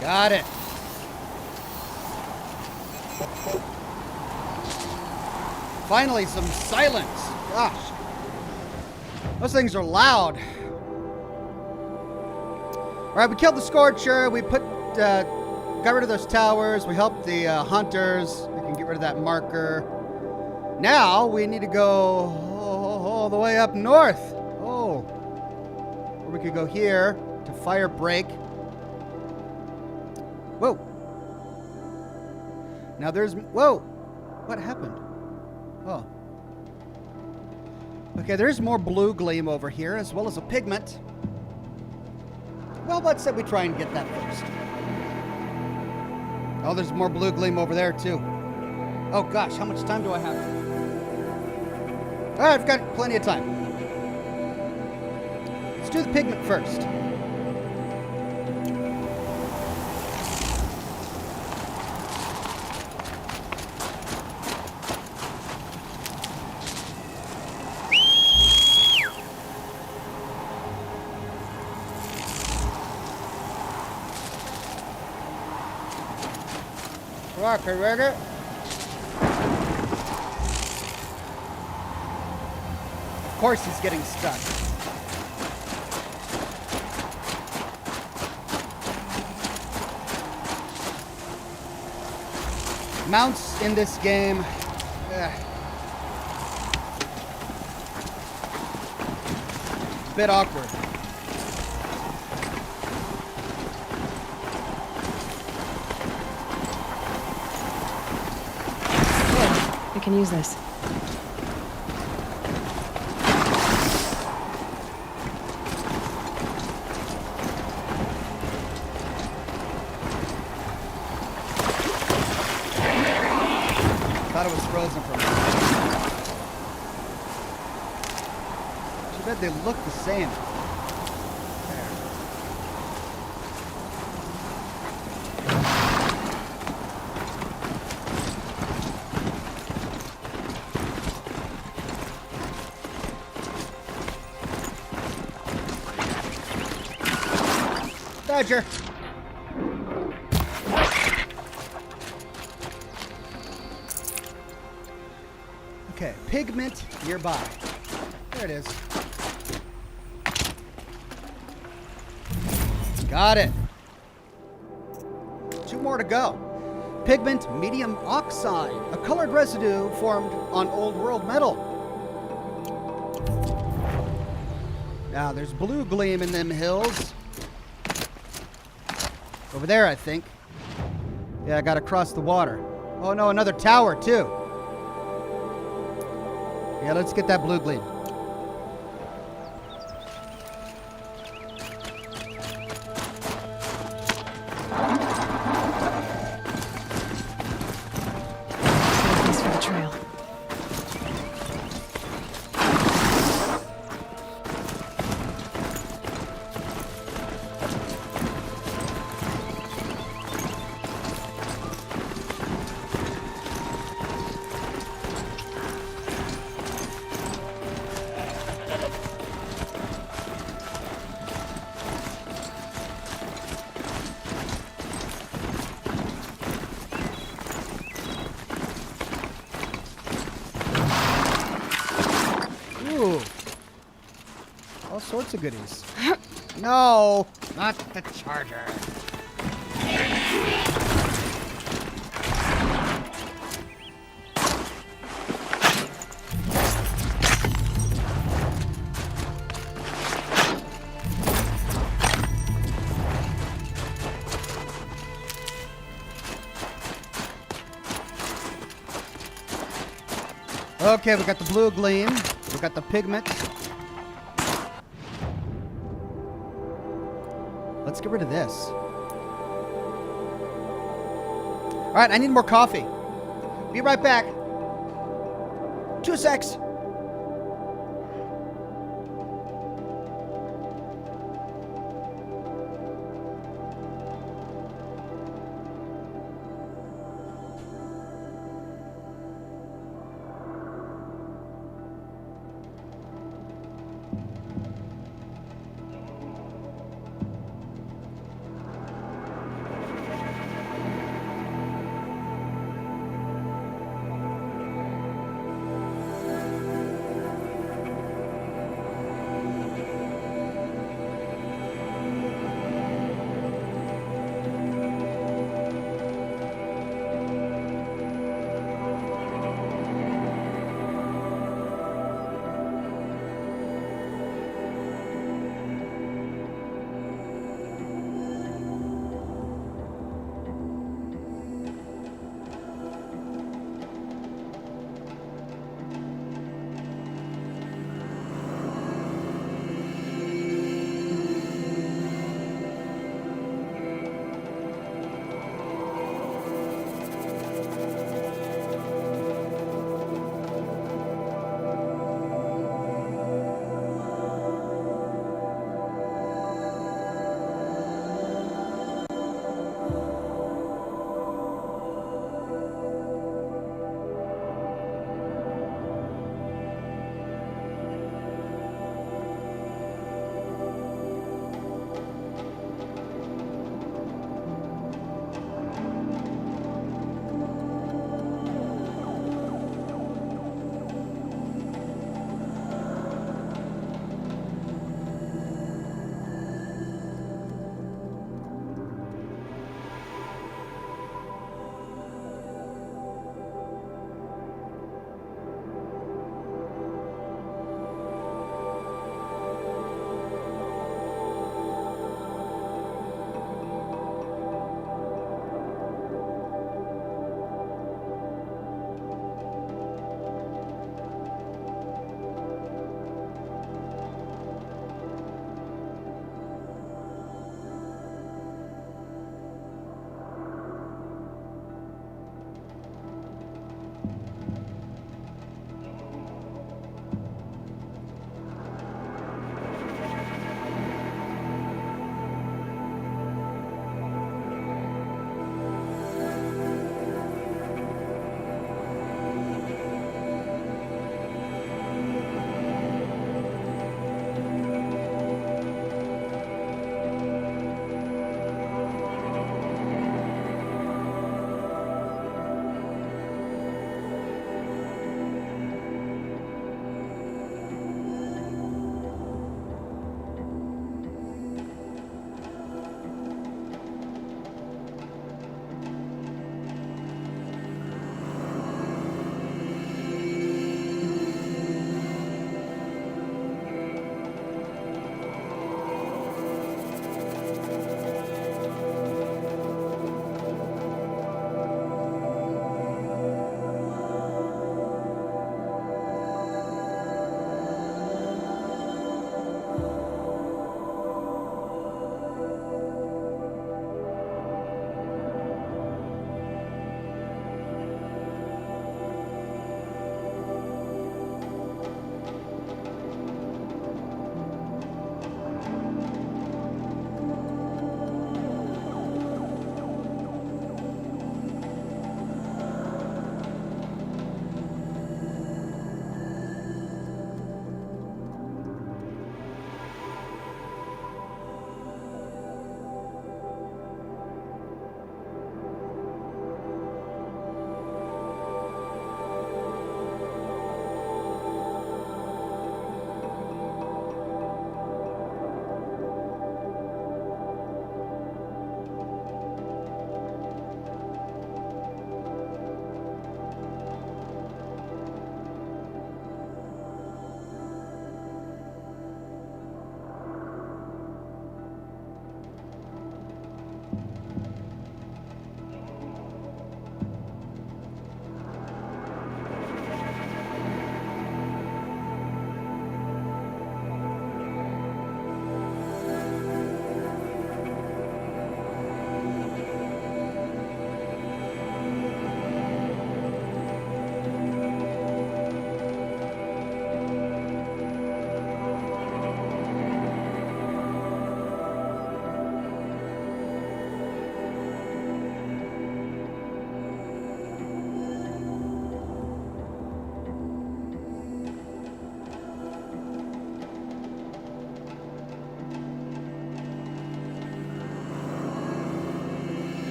Got it. Finally, some silence. Gosh. Those things are loud. All right, we killed the Scorcher. We got rid of those towers. We helped the hunters. We can get rid of that marker. Now we need to go all the way up north. Oh. Or we could go here to Fire Break. Whoa. Now there's... Whoa. What happened? Oh. Okay, there's more blue gleam over here, as well as a pigment. Well, let's say we try and get that first. Oh, there's more blue gleam over there, too. Oh, gosh, how much time do I have? All right, I've got plenty of time. Let's do the pigment first. Fuck, Ritter. Of course he's getting stuck. Mounts in this game. Bit awkward. I can use this. Thought it was frozen for me. Too bad they look the same. There. Dodger. Okay, pigment nearby. There it is. Got it. 2 more to go. Pigment medium oxide, a colored residue formed on old world metal. Now there's blue gleam in them hills. Over there, I think. Yeah, I gotta cross the water. Oh no, another tower too. Yeah, let's get that blue gleam. Thanks for the trail. Ooh. All sorts of goodies. No, not the charger. Okay, we got the blue gleam. We got the pigment. Let's get rid of this. All right, I need more coffee. Be right back. 2 secs.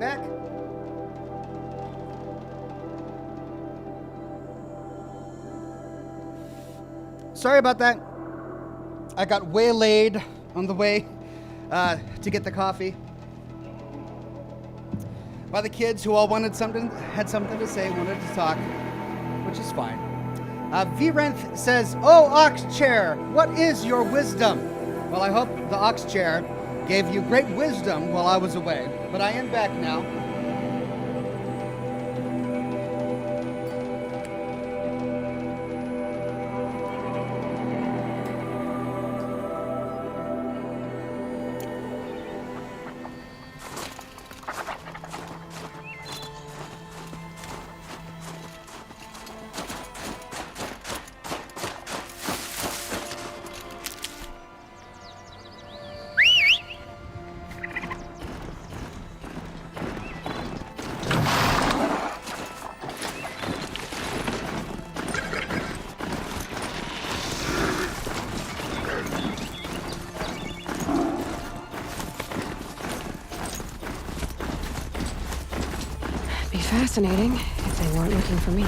back. Sorry about that. I got waylaid on the way to get the coffee by the kids who all had something to say, wanted to talk, which is fine. Virenth says, "Oh, Ox Chair, what is your wisdom?" Well, I hope the Ox Chair gave you great wisdom while I was away, but I am back now. Fascinating, if they weren't looking for me.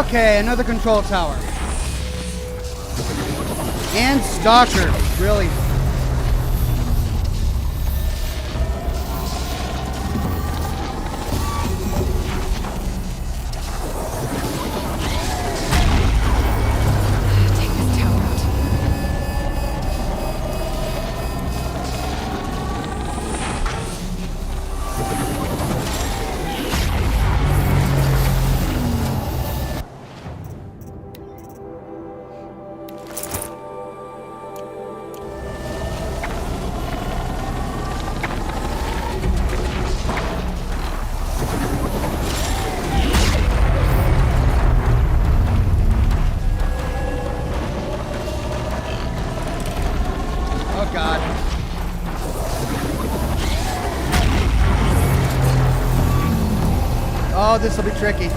Okay, another control tower. And stalkers, really. Oh, this will be tricky.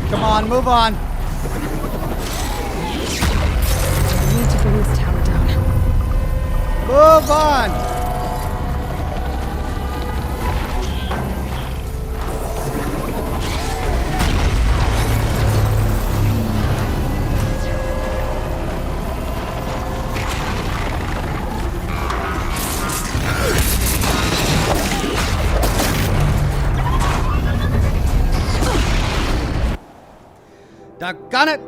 Come on, move on. Bring this tower down. Move on! Doggone it!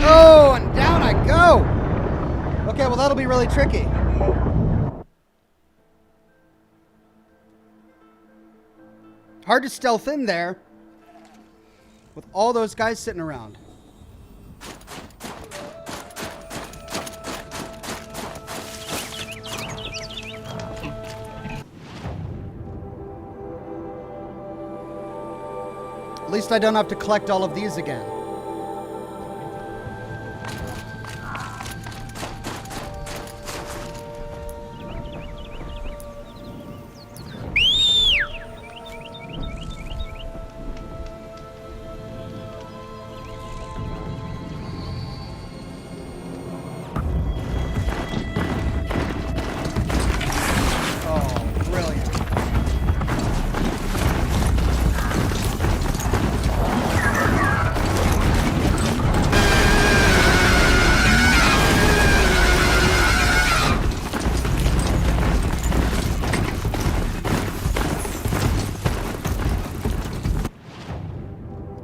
Oh, and down I go! Okay, well that'll be really tricky. Hard to stealth in there with all those guys sitting around. At least I don't have to collect all of these again.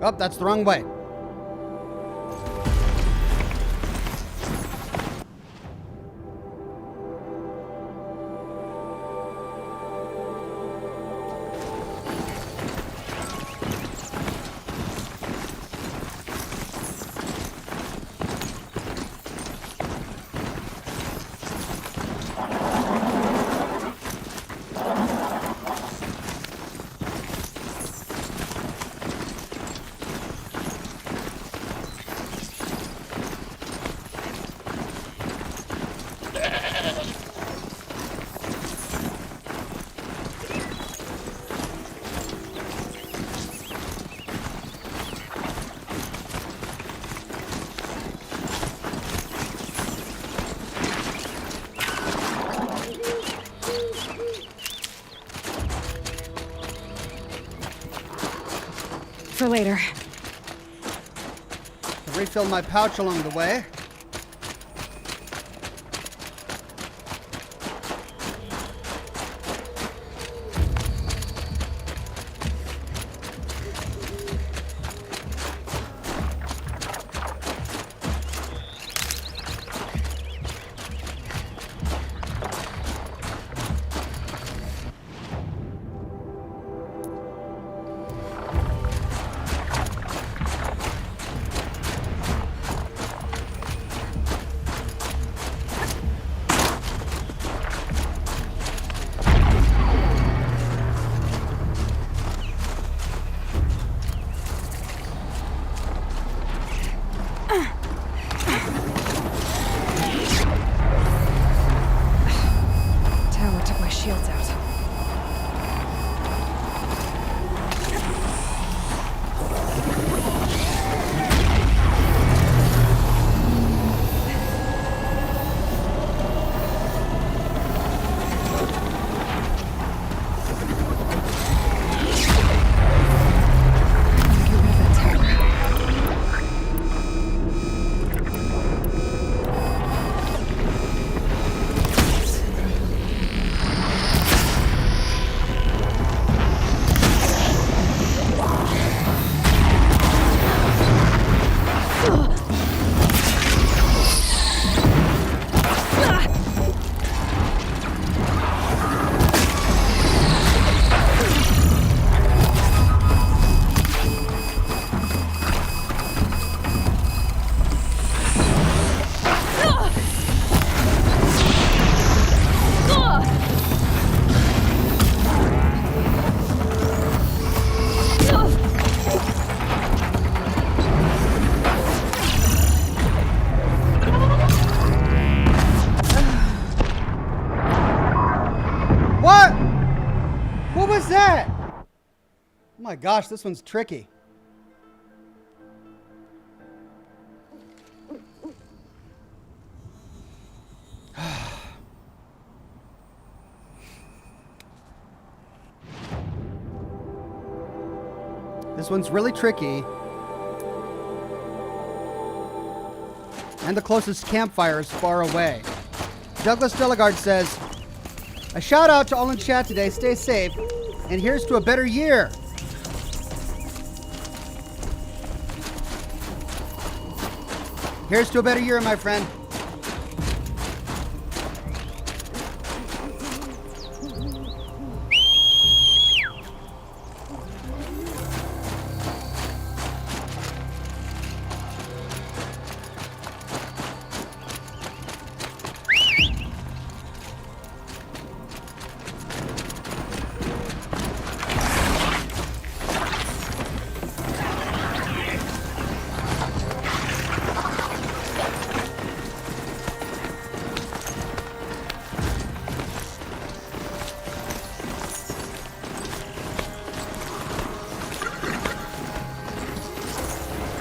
Oh, that's the wrong way. For later. I refilled my pouch along the way. Shields out. Oh my gosh, this one's tricky. This one's really tricky. And the closest campfire is far away. Douglas Delegard says, a shout out to all in chat today. Stay safe. And here's to a better year. Here's to a better year, my friend.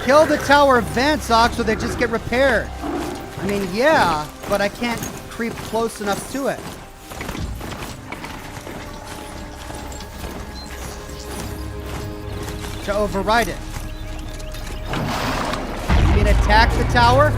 Kill the tower vents, Ox, so they just get repaired. I mean, yeah, but I can't creep close enough to it. To override it. You mean attack the tower?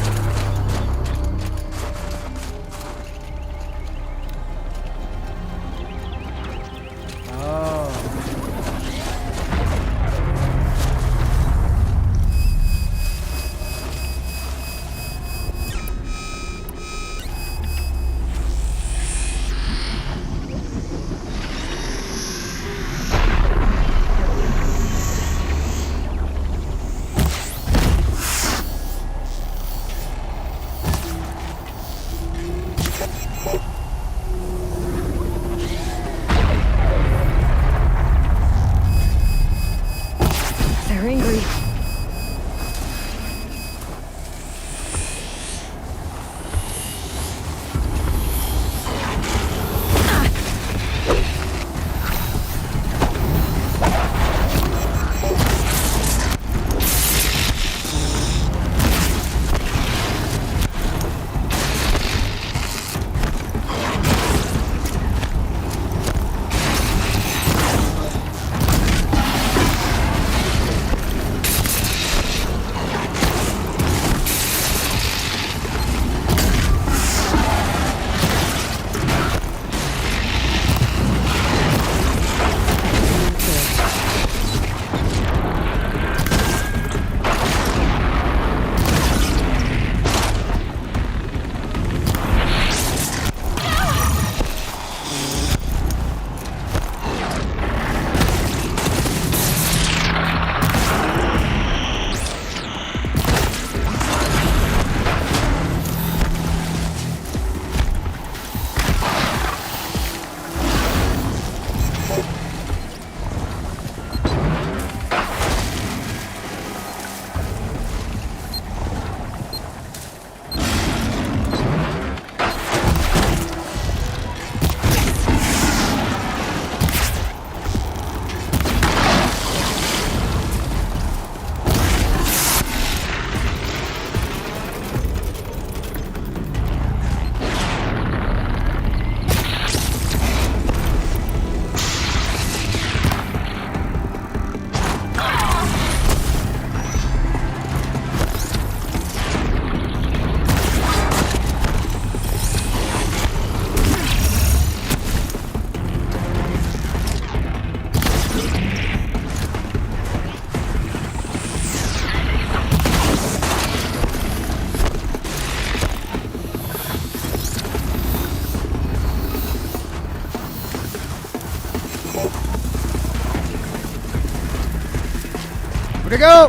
we go!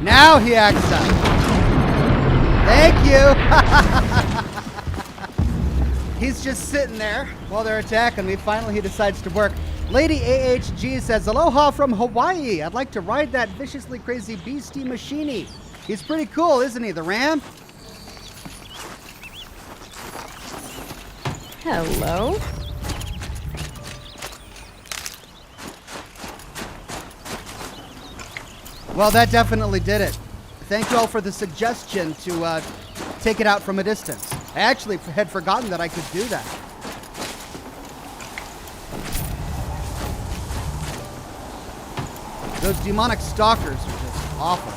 Now he acts up. Thank you. He's just sitting there while they're attacking me. Finally, he decides to work. Lady AHG says, aloha from Hawaii. I'd like to ride that viciously crazy beastie machine. He's pretty cool, isn't he, the Ram? Hello. Well, that definitely did it. Thank you all for the suggestion to take it out from a distance. I actually had forgotten that I could do that. Those demonic stalkers are just awful.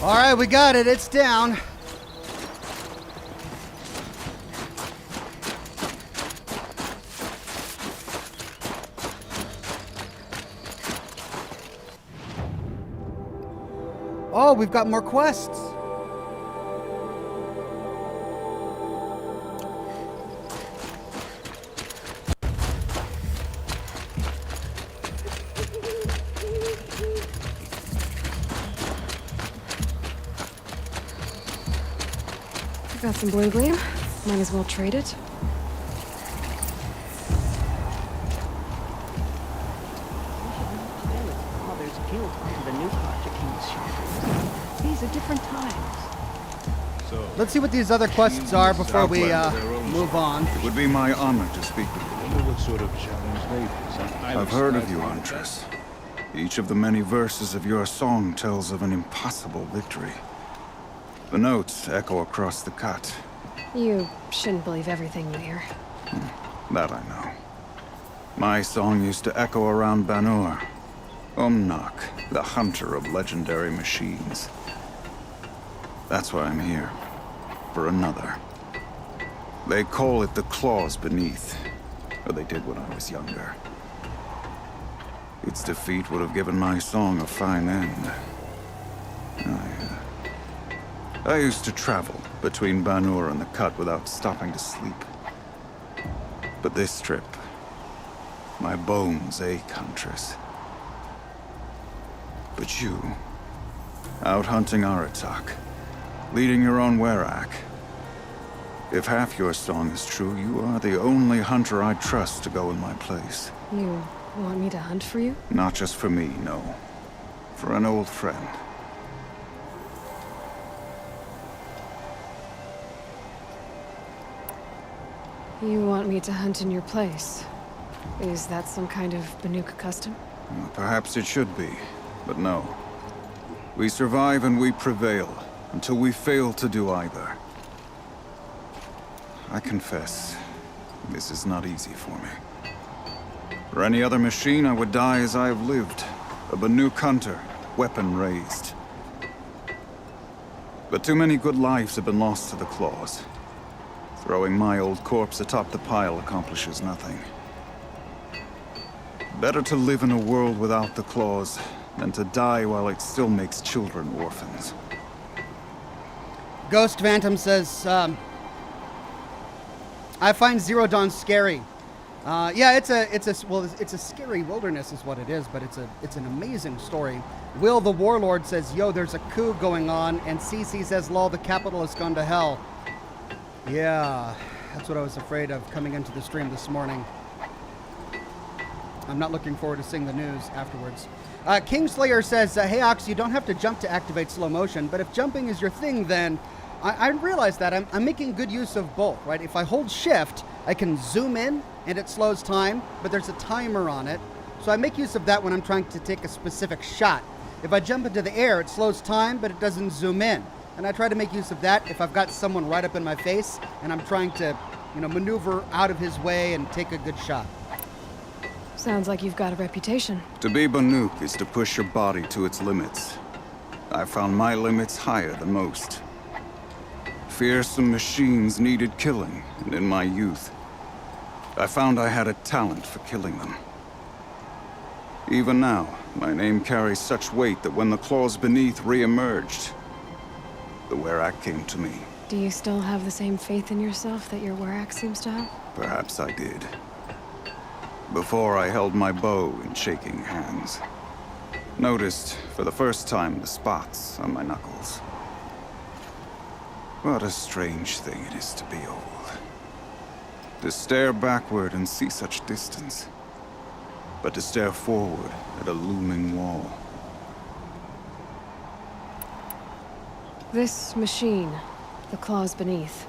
All right, we got it. It's down. Oh, we've got more quests. Got some blue gleam. Might as well trade it. Father's guilt onto the new project in his shoulders. These are different times. So, Let's see what these other quests are before we move on. It would be my honor to speak with you. I wonder what sort of challenge they present. I've heard of you, Huntress. Each of the many verses of your song tells of an impossible victory. The notes echo across the cut. You shouldn't believe everything you hear. That I know. My song used to echo around Banur. Umnak, the hunter of legendary machines. That's why I'm here. For another. They call it the claws beneath. Or they did when I was younger. Its defeat would have given my song a fine end. I used to travel between Banur and the Cut without stopping to sleep. But this trip, my bones ache, Huntress. But you, out hunting Aratak, leading your own Werak. If half your song is true, you are the only hunter I trust to go in my place. You want me to hunt for you? Not just for me, no. For an old friend. You want me to hunt in your place? Is that some kind of Banuk custom? Well, perhaps it should be, but no. We survive and we prevail, until we fail to do either. I confess, this is not easy for me. For any other machine, I would die as I have lived. A Banuk hunter, weapon raised. But too many good lives have been lost to the claws. Throwing my old corpse atop the pile accomplishes nothing. Better to live in a world without the claws than to die while it still makes children orphans. Ghost Phantom says, I find Zero Dawn scary. Yeah, it's a scary wilderness is what it is, but it's an amazing story. Will the Warlord says, yo, there's a coup going on, and CC says, lol, the capital has gone to hell. Yeah, that's what I was afraid of coming into the stream this morning. I'm not looking forward to seeing the news afterwards. Kingslayer says, hey Ox, you don't have to jump to activate slow motion, but if jumping is your thing, then I realize that I'm making good use of both, right? If I hold shift, I can zoom in and it slows time, but there's a timer on it. So I make use of that when I'm trying to take a specific shot. If I jump into the air, it slows time, but it doesn't zoom in. And I try to make use of that if I've got someone right up in my face and I'm trying to, maneuver out of his way and take a good shot. Sounds like you've got a reputation. To be Banuk is to push your body to its limits. I found my limits higher than most. Fearsome machines needed killing, and in my youth, I found I had a talent for killing them. Even now, my name carries such weight that when the claws beneath re-emerged, the Werak came to me. Do you still have the same faith in yourself that your Werak seems to have? Perhaps I did. Before I held my bow in shaking hands. Noticed, for the first time, the spots on my knuckles. What a strange thing it is to be old. To stare backward and see such distance. But to stare forward at a looming wall. This machine, the claws beneath.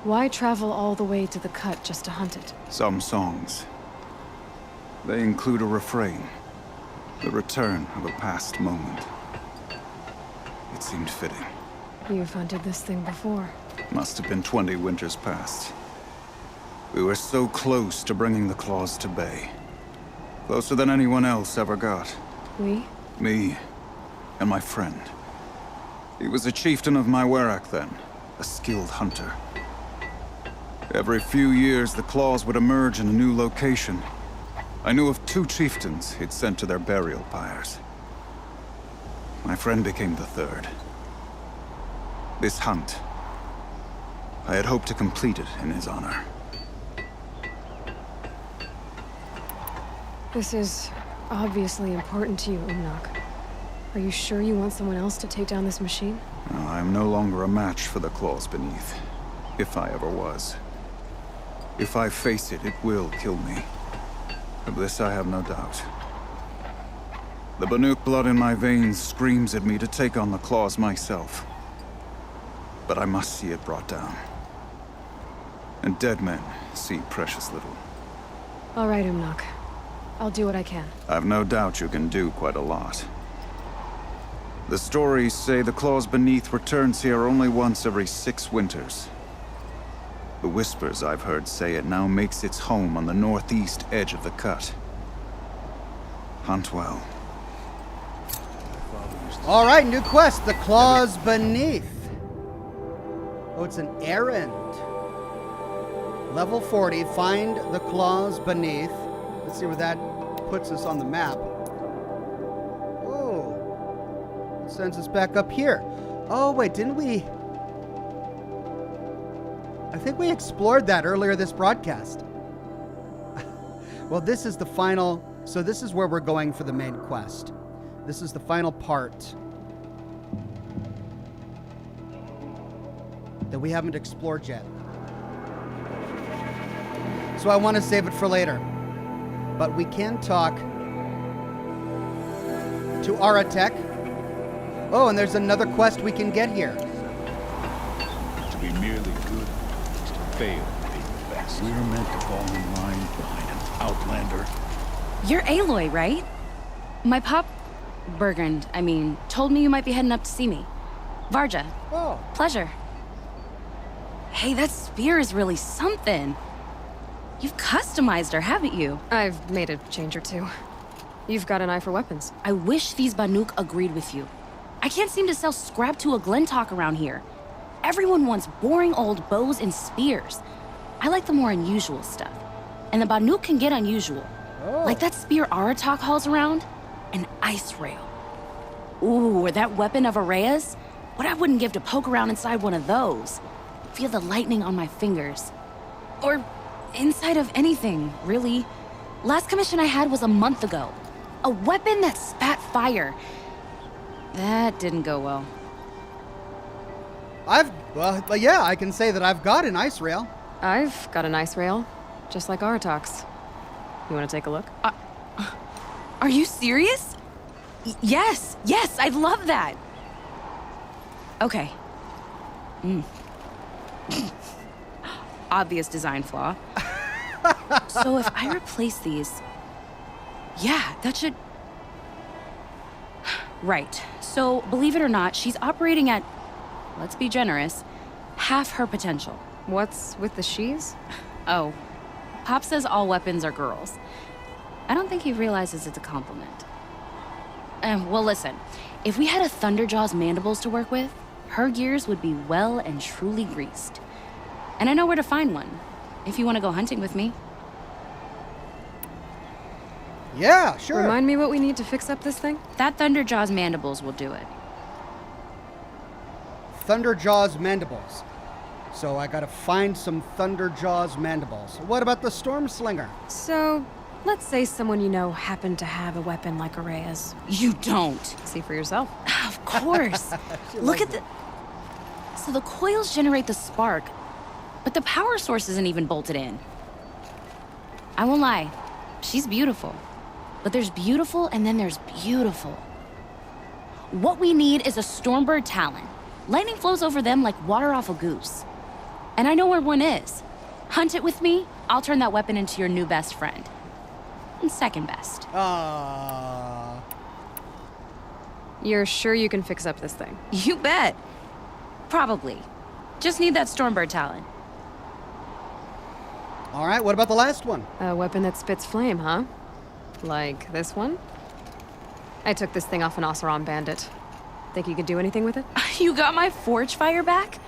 Why travel all the way to the cut just to hunt it? Some songs. They include a refrain. The return of a past moment. It seemed fitting. You've hunted this thing before. Must have been 20 winters past. We were so close to bringing the claws to bay. Closer than anyone else ever got. We? Me and my friend. He was a chieftain of my Werak then, a skilled hunter. Every few years, the claws would emerge in a new location. I knew of 2 chieftains he'd sent to their burial pyres. My friend became the 3rd. This hunt, I had hoped to complete it in his honor. This is obviously important to you, Umnak. Are you sure you want someone else to take down this machine? No, I am no longer a match for the claws beneath, if I ever was. If I face it, it will kill me. Of this I have no doubt. The Banuk blood in my veins screams at me to take on the claws myself. But I must see it brought down. And dead men see precious little. All right, Umnak. I'll do what I can. I've no doubt you can do quite a lot. The stories say the claws beneath returns here only once every 6 winters. The whispers I've heard say it now makes its home on the northeast edge of the cut. Hunt well. All right, new quest, the claws beneath. Oh, it's an errand. Level 40, find the claws beneath. Let's see where that puts us on the map. Oh, it sends us back up here. Oh, wait, didn't we? I think we explored that earlier this broadcast. Well, this is the final, so this is where we're going for the main quest. This is the final part that we haven't explored yet. So I want to save it for later. But we can talk to Aratak. Oh, and there's another quest we can get here. To be merely good is to fail to be the best. We are meant to fall in line behind an outlaw You're Aloy, right? My pop... Bergrand, I mean, told me you might be heading up to see me. Varja. Oh. Pleasure. Hey, that spear is really something. You've customized her, haven't you? I've made a change or two. You've got an eye for weapons. I wish these Banuk agreed with you. I can't seem to sell scrap to a Glentalk around here. Everyone wants boring old bows and spears. I like the more unusual stuff. And the Banuk can get unusual. Oh. Like that spear Aratak hauls around. An ice rail. Ooh, or that weapon of Araya's? What I wouldn't give to poke around inside one of those. Feel the lightning on my fingers. Or inside of anything, really. Last commission I had was a month ago. A weapon that spat fire. That didn't go well. Yeah, I can say that I've got an ice rail. I've got an ice rail, just like Aratak's. You want to take a look? Are you serious? Yes, I'd love that. Okay. Obvious design flaw. So if I replace these... Yeah, that should... Right. So, believe it or not, she's operating at, let's be generous, half her potential. What's with the she's? Oh, Pop says all weapons are girls. I don't think he realizes it's a compliment. Well, listen. If we had a Thunderjaw's mandibles to work with, her gears would be well and truly greased. And I know where to find one, if you want to go hunting with me. Yeah, sure. Remind me what we need to fix up this thing? That Thunderjaw's mandibles will do it. Thunderjaw's mandibles. So I gotta find some Thunderjaw's mandibles. What about the Stormslinger? So, let's say someone you know happened to have a weapon like Araya's. You don't. See for yourself. Of course. Look at the... So the coils generate the spark, but the power source isn't even bolted in. I won't lie. She's beautiful. But there's beautiful and then there's beautiful. What we need is a Stormbird Talon. Lightning flows over them like water off a goose. And I know where one is. Hunt it with me, I'll turn that weapon into your new best friend. And second best. You're sure you can fix up this thing? You bet. Probably. Just need that Stormbird Talon. All right, what about the last one? A weapon that spits flame, huh? Like this one? I took this thing off an Oxhorn bandit. Think you could do anything with it? You got my forge fire back?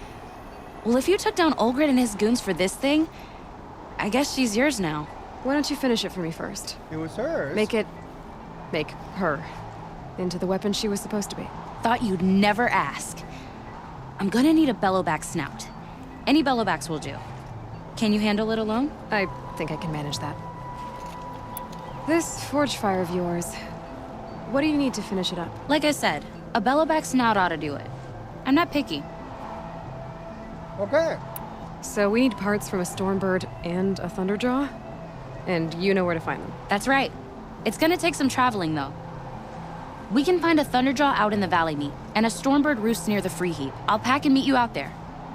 Well, if you took down Olgrid and his goons for this thing, I guess she's yours now. Why don't you finish it for me first? It was hers. Make her into the weapon she was supposed to be. Thought you'd never ask. I'm gonna need a bellowback snout. Any bellowbacks will do. Can you handle it alone? I think I can manage that. This forge fire of yours, what do you need to finish it up? Like I said, a bellowback snout ought to do it. I'm not picky. Okay. So we need parts from a Stormbird and a Thunderjaw? And you know where to find them. That's right. It's gonna take some traveling, though. We can find a Thunderjaw out in the Valley Meet, and a Stormbird roost near the Free Heap. I'll pack and meet you out there.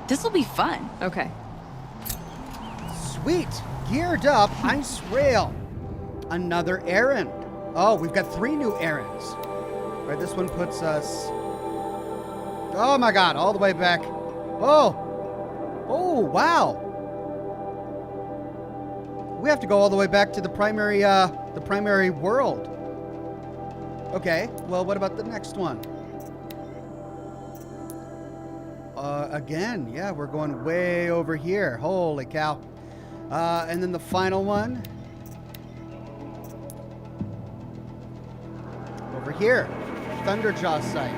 This'll be fun. Okay. Sweet. Geared up ice rail. Another errand. Oh, we've got 3 new errands. All right, this one puts us... Oh my god, all the way back. Oh! Oh, wow! We have to go all the way back to the primary world. Okay, well, what about the next one? Again, yeah, we're going way over here. Holy cow. And then the final one. Over here. Thunderjaw site.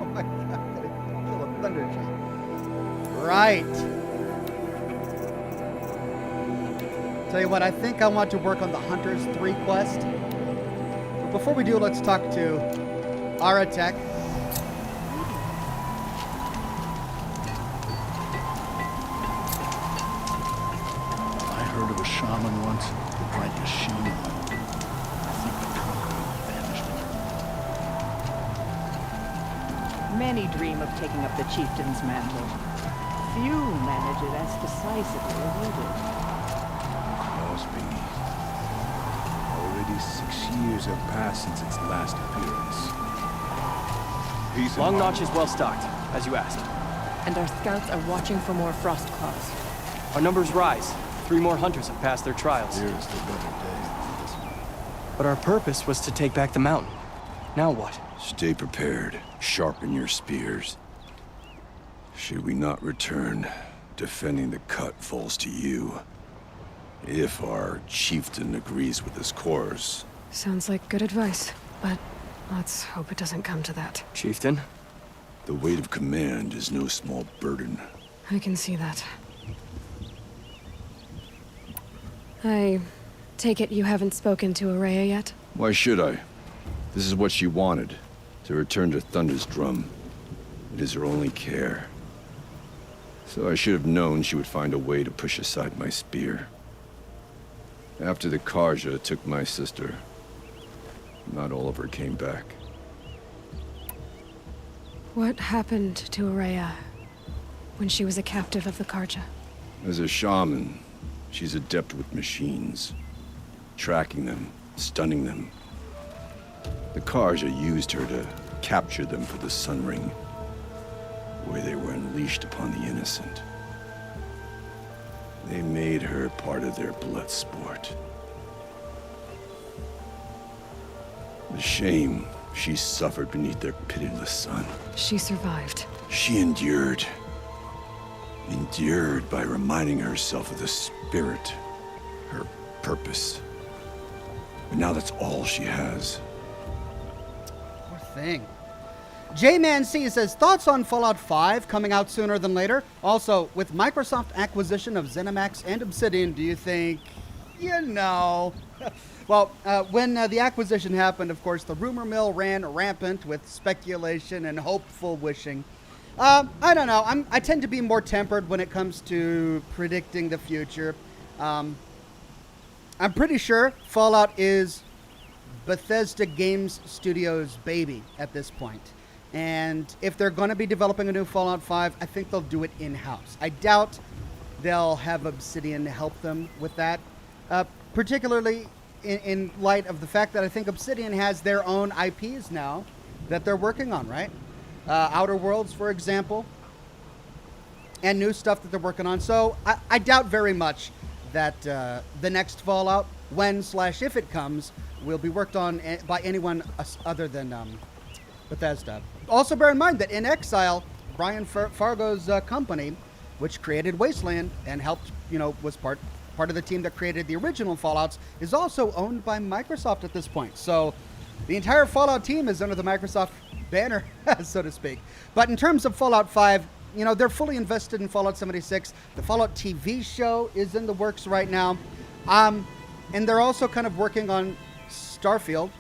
Oh my god, I gotta kill a Thunderjaw. Right. Tell you what, I think I want to work on the Hunters 3 quest. But before we do, let's talk to Aratak. I heard of a shaman once who drank a sheen. I think the company vanished it. Many dream of taking up the chieftain's mantle. Few manage it as decisively as you did. Crosby. years have passed since its last appearance. Peace Long and Notch is well stocked, as you asked. And our scouts are watching for more frost claws. Our numbers rise. 3 more hunters have passed their trials. Here's the better days. But our purpose was to take back the mountain. Now what? Stay prepared. Sharpen your spears. Should we not return, defending the cut falls to you. If our chieftain agrees with his course. Sounds like good advice, but let's hope it doesn't come to that. Chieftain? The weight of command is no small burden. I can see that. I take it you haven't spoken to Araya yet? Why should I? This is what she wanted, to return to Thunder's Drum. It is her only care. So I should have known she would find a way to push aside my spear. After the Karja took my sister, not all of her came back. What happened to Araya when she was a captive of the Karja? As a shaman, she's adept with machines. Tracking them, stunning them. The Karja used her to capture them for the Sun Ring, where they were unleashed upon the innocent. They made her part of their blood sport. The shame she suffered beneath their pitiless sun. She survived. She endured. Endured by reminding herself of the spirit, her purpose. But now that's all she has. Poor thing. J-Man C says, thoughts on Fallout 5 coming out sooner than later? Also, with Microsoft acquisition of ZeniMax and Obsidian, do you think, you know... Well, when the acquisition happened, of course, the rumor mill ran rampant with speculation and hopeful wishing. I don't know. I tend to be more tempered when it comes to predicting the future. I'm pretty sure Fallout is Bethesda Games Studios' baby at this point. And if they're going to be developing a new Fallout 5, I think they'll do it in-house. I doubt they'll have Obsidian help them with that, particularly in light of the fact that I think Obsidian has their own IPs now that they're working on, right? Outer Worlds, for example, and new stuff that they're working on. So I doubt very much that the next Fallout, when/if it comes, will be worked on by anyone other than Bethesda. Also bear in mind that In Exile, Brian Fargo's company, which created Wasteland and helped, was part of the team that created the original Fallouts, is also owned by Microsoft at this point. So the entire Fallout team is under the Microsoft banner, so to speak. But in terms of Fallout 5, they're fully invested in Fallout 76. The Fallout TV show is in the works right now. And they're also kind of working on Starfield.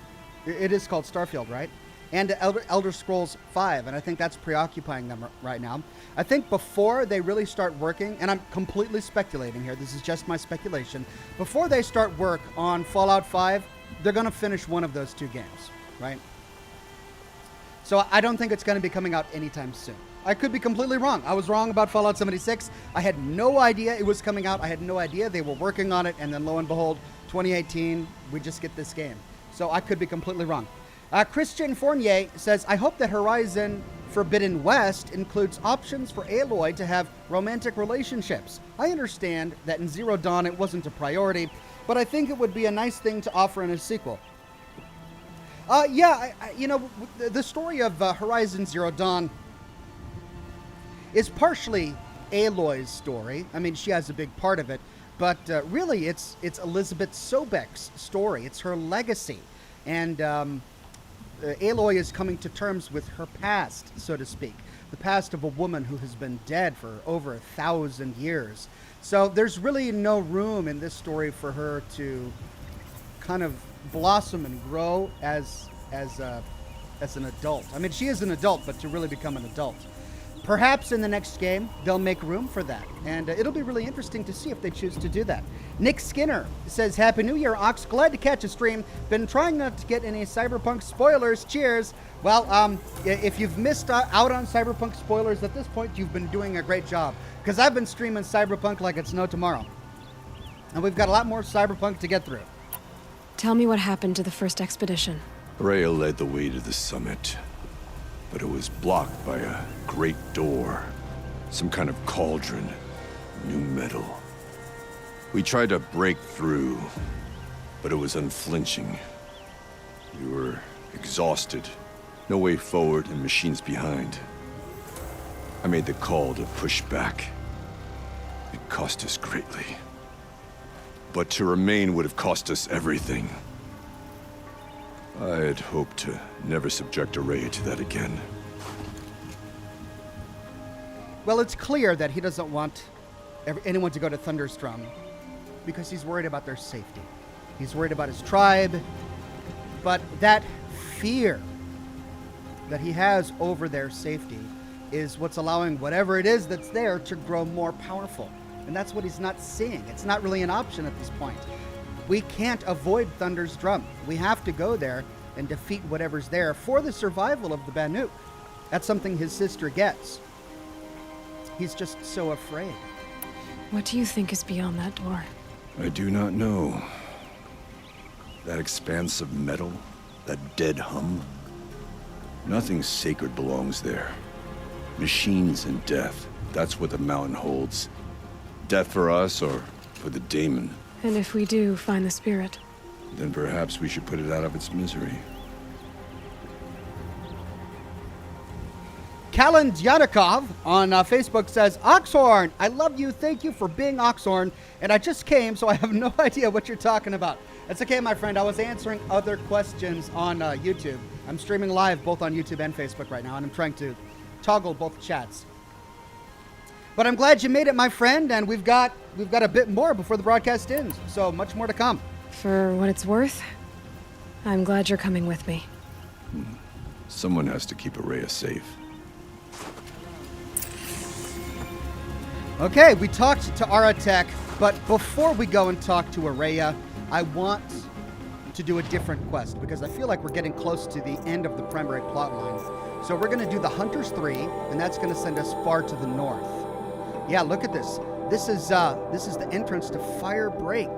It is called Starfield, right? And Elder Scrolls 5, and I think that's preoccupying them right now. I think before they really start working, and I'm completely speculating here, this is just my speculation, before they start work on Fallout 5, they're going to finish one of those 2 games, right? So I don't think it's going to be coming out anytime soon. I could be completely wrong. I was wrong about Fallout 76. I had no idea it was coming out. I had no idea they were working on it, and then lo and behold, 2018, we just get this game. So I could be completely wrong. Christian Fournier says, I hope that Horizon Forbidden West includes options for Aloy to have romantic relationships. I understand that in Zero Dawn it wasn't a priority, but I think it would be a nice thing to offer in a sequel. The story of Horizon Zero Dawn is partially Aloy's story. I mean, she has a big part of it, but really it's Elizabeth Sobek's story. It's her legacy. And Aloy is coming to terms with her past, so to speak. The past of a woman who has been dead for over 1,000 years. So there's really no room in this story for her to kind of blossom and grow as an adult. I mean, she is an adult, but to really become an adult. Perhaps in the next game, they'll make room for that. And it'll be really interesting to see if they choose to do that. Nick Skinner says, Happy New Year, Ox. Glad to catch a stream. Been trying not to get any Cyberpunk spoilers. Cheers. Well, if you've missed out on Cyberpunk spoilers at this point, you've been doing a great job. Because I've been streaming Cyberpunk like it's no tomorrow. And we've got a lot more Cyberpunk to get through. Tell me what happened to the first expedition. Rhea led the way to the summit, but it was blocked by a great door. Some kind of cauldron. New metal. We tried to break through, but it was unflinching. We were exhausted. No way forward and machines behind. I made the call to push back. It cost us greatly. But to remain would have cost us everything. I had hoped to never subject Araya to that again. Well, it's clear that he doesn't want anyone to go to Thunderstrom because he's worried about their safety. He's worried about his tribe, but that fear that he has over their safety is what's allowing whatever it is that's there to grow more powerful. And that's what he's not seeing. It's not really an option at this point. We can't avoid Thunder's drum. We have to go there and defeat whatever's there for the survival of the Banuk. That's something his sister gets. He's just so afraid. What do you think is beyond that door? I do not know. That expanse of metal, that dead hum. Nothing sacred belongs there. Machines and death. That's what the mountain holds. Death for us or for the daemon. And if we do find the spirit? Then perhaps we should put it out of its misery. Kalan Dyanikov on Facebook says, Oxhorn, I love you. Thank you for being Oxhorn. And I just came, so I have no idea what you're talking about. It's okay, my friend. I was answering other questions on YouTube. I'm streaming live both on YouTube and Facebook right now, and I'm trying to toggle both chats. But I'm glad you made it, my friend, and we've got a bit more before the broadcast ends, so much more to come. For what it's worth, I'm glad you're coming with me. Someone has to keep Araya safe. Okay, we talked to Aratak, but before we go and talk to Araya, I want to do a different quest, because I feel like we're getting close to the end of the primary plot line. So we're going to do the Hunters 3, and that's going to send us far to the north. Yeah, look at this. This is the entrance to Fire Break.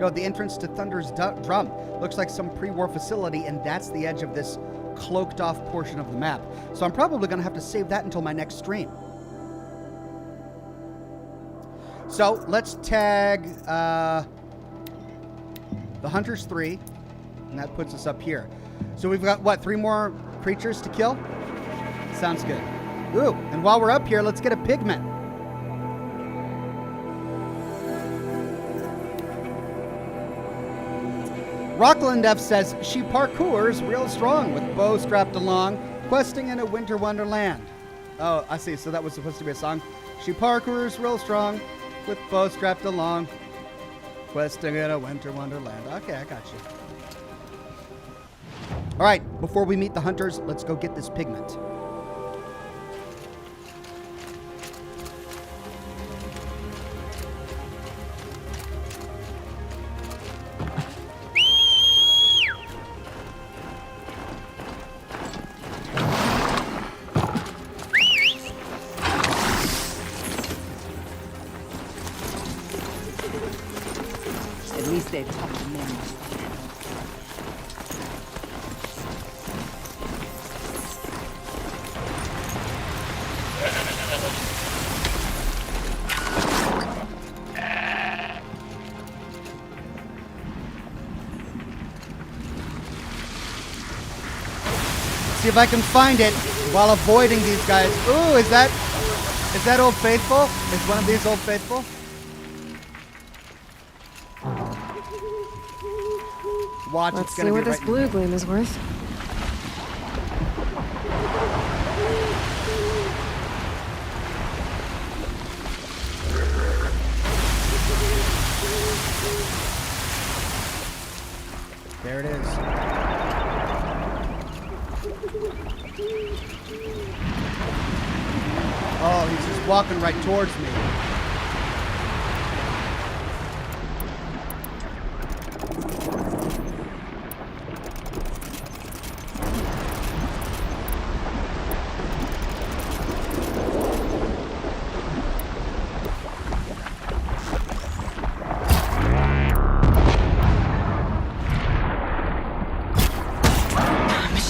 No, the entrance to Thunder's Drum. Looks like some pre-war facility, and that's the edge of this cloaked off portion of the map. So I'm probably going to have to save that until my next stream. So let's tag the Hunters 3, and that puts us up here. So we've got, what, 3 more creatures to kill? Sounds good. Ooh, and while we're up here, let's get a pigment. Rockland F says, she parkours real strong with bow strapped along, questing in a winter wonderland. Oh, I see. So that was supposed to be a song. She parkours real strong with bow strapped along, questing in a winter wonderland. Okay, I got you. All right, before we meet the hunters, let's go get this pigment. At least they've talked to men. See if I can find it while avoiding these guys. Ooh, is that Old Faithful? Is one of these Old Faithful? Watch, Let's see what this blue gleam is worth. There it is. Oh, he's just walking right towards me.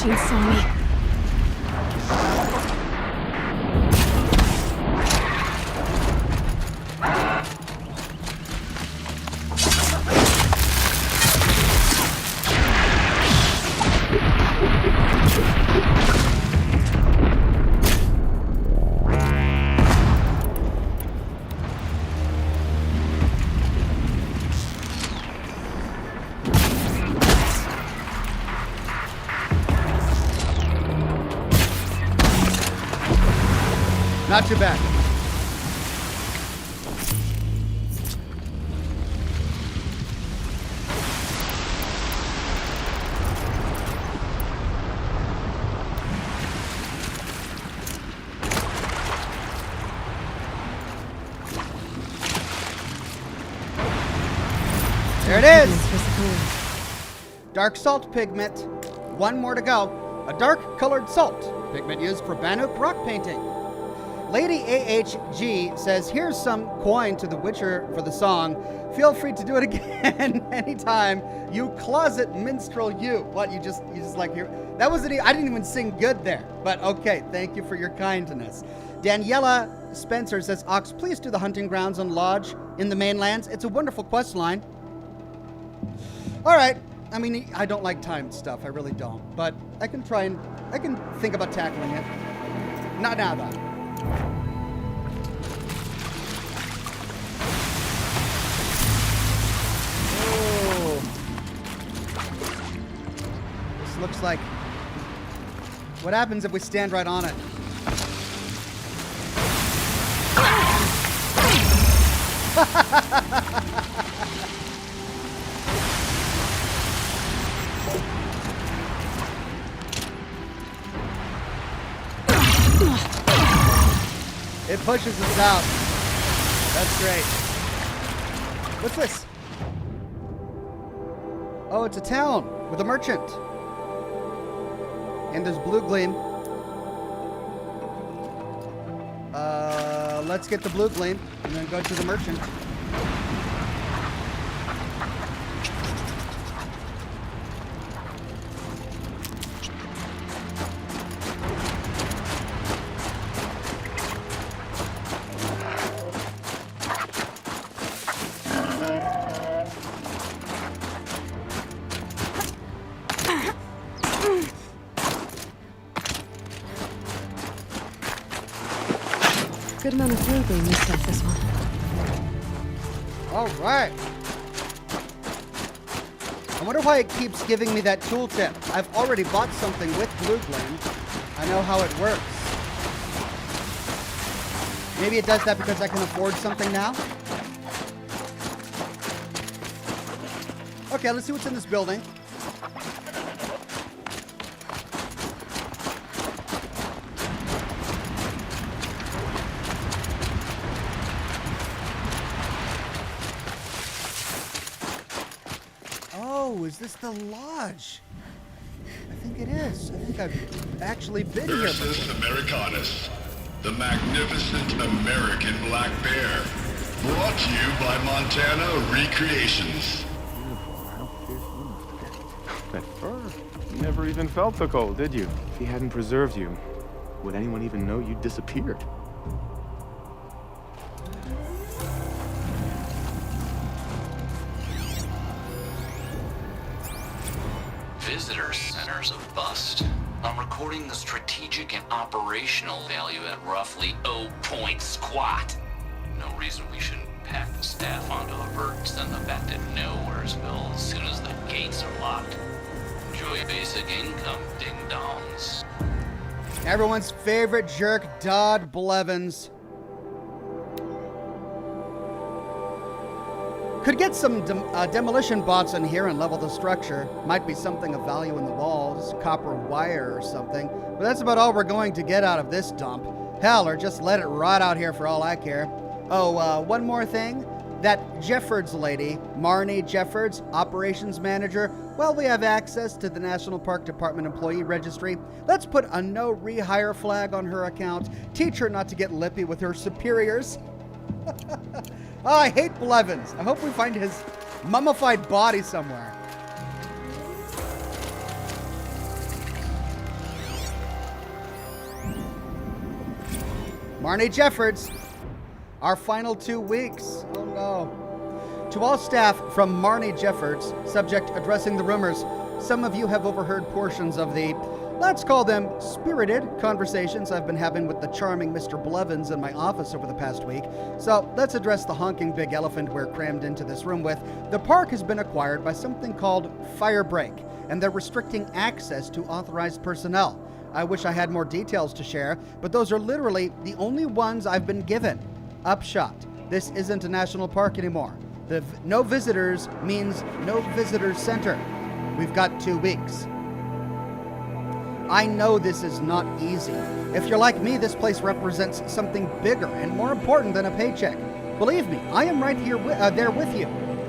machines saw me. Not too bad. There it is. Dark salt pigment. One more to go. A dark colored salt pigment used for Banuk rock painting. Lady AHG says, here's some coin to the Witcher for the song. Feel free to do it again anytime. You closet minstrel, you. What, you just like here? That wasn't, I didn't even sing good there. But okay, thank you for your kindness. Daniela Spencer says, Ox, please do the hunting grounds and lodge in the mainlands. It's a wonderful quest line. All right. I mean, I don't like timed stuff. I really don't. But I can try and, I can think about tackling it. Not now, though. Oh. This looks like... What happens if we stand right on it? It pushes us out. That's great. What's this? Oh, it's a town with a merchant. And there's blue gleam. Let's get the blue gleam and then go to the merchant. Good amount of blue gleam mixed up this one. All right. I wonder why it keeps giving me that tooltip. I've already bought something with blue gleam. I know how it works. Maybe it does that because I can afford something now? Okay, let's see what's in this building. Is this the lodge? I think it is. I think I've actually been here before. Ursus Americanus, the magnificent American black bear. Brought to you by Montana Recreations. That fur. You never even felt the cold, did you? If he hadn't preserved you, would anyone even know you disappeared? Visitor centers of bust. I'm recording the strategic and operational value at roughly 0 point squat. No reason we shouldn't pack the staff onto a vert, send them back to Nowheresville as soon as the gates are locked. Enjoy basic income, ding-dongs. Everyone's favorite jerk, Dodd Blevins. Could get some demolition bots in here and level the structure. Might be something of value in the walls, copper wire or something. But that's about all we're going to get out of this dump. Hell, or just let it rot out here for all I care. Oh, one more thing. That Jeffords lady, Marnie Jeffords, operations manager, well, we have access to the National Park Department employee registry. Let's put a no rehire flag on her account. Teach her not to get lippy with her superiors. Oh, I hate Blevins. I hope we find his mummified body somewhere. Marnie Jeffords. Our final 2 weeks. Oh no. To all staff from Marnie Jeffords, subject addressing the rumors, some of you have overheard portions of the, let's call them spirited conversations I've been having with the charming Mr. Blevins in my office over the past week. So let's address the honking big elephant we're crammed into this room with. The park has been acquired by something called Firebreak, and they're restricting access to authorized personnel. I wish I had more details to share, but those are literally the only ones I've been given. Upshot, this isn't a national park anymore. No visitors means no visitors center. We've got 2 weeks. I know this is not easy. If you're like me, this place represents something bigger and more important than a paycheck. Believe me, I am right here there with you.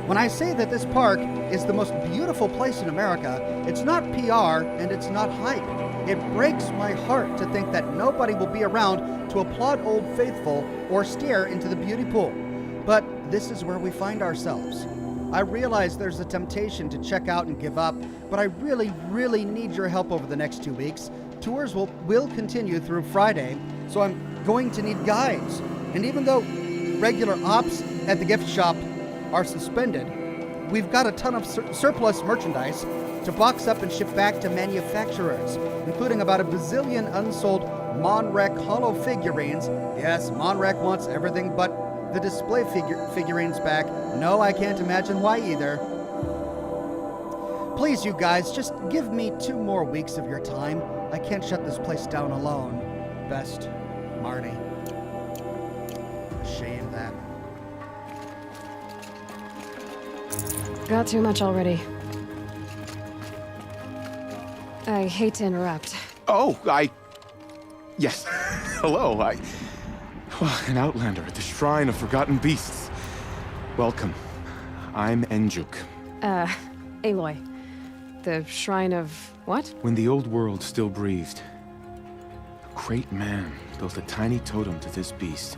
When I say that this park is the most beautiful place in America, it's not PR and it's not hype. It breaks my heart to think that nobody will be around to applaud Old Faithful or stare into the beauty pool. But this is where we find ourselves. I realize there's a temptation to check out and give up, but I really, really need your help over the next 2 weeks. Tours will continue through Friday, so I'm going to need guides. And even though regular ops at the gift shop are suspended, we've got a ton of surplus merchandise to box up and ship back to manufacturers, including about a bazillion unsold Monrec hollow figurines. Yes, Monrec wants everything but the display figurines back. No, I can't imagine why either. Please, you guys, just give me 2 more weeks of your time. I can't shut this place down alone. Best, Marnie. Shame that. Got too much already. I hate to interrupt. Oh, Yes. Hello, an outlander at the Shrine of Forgotten Beasts. Welcome. I'm Enjuk. Aloy. The Shrine of what? When the old world still breathed, a great man built a tiny totem to this beast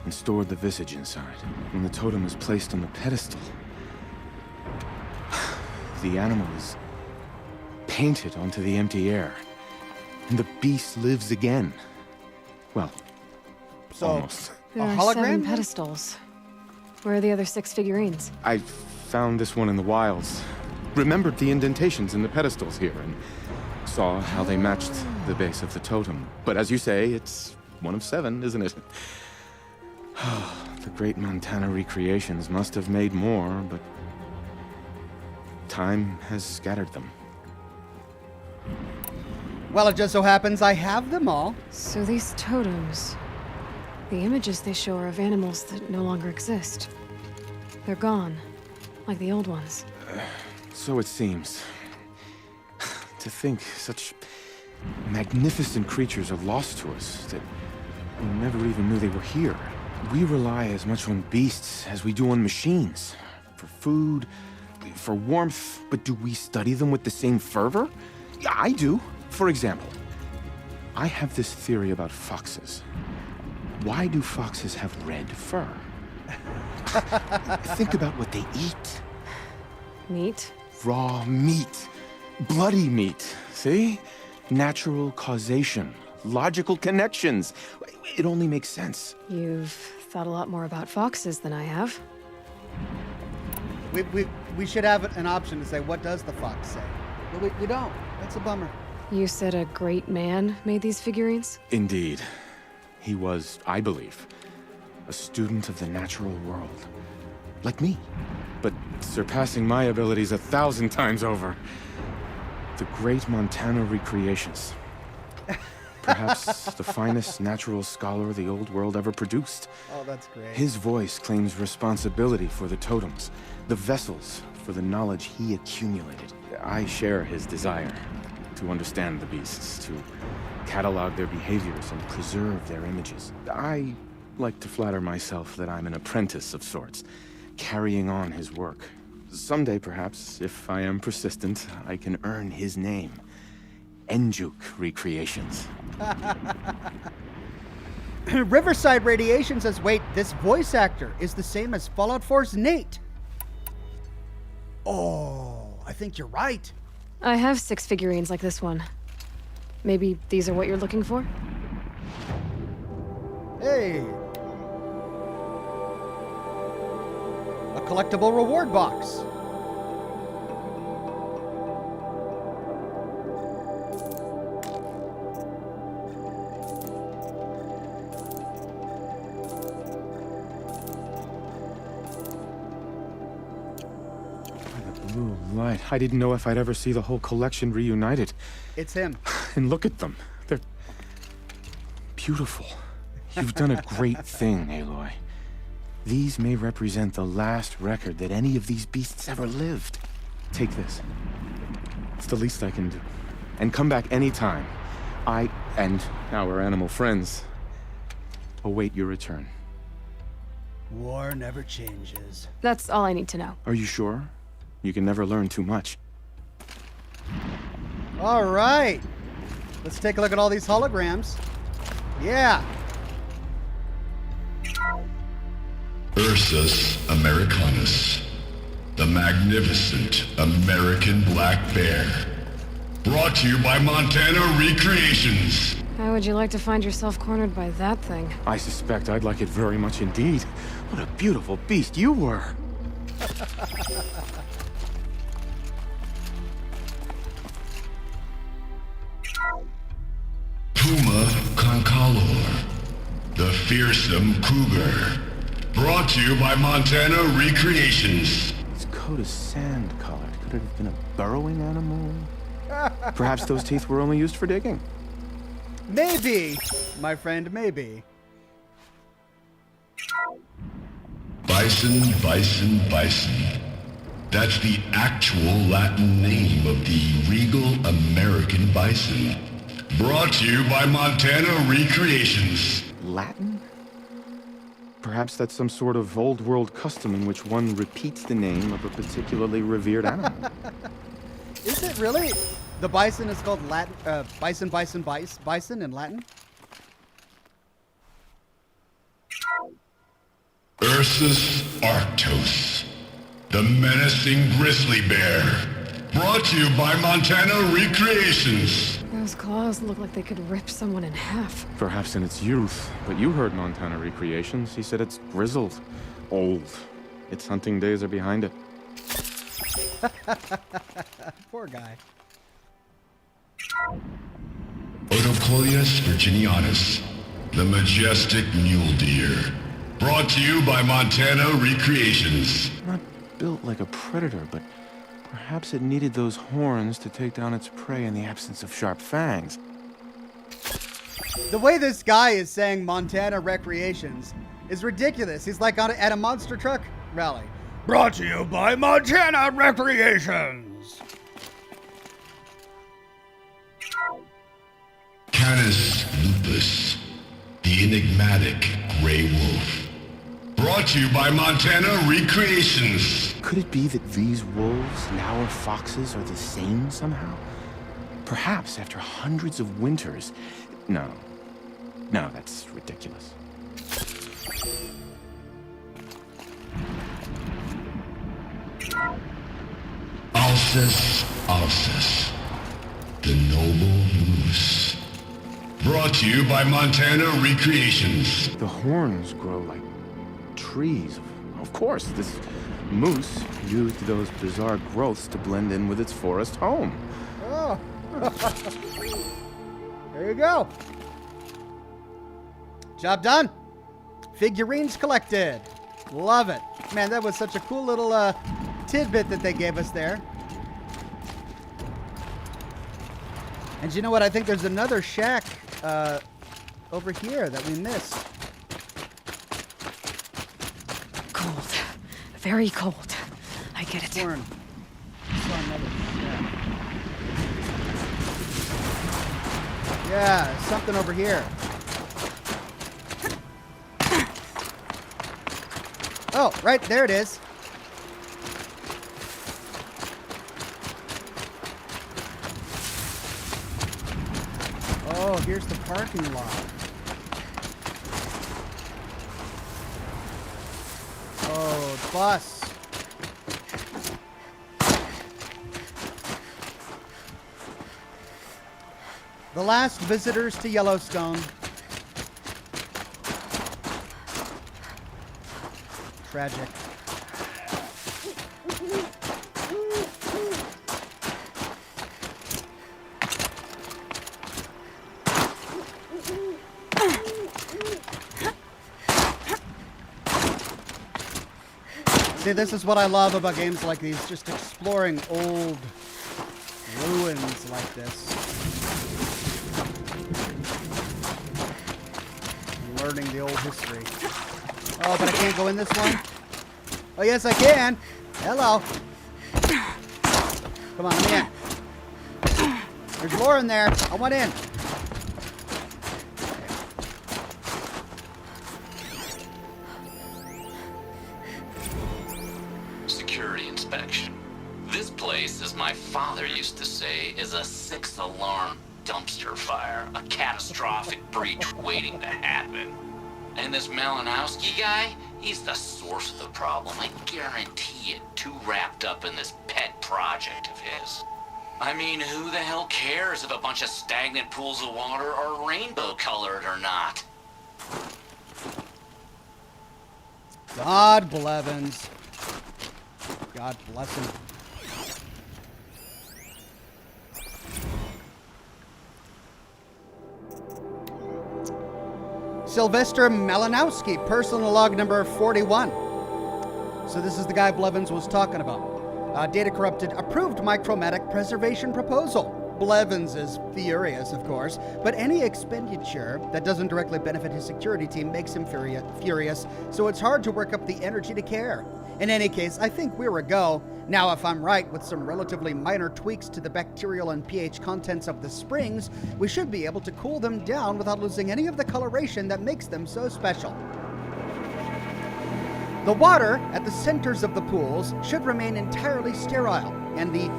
and stored the visage inside. When the totem is placed on the pedestal, the animal is painted onto the empty air, and the beast lives again. Well, so, almost. There are 7 pedestals. Where are the other 6 figurines? I found this one in the wilds. Remembered the indentations in the pedestals here, and saw how they matched the base of the totem. But as you say, it's one of 7, isn't it? The great Montana recreations must have made more, but time has scattered them. Well, it just so happens I have them all. So these totems, the images they show are of animals that no longer exist. They're gone, like the old ones. So it seems. To think such magnificent creatures are lost to us, that we never even knew they were here. We rely as much on beasts as we do on machines. For food, for warmth, but do we study them with the same fervor? Yeah, I do. For example, I have this theory about foxes. Why do foxes have red fur? Think about what they eat. Meat? Raw meat. Bloody meat. See? Natural causation. Logical connections. It only makes sense. You've thought a lot more about foxes than I have. We should have an option to say, what does the fox say? But we don't. That's a bummer. You said a great man made these figurines? Indeed. He was, I believe, a student of the natural world. Like me. But surpassing my abilities 1,000 times over. The great Montana recreations. Perhaps the finest natural scholar the old world ever produced. Oh, that's great. His voice claims responsibility for the totems, the vessels for the knowledge he accumulated. I share his desire to understand the beasts, to catalog their behaviors and preserve their images. I like to flatter myself that I'm an apprentice of sorts, carrying on his work. Someday, perhaps, if I am persistent, I can earn his name. Enjuk Recreations. Riverside Radiation says, wait, this voice actor is the same as Fallout 4's Nate. Oh, I think you're right. I have 6 figurines like this one. Maybe these are what you're looking for? Hey. A collectible reward box. Blue light. I didn't know if I'd ever see the whole collection reunited. It's him. And look at them. They're beautiful. You've done a great thing, Aloy. These may represent the last record that any of these beasts ever lived. Take this. It's the least I can do. And come back anytime. I and our animal friends await your return. War never changes. That's all I need to know. Are you sure? You can never learn too much. All right. Let's take a look at all these holograms. Yeah. Ursus americanus, the magnificent American black bear. Brought to you by Montana Recreations. How would you like to find yourself cornered by that thing? I suspect I'd like it very much indeed. What a beautiful beast you were. Puma concalor, the fearsome cougar. Brought to you by Montana Recreations. Its coat is sand-colored. Could it have been a burrowing animal? Perhaps those teeth were only used for digging. Maybe, my friend, maybe. Bison, bison, bison. That's the actual Latin name of the regal American bison. Brought to you by Montana Recreations. Latin? Perhaps that's some sort of old world custom in which one repeats the name of a particularly revered animal. Is it really? The bison is called Latin, bison in Latin? Ursus arctos, the menacing grizzly bear. Brought to you by Montana Recreations. Those claws look like they could rip someone in half. Perhaps in its youth, but you heard Montana Recreations. He said it's grizzled, old. Its hunting days are behind it. Poor guy. Odocoleus virginianus, the majestic mule deer. Brought to you by Montana Recreations. Not built like a predator, but perhaps it needed those horns to take down its prey in the absence of sharp fangs. The way this guy is saying Montana Recreations is ridiculous. He's like at a monster truck rally. Brought to you by Montana Recreations. Canis lupus, the enigmatic gray wolf. Brought to you by Montana Recreations. Could it be that these wolves and our foxes are the same somehow? Perhaps after hundreds of winters. No, that's ridiculous. Alces, the noble moose. Brought to you by Montana Recreations. The horns grow like trees. Of course, this moose used those bizarre growths to blend in with its forest home. Oh. There you go. Job done. Figurines collected. Love it. Man, that was such a cool little tidbit that they gave us there. And you know what? I think there's another shack over here that we missed. Cold. Very cold. I get it. Oxhorn. Saw another shack. Yeah, something over here. Oh, right, there it is. Oh, here's the parking lot. Oh, bus. The last visitors to Yellowstone. tragic. See, this is what I love about games like these, just exploring old ruins like this. Learning the old history. Oh, but I can't go in this one? Oh, yes, I can. Hello. Come on, let me in. There's more in there. I want in. Security inspection. This place, as my father used to say, is a 6-alarm dumpster fire. A catastrophic breach waiting to happen. And this Malinowski guy, he's the source of the problem. I guarantee it. Too wrapped up in this pet project of his. I mean, who the hell cares if a bunch of stagnant pools of water are rainbow colored or not? God Blevins. God bless him. Sylvester Malinowski, personal log number 41. So this is the guy Blevins was talking about. Data corrupted, approved micromatic preservation proposal. Blevins is furious, of course, but any expenditure that doesn't directly benefit his security team makes him furious, so it's hard to work up the energy to care. In any case, I think we're a go. Now, if I'm right, with some relatively minor tweaks to the bacterial and pH contents of the springs, we should be able to cool them down without losing any of the coloration that makes them so special. The water at the centers of the pools should remain entirely sterile, and the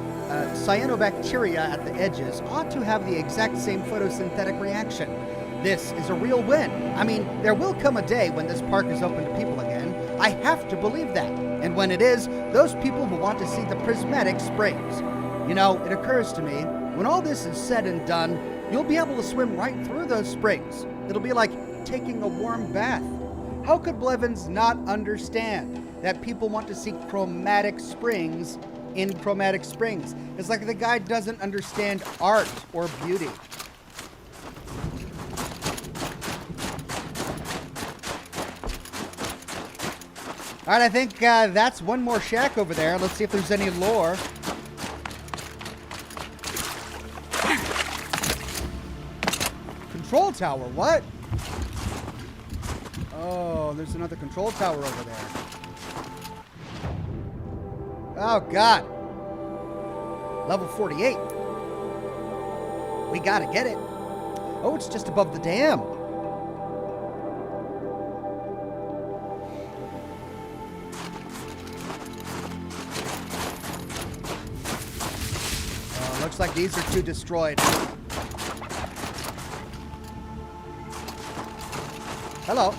cyanobacteria at the edges ought to have the exact same photosynthetic reaction. This is a real win. I mean, there will come a day when this park is open to people again. I have to believe that. And when it is, those people will want to see the prismatic springs. You know, it occurs to me, when all this is said and done, you'll be able to swim right through those springs. It'll be like taking a warm bath. How could Blevins not understand that people want to see chromatic springs in chromatic springs? It's like the guy doesn't understand art or beauty. All right, I think that's one more shack over there. Let's see if there's any lore. Control tower, what? Oh, there's another control tower over there. Oh, God. Level 48. We gotta get it. Oh, it's just above the dam. Looks like these are too destroyed. Hello.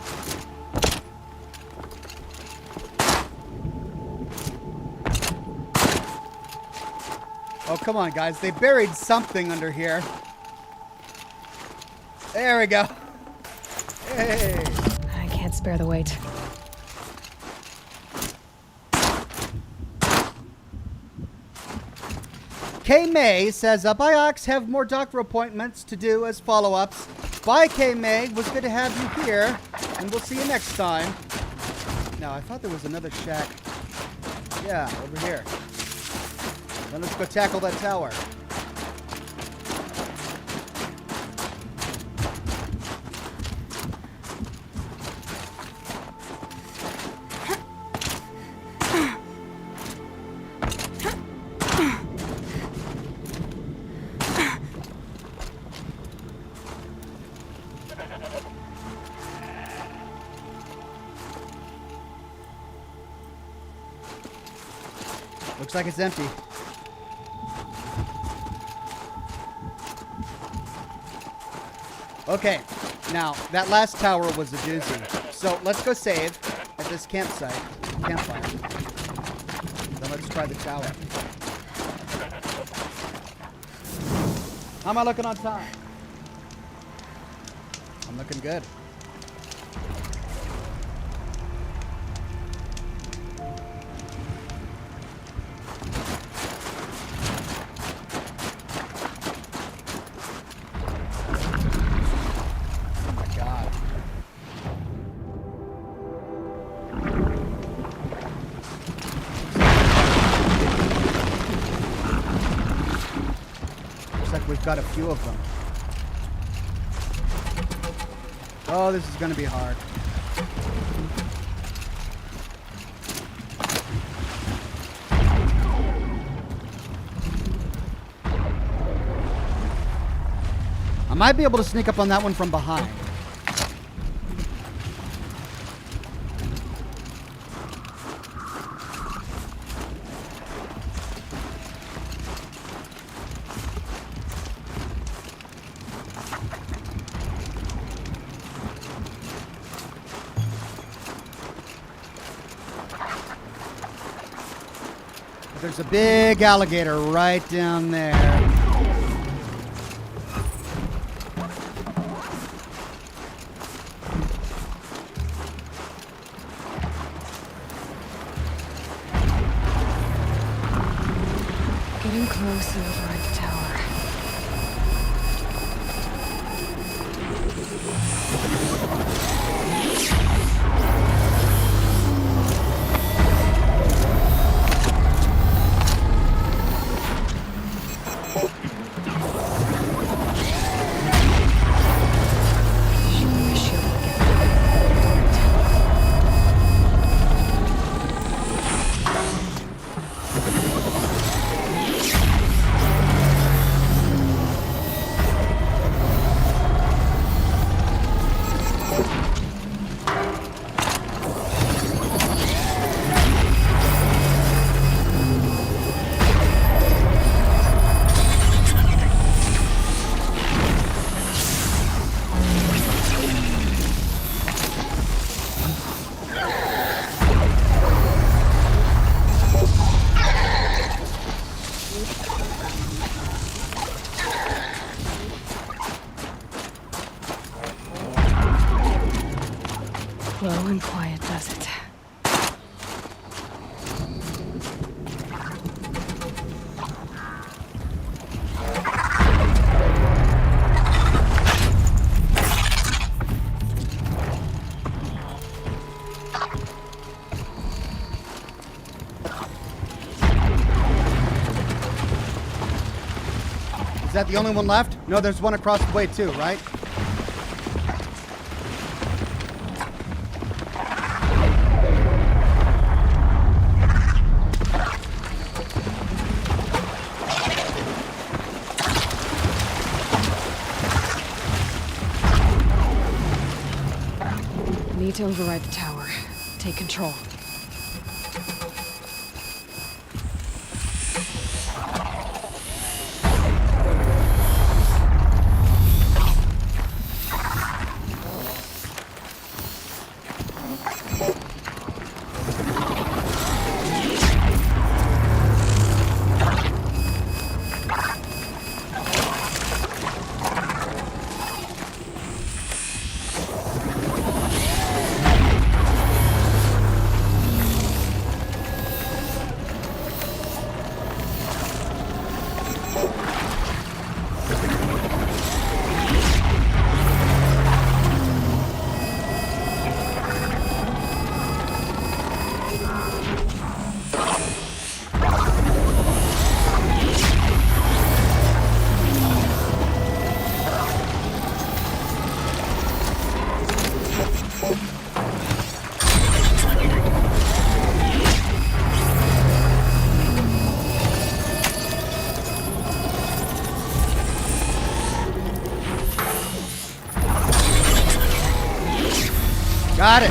Oh, come on, guys. They buried something under here. There we go. Hey. I can't spare the weight. K. May says, Biox have more doctor appointments to do as follow-ups. Bye, K. May. Was good to have you here, and we'll see you next time. Now, I thought there was another shack. Yeah, over here. Then let's go tackle that tower. Looks like it's empty. Okay, now that last tower was a doozy. So let's go save at this campfire. Then let's try the tower. How am I looking on time? I'm looking good. we've got a few of them. Oh, this is going to be hard. I might be able to sneak up on that one from behind. There's a big alligator right down there. Getting close and over at the tower. Slow and quiet does it. Is that the only one left? No, there's one across the way too, right? Need to override the tower. Take control. Got it.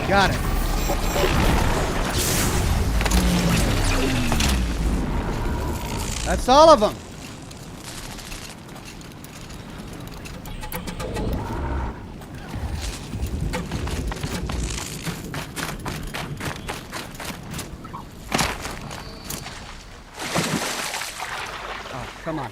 Got it. That's all of them. Come on.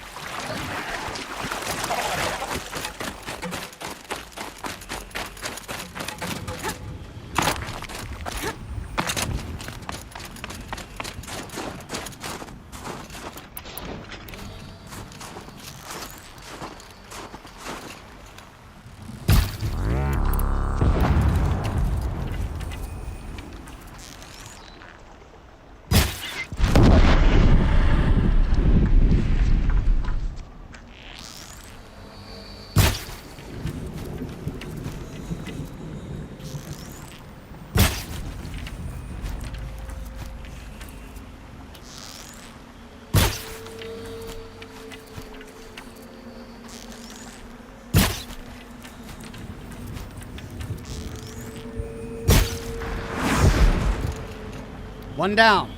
One down.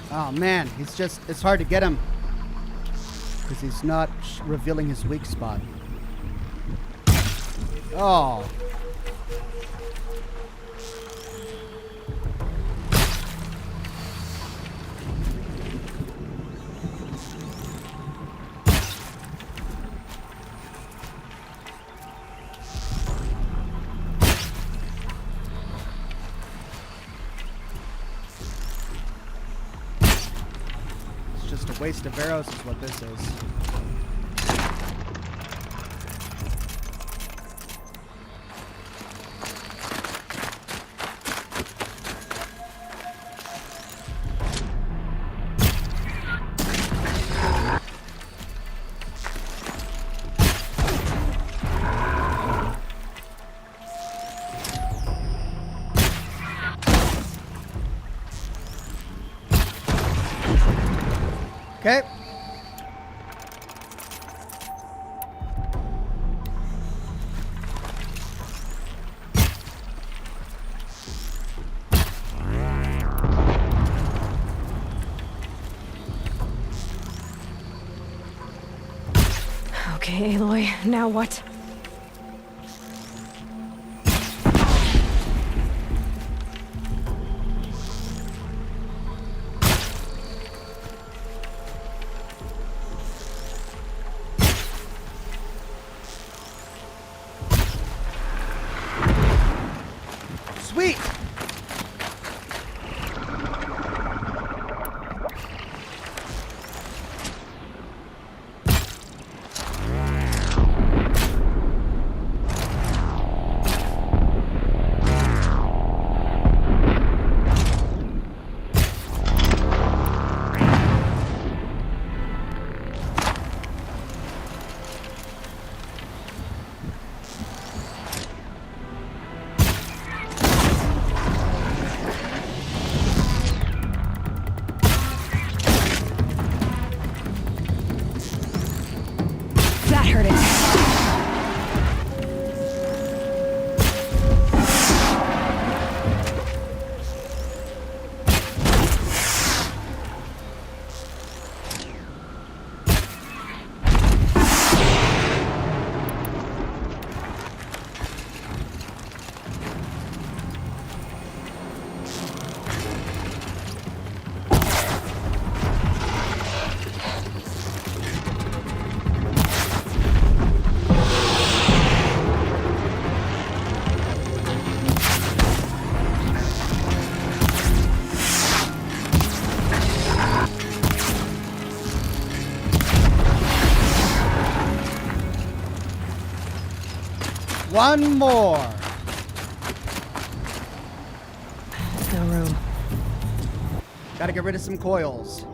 Oh man, it's hard to get him because he's not revealing his weak spot. Oh. Just a waste of arrows is what this is. Okay. Okay, Aloy, now what? Sweet! That hurt it. One more. No room. Gotta get rid of some coils.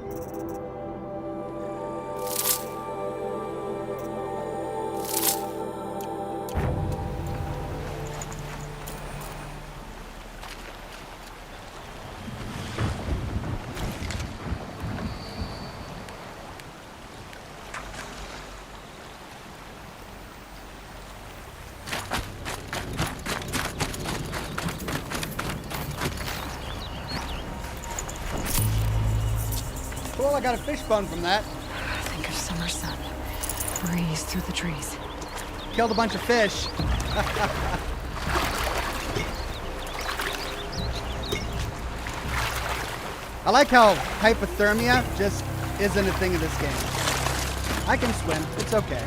Well, I got a fish bone from that. Think of summer sun. Breeze through the trees. Killed a bunch of fish. I like how hypothermia just isn't a thing in this game. I can swim. It's okay.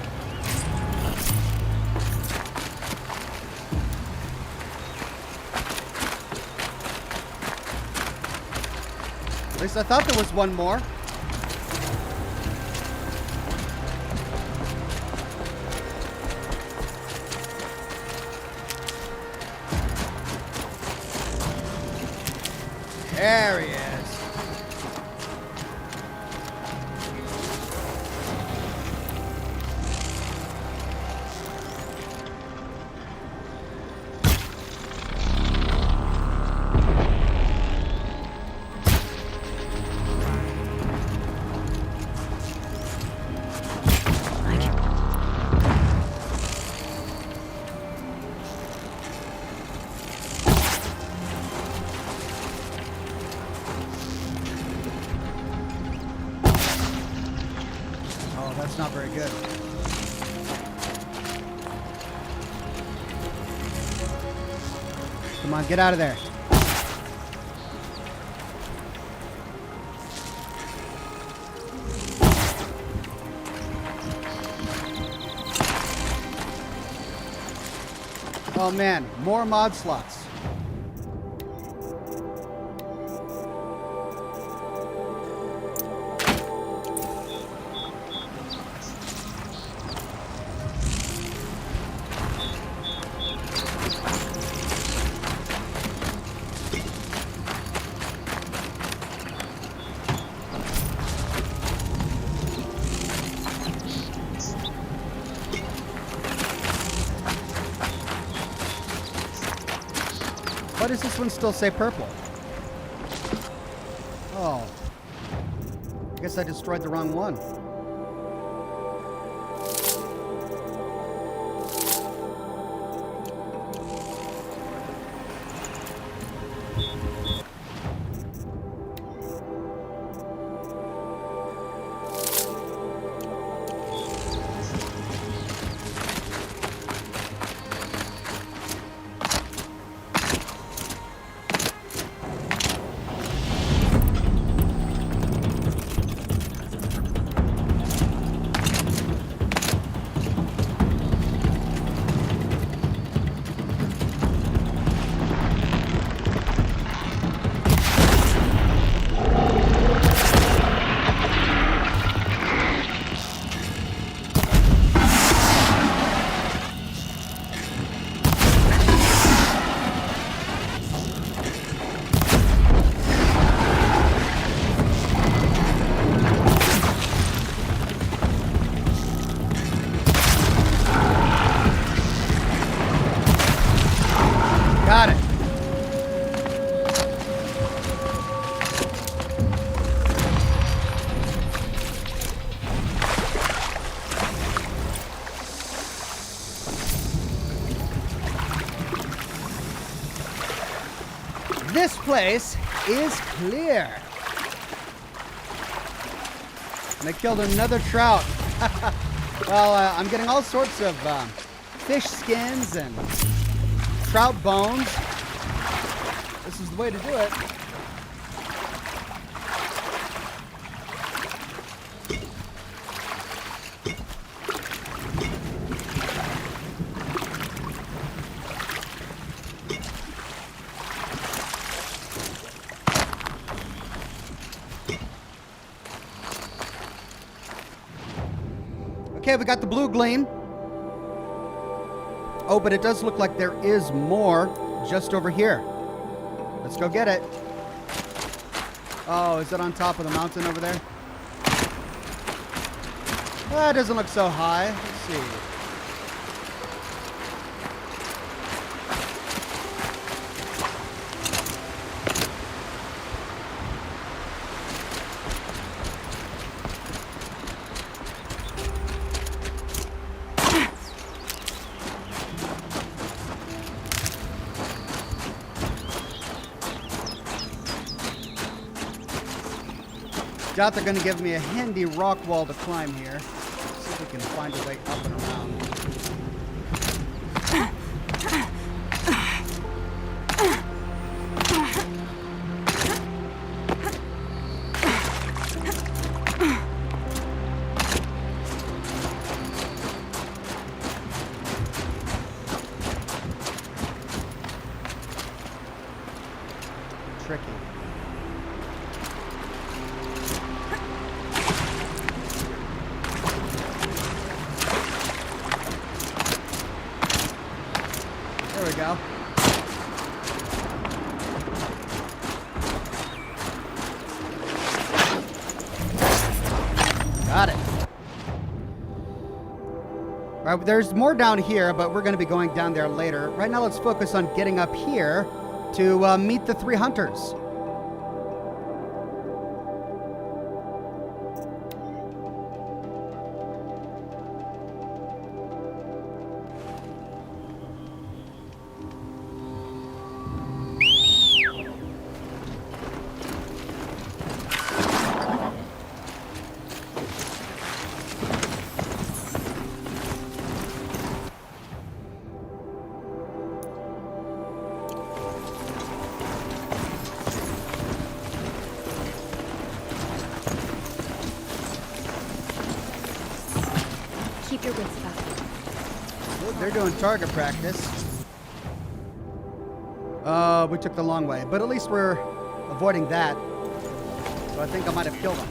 At least I thought there was one more. There he is. That's not very good. Come on, get out of there. Oh man, more mod slots. Why does this one still say purple? Oh. I guess I destroyed the wrong one. Got it. This place is clear. And I killed another trout. Well, I'm getting all sorts of fish skins and trout bones. This is the way to do it. Okay, we got the blue gleam. Oh, but it does look like there is more just over here. Let's go get it. Oh, is it on top of the mountain over there? That doesn't look so high. Let's see. Doubt they're going to give me a handy rock wall to climb here. See if we can find a way up and around. Tricky. There we go. Got it. All right, there's more down here, but we're going to be going down there later. Right now, let's focus on getting up here to meet the 3 hunters. Keep your wits about it. They're doing target practice. We took the long way, but at least we're avoiding that. So I think I might have killed them.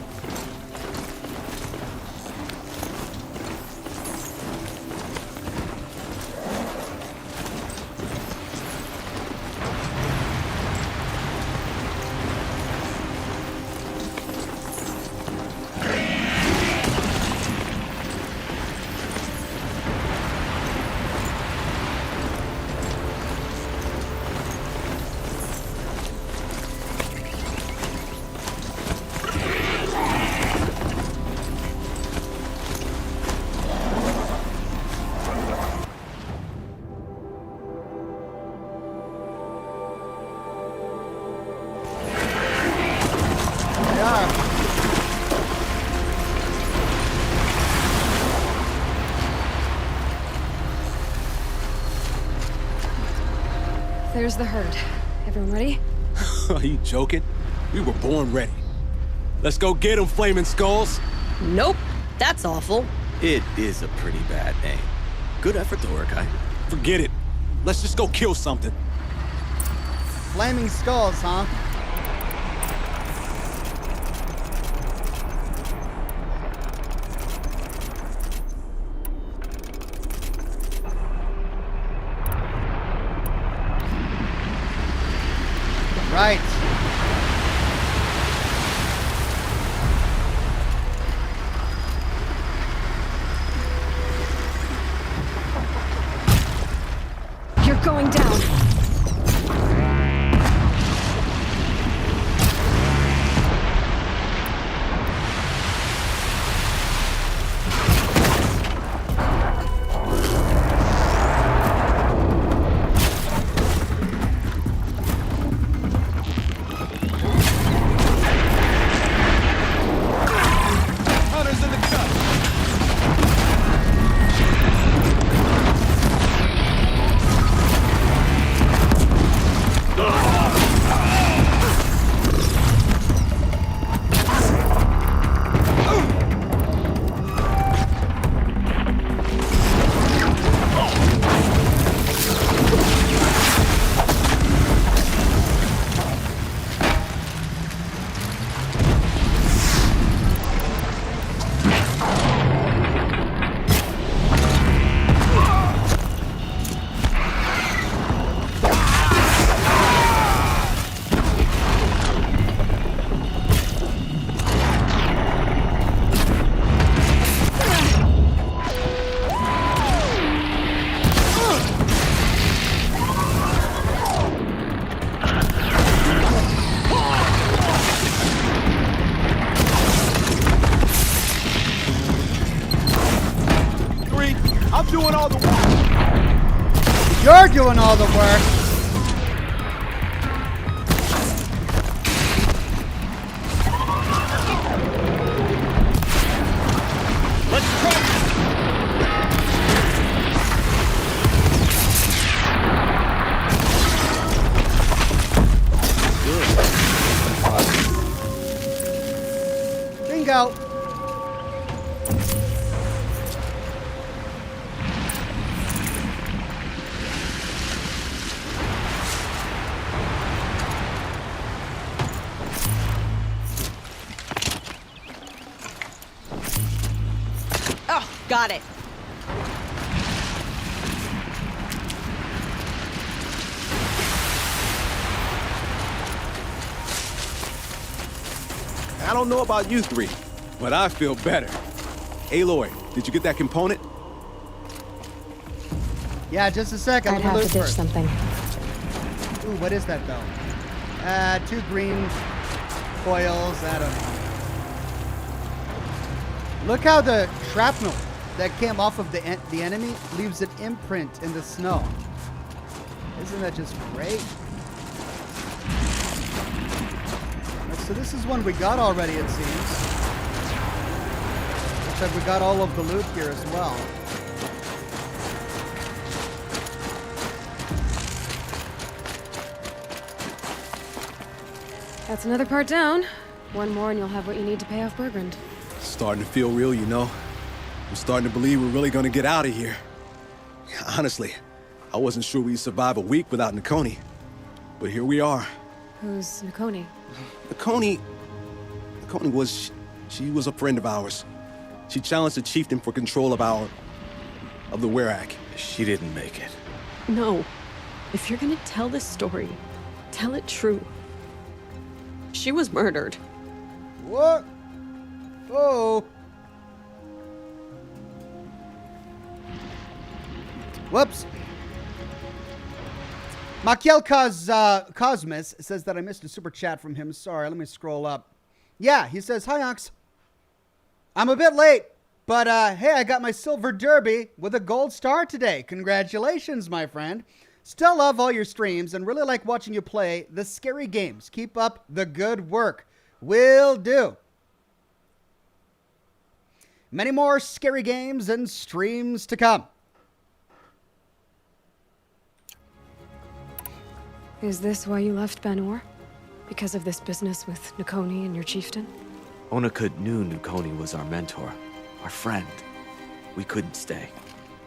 There's the herd. Everyone ready? Are you joking? We were born ready. Let's go get them, flaming skulls. Nope. That's awful. It is a pretty bad name. Good effort, though, Aratak. Forget it. Let's just go kill something. Flaming skulls, huh? Right. You're going down. I'm doing all the work. You're doing all the work. go. Oh, got it. I don't know about you three, but I feel better. Aloy, did you get that component? Yeah, just a second. I'd have to ditch something. Ooh, what is that though? 2 green coils. I don't know. Look how the shrapnel that came off of the enemy leaves an imprint in the snow. Isn't that just great? So this is one we got already, it seems. Looks like we got all of the loot here as well. That's another part down. One more and you'll have what you need to pay off Bergrand. Starting to feel real, you know. I'm starting to believe we're really gonna get out of here. Honestly, I wasn't sure we'd survive a week without Nakoni. But here we are. Who's Nakoni? Nakoni was... she was a friend of ours. She challenged the chieftain for control of the Werak. She didn't make it. No. If you're gonna tell this story, tell it true. She was murdered. What? Oh. Whoops. Makiel Cosmos says that I missed a super chat from him. Sorry, let me scroll up. Yeah, he says, "Hi, Ox. I'm a bit late, but hey, I got my silver derby with a gold star today. Congratulations, my friend. Still love all your streams and really like watching you play the scary games. Keep up the good work. Will do. Many more scary games and streams to come." Is this why you left Banor? Because of this business with Nakoni and your chieftain? Onakut knew Nakoni was our mentor, our friend. We couldn't stay.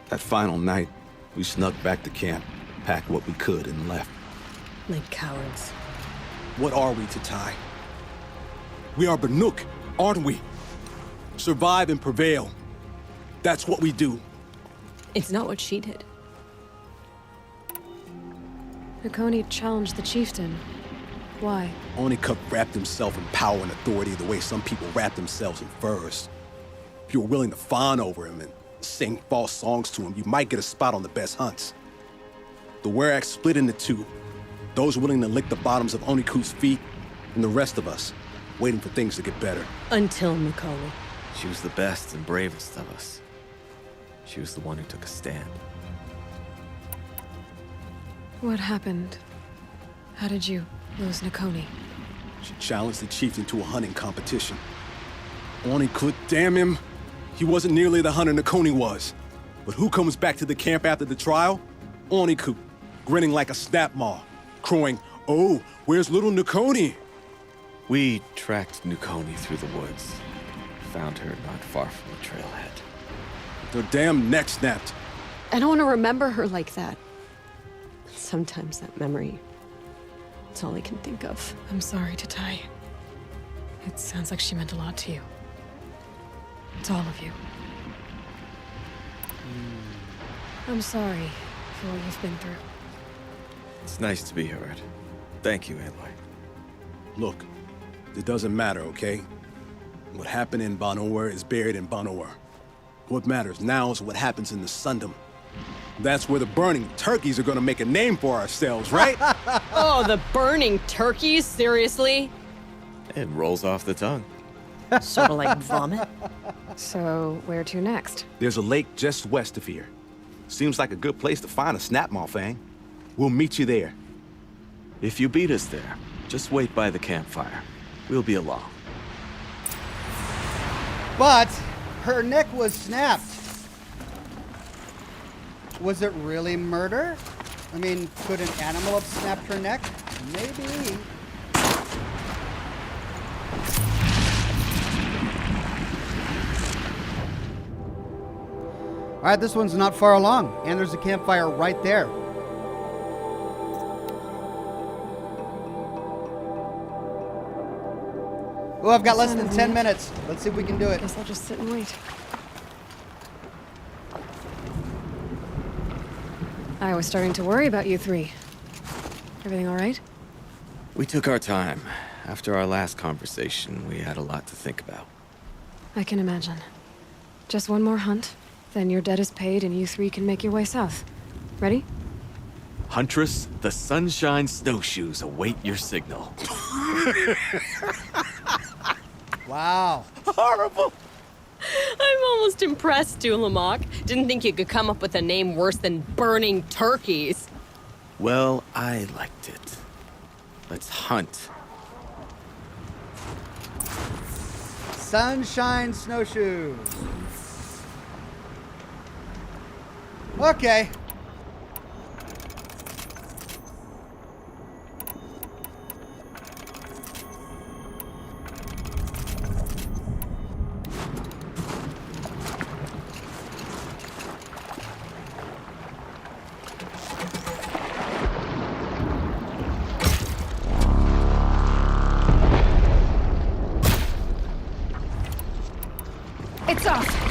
That final night, we snuck back to camp, packed what we could, and left. Like cowards. What are we, Tatai? We are Banuk, aren't we? Survive and prevail. That's what we do. It's not what she did. Nakoni challenged the chieftain. Why? Onakut wrapped himself in power and authority the way some people wrap themselves in furs. If you were willing to fawn over him and sing false songs to him, you might get a spot on the best hunts. The Werak split into two. Those willing to lick the bottoms of Onikut's feet, and the rest of us, waiting for things to get better. Until Nakoni. She was the best and bravest of us. She was the one who took a stand. What happened? How did you lose Nakoni? She challenged the chieftain to a hunting competition. Onikut, damn him! He wasn't nearly the hunter Nakoni was. But who comes back to the camp after the trial? Onikut, grinning like a snap maw, crowing, "Oh, where's little Nakoni?" We tracked Nakoni through the woods. Found her not far from the trailhead. Their damn neck snapped. I don't want to remember her like that. Sometimes that memory, it's all I can think of. I'm sorry, Tatai. It sounds like she meant a lot to you. It's all of you. I'm sorry for what you've been through. It's nice to be heard. Thank you, Aloy. Look, it doesn't matter, okay? What happened in Banor is buried in Banor. What matters now is what happens in the Sundom. That's where the burning turkeys are gonna make a name for ourselves, right? Oh, the burning turkeys? Seriously? It rolls off the tongue. Sort of like vomit. So, where to next? There's a lake just west of here. Seems like a good place to find a snapmaw fang. We'll meet you there. If you beat us there, just wait by the campfire. We'll be along. But her neck was snapped. Was it really murder? I mean, could an animal have snapped her neck? Maybe. All right, this one's not far along, and there's a campfire right there. Oh, I've got less than 10 minutes. Let's see if we can do it. Guess I'll just sit and wait. I was starting to worry about you three. Everything all right? We took our time. After our last conversation, we had a lot to think about. I can imagine. Just one more hunt, then your debt is paid and you three can make your way south. Ready? Huntress, the Sunshine Snowshoes await your signal. Wow. Horrible. I'm almost impressed, Dulamok. Didn't think you could come up with a name worse than Burning Turkeys. Well, I liked it. Let's hunt. Sunshine Snowshoes. Okay. It's off!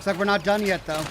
Looks like we're not done yet, though.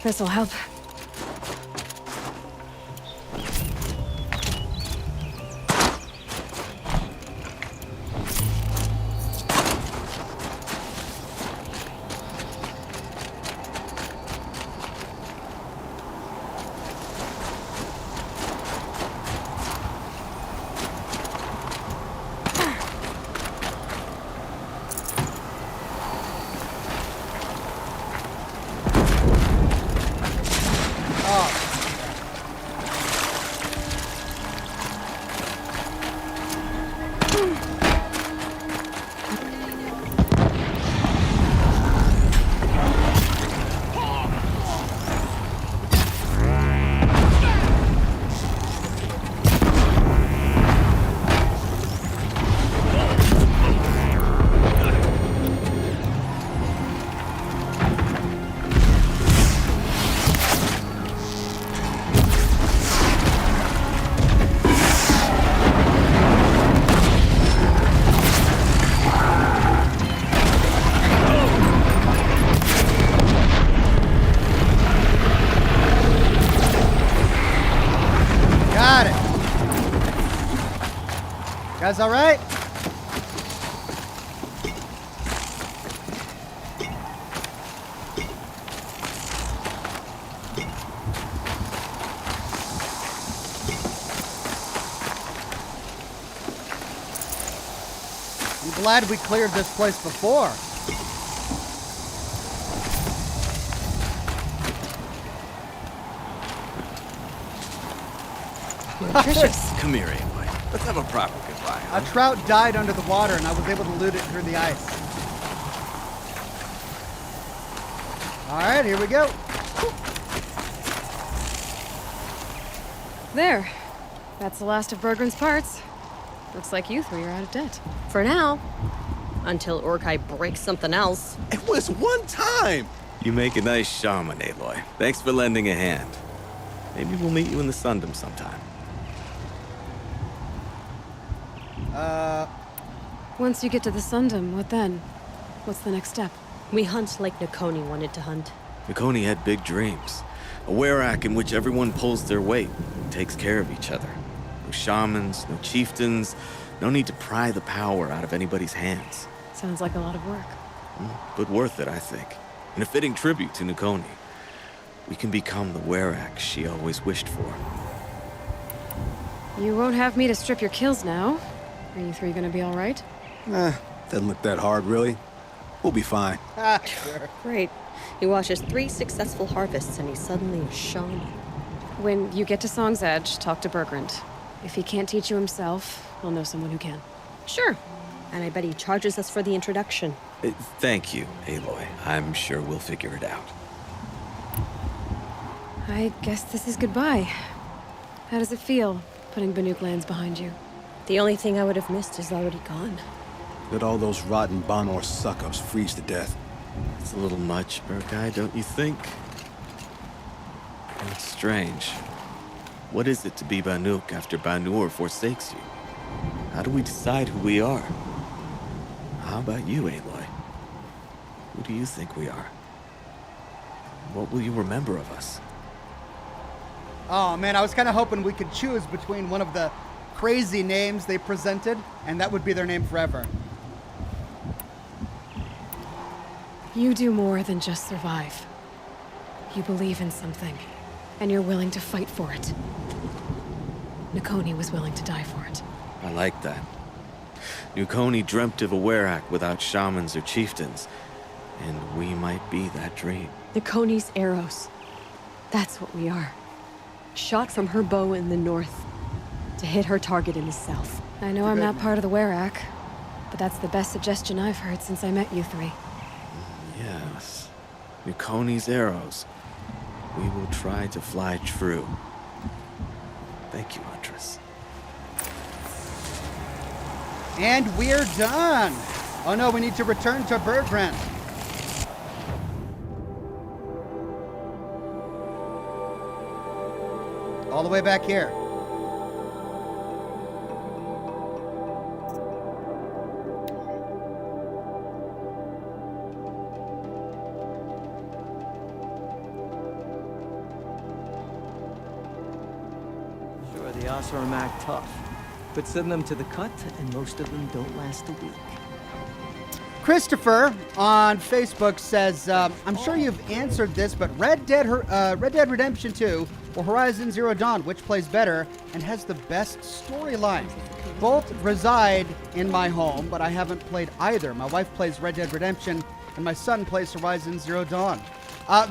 This'll help. Guys, all right? I'm glad we cleared this place before. Nutritious. Come here, Aloy. Let's have a proper goodbye. A trout died under the water, and I was able to loot it through the ice. All right, here we go. There. That's the last of Bergren's parts. Looks like you three are out of debt. For now. Until Urkai breaks something else. It was one time! You make a nice shaman, Aloy. Thanks for lending a hand. Maybe we'll meet you in the Sundom sometime. Once you get to the Sundom, what then? What's the next step? We hunt like Nakoni wanted to hunt. Nakoni had big dreams. A werak in which everyone pulls their weight and takes care of each other. No shamans, no chieftains, no need to pry the power out of anybody's hands. Sounds like a lot of work. But worth it, I think. And a fitting tribute to Nakoni. We can become the werak she always wished for. You won't have me to strip your kills now. Are you three gonna be all right? Doesn't look that hard, really. We'll be fine. Sure. Great. He watches 3 successful harvests and he's suddenly a shaman. When you get to Song's Edge, talk to Bergrand. If he can't teach you himself, I'll know someone who can. Sure. And I bet he charges us for the introduction. Thank you, Aloy. I'm sure we'll figure it out. I guess this is goodbye. How does it feel, putting Banuk lands behind you? The only thing I would have missed is already gone. Let all those rotten Banor suck-ups freeze to death. It's a little much, Urkai, don't you think? It's strange. What is it to be Banuk after Banur forsakes you? How do we decide who we are? How about you, Aloy? Who do you think we are? What will you remember of us? Oh man, I was kind of hoping we could choose between one of the crazy names they presented, and that would be their name forever. You do more than just survive. You believe in something, and you're willing to fight for it. Nakoni was willing to die for it. I like that. Nakoni dreamt of a werak without shamans or chieftains, and we might be that dream. Nakoni's arrows. That's what we are. Shot from her bow in the north to hit her target in the south. I know I'm not part of the werak, but that's the best suggestion I've heard since I met you three. Yes. Nakoni's arrows. We will try to fly true. Thank you, Huntress. And we're done. Oh no, we need to return to Berggren. All the way back here. Sure, the Oxhorn act tough. But send them to the cut, and most of them don't last a week. Christopher on Facebook says, I'm sure you've answered this, but Red Dead Redemption 2 or Horizon Zero Dawn, which plays better and has the best storyline? Both reside in my home, but I haven't played either. My wife plays Red Dead Redemption, and my son plays Horizon Zero Dawn.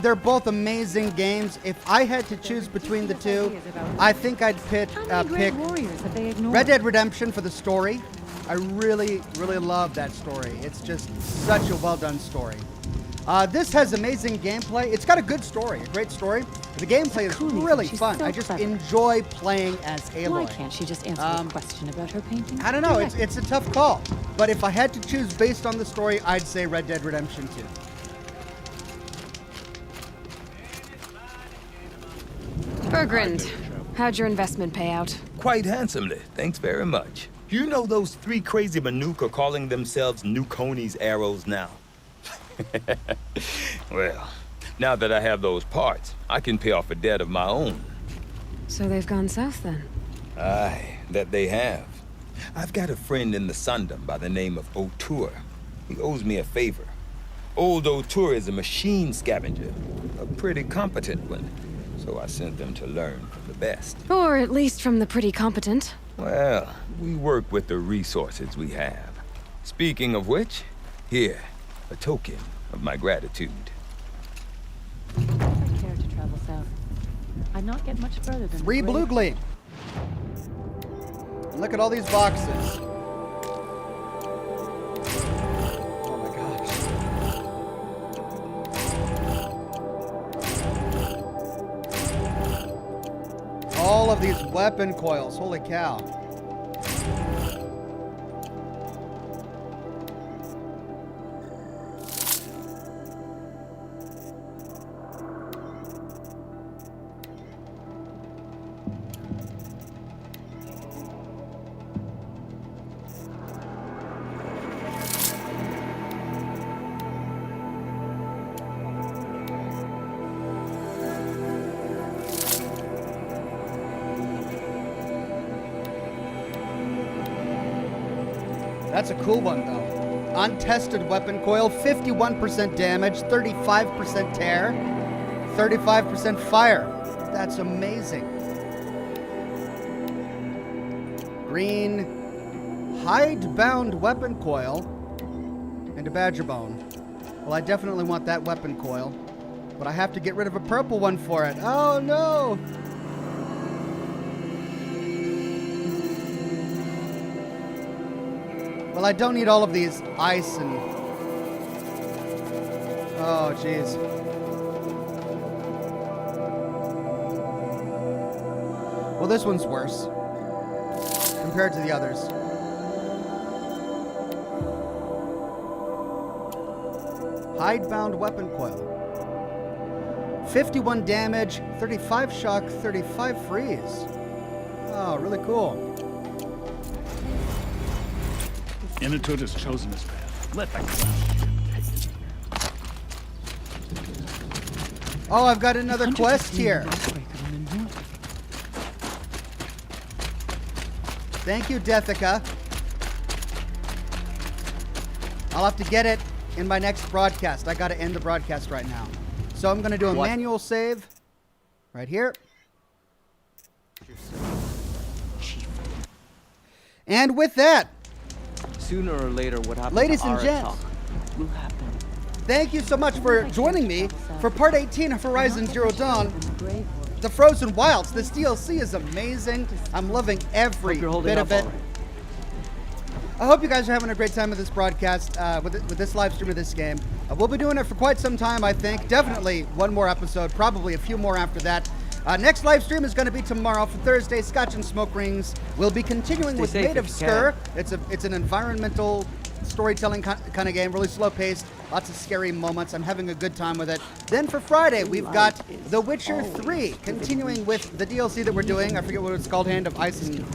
They're both amazing games. If I had to choose between the two, I think I'd pick Red Dead Redemption for the story. I really, really love that story. It's just such a well-done story. This has amazing gameplay. It's got a good story, a great story. The gameplay is really fun. I just enjoy playing as Aloy. Why can't she just answer a question about her painting? I don't know. It's a tough call. But if I had to choose based on the story, I'd say Red Dead Redemption 2. Berggren, how'd your investment pay out? Quite handsomely, thanks very much. You know those three crazy Banuk are calling themselves Nukoni's arrows now? Well, now that I have those parts, I can pay off a debt of my own. So they've gone south then? Aye, that they have. I've got a friend in the Sundom by the name of O'Toole. He owes me a favor. Old O'Toole is a machine scavenger, a pretty competent one. So I sent them to learn from the best. Or at least from the pretty competent. Well, we work with the resources we have. Speaking of which, here, a token of my gratitude. If I care to travel south, I'd not get much further than 3 blue gleam. Look at all these boxes. Oh my gosh. All of these weapon coils. Holy cow. That's a cool one, though. Untested weapon coil, 51% damage, 35% tear, 35% fire. That's amazing. Green hide-bound weapon coil and a badger bone. Well, I definitely want that weapon coil, but I have to get rid of a purple one for it. Oh, no! Well, I don't need all of these ice and... Oh, jeez. Well, this one's worse compared to the others. Hidebound weapon coil. 51 damage, 35 shock, 35 freeze. Oh, really cool. Inatut has chosen his path. Let that cloud take it. Oh, I've got another quest here. Thank you, Dethica. I'll have to get it in my next broadcast. I got to end the broadcast right now. So I'm going to do a manual save right here. And with that, Sooner or later, what happens ladies to and gents, Aratak will happen. thank you so much for joining me for part 18 of Horizon Zero Dawn, The Frozen Wilds. This DLC is amazing. I'm loving every bit of it. I hope you guys are having a great time with this broadcast, with this live stream of this game. We'll be doing it for quite some time, I think. Definitely one more episode, probably a few more after that. Next live stream is going to be tomorrow for Thursday, Scotch and Smoke Rings. We'll be continuing with Made of Stir. It's an environmental storytelling kind of game, really slow paced, lots of scary moments. I'm having a good time with it. Then for Friday, we've got The Witcher 3, continuing with the DLC that we're doing. I forget what it's called, Hand of Ice and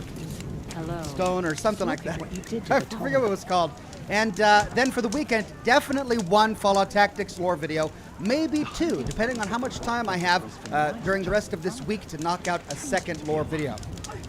Stone or something like that. I forget what it was called. And then for the weekend, definitely one Fallout Tactics lore video, maybe two, depending on how much time I have during the rest of this week to knock out a second lore video.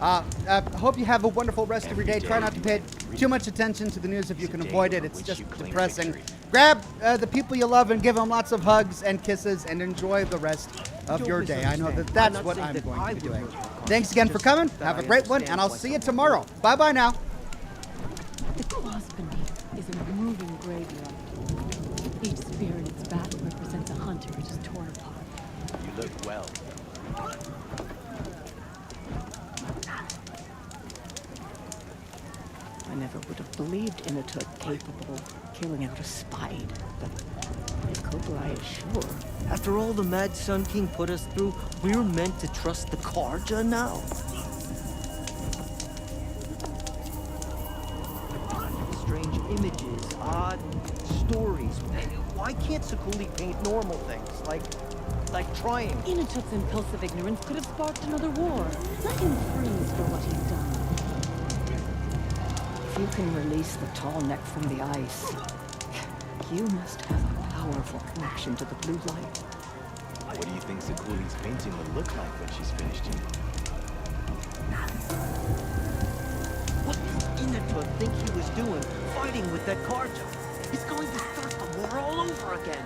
Hope you have a wonderful rest of your day. Try not to pay too much attention to the news if you can avoid it. It's just depressing. Grab the people you love and give them lots of hugs and kisses and enjoy the rest of your day. I know that's what I'm going to be doing. Thanks again for coming. Have a great one, and I'll see you tomorrow. Bye-bye now. The claws beneath is a moving graveyard. Each spear in its back represents a hunter it is torn apart. You look well. I never would have believed Aratak capable of killing out a spider, but Cobra is sure. After all the Mad Sun King put us through, we're meant to trust the Karja now. Strange images, odd stories. Why can't Sakuli paint normal things, like trying? Aratak's impulsive ignorance could have sparked another war. Let him freeze for what he's done. If you can release the tall neck from the ice, you must have a powerful connection to the blue light. What do you think Sakuli's painting will look like when she's finished? What does Aratak think he was doing, fighting with that Karja? He's going to start the war all over again.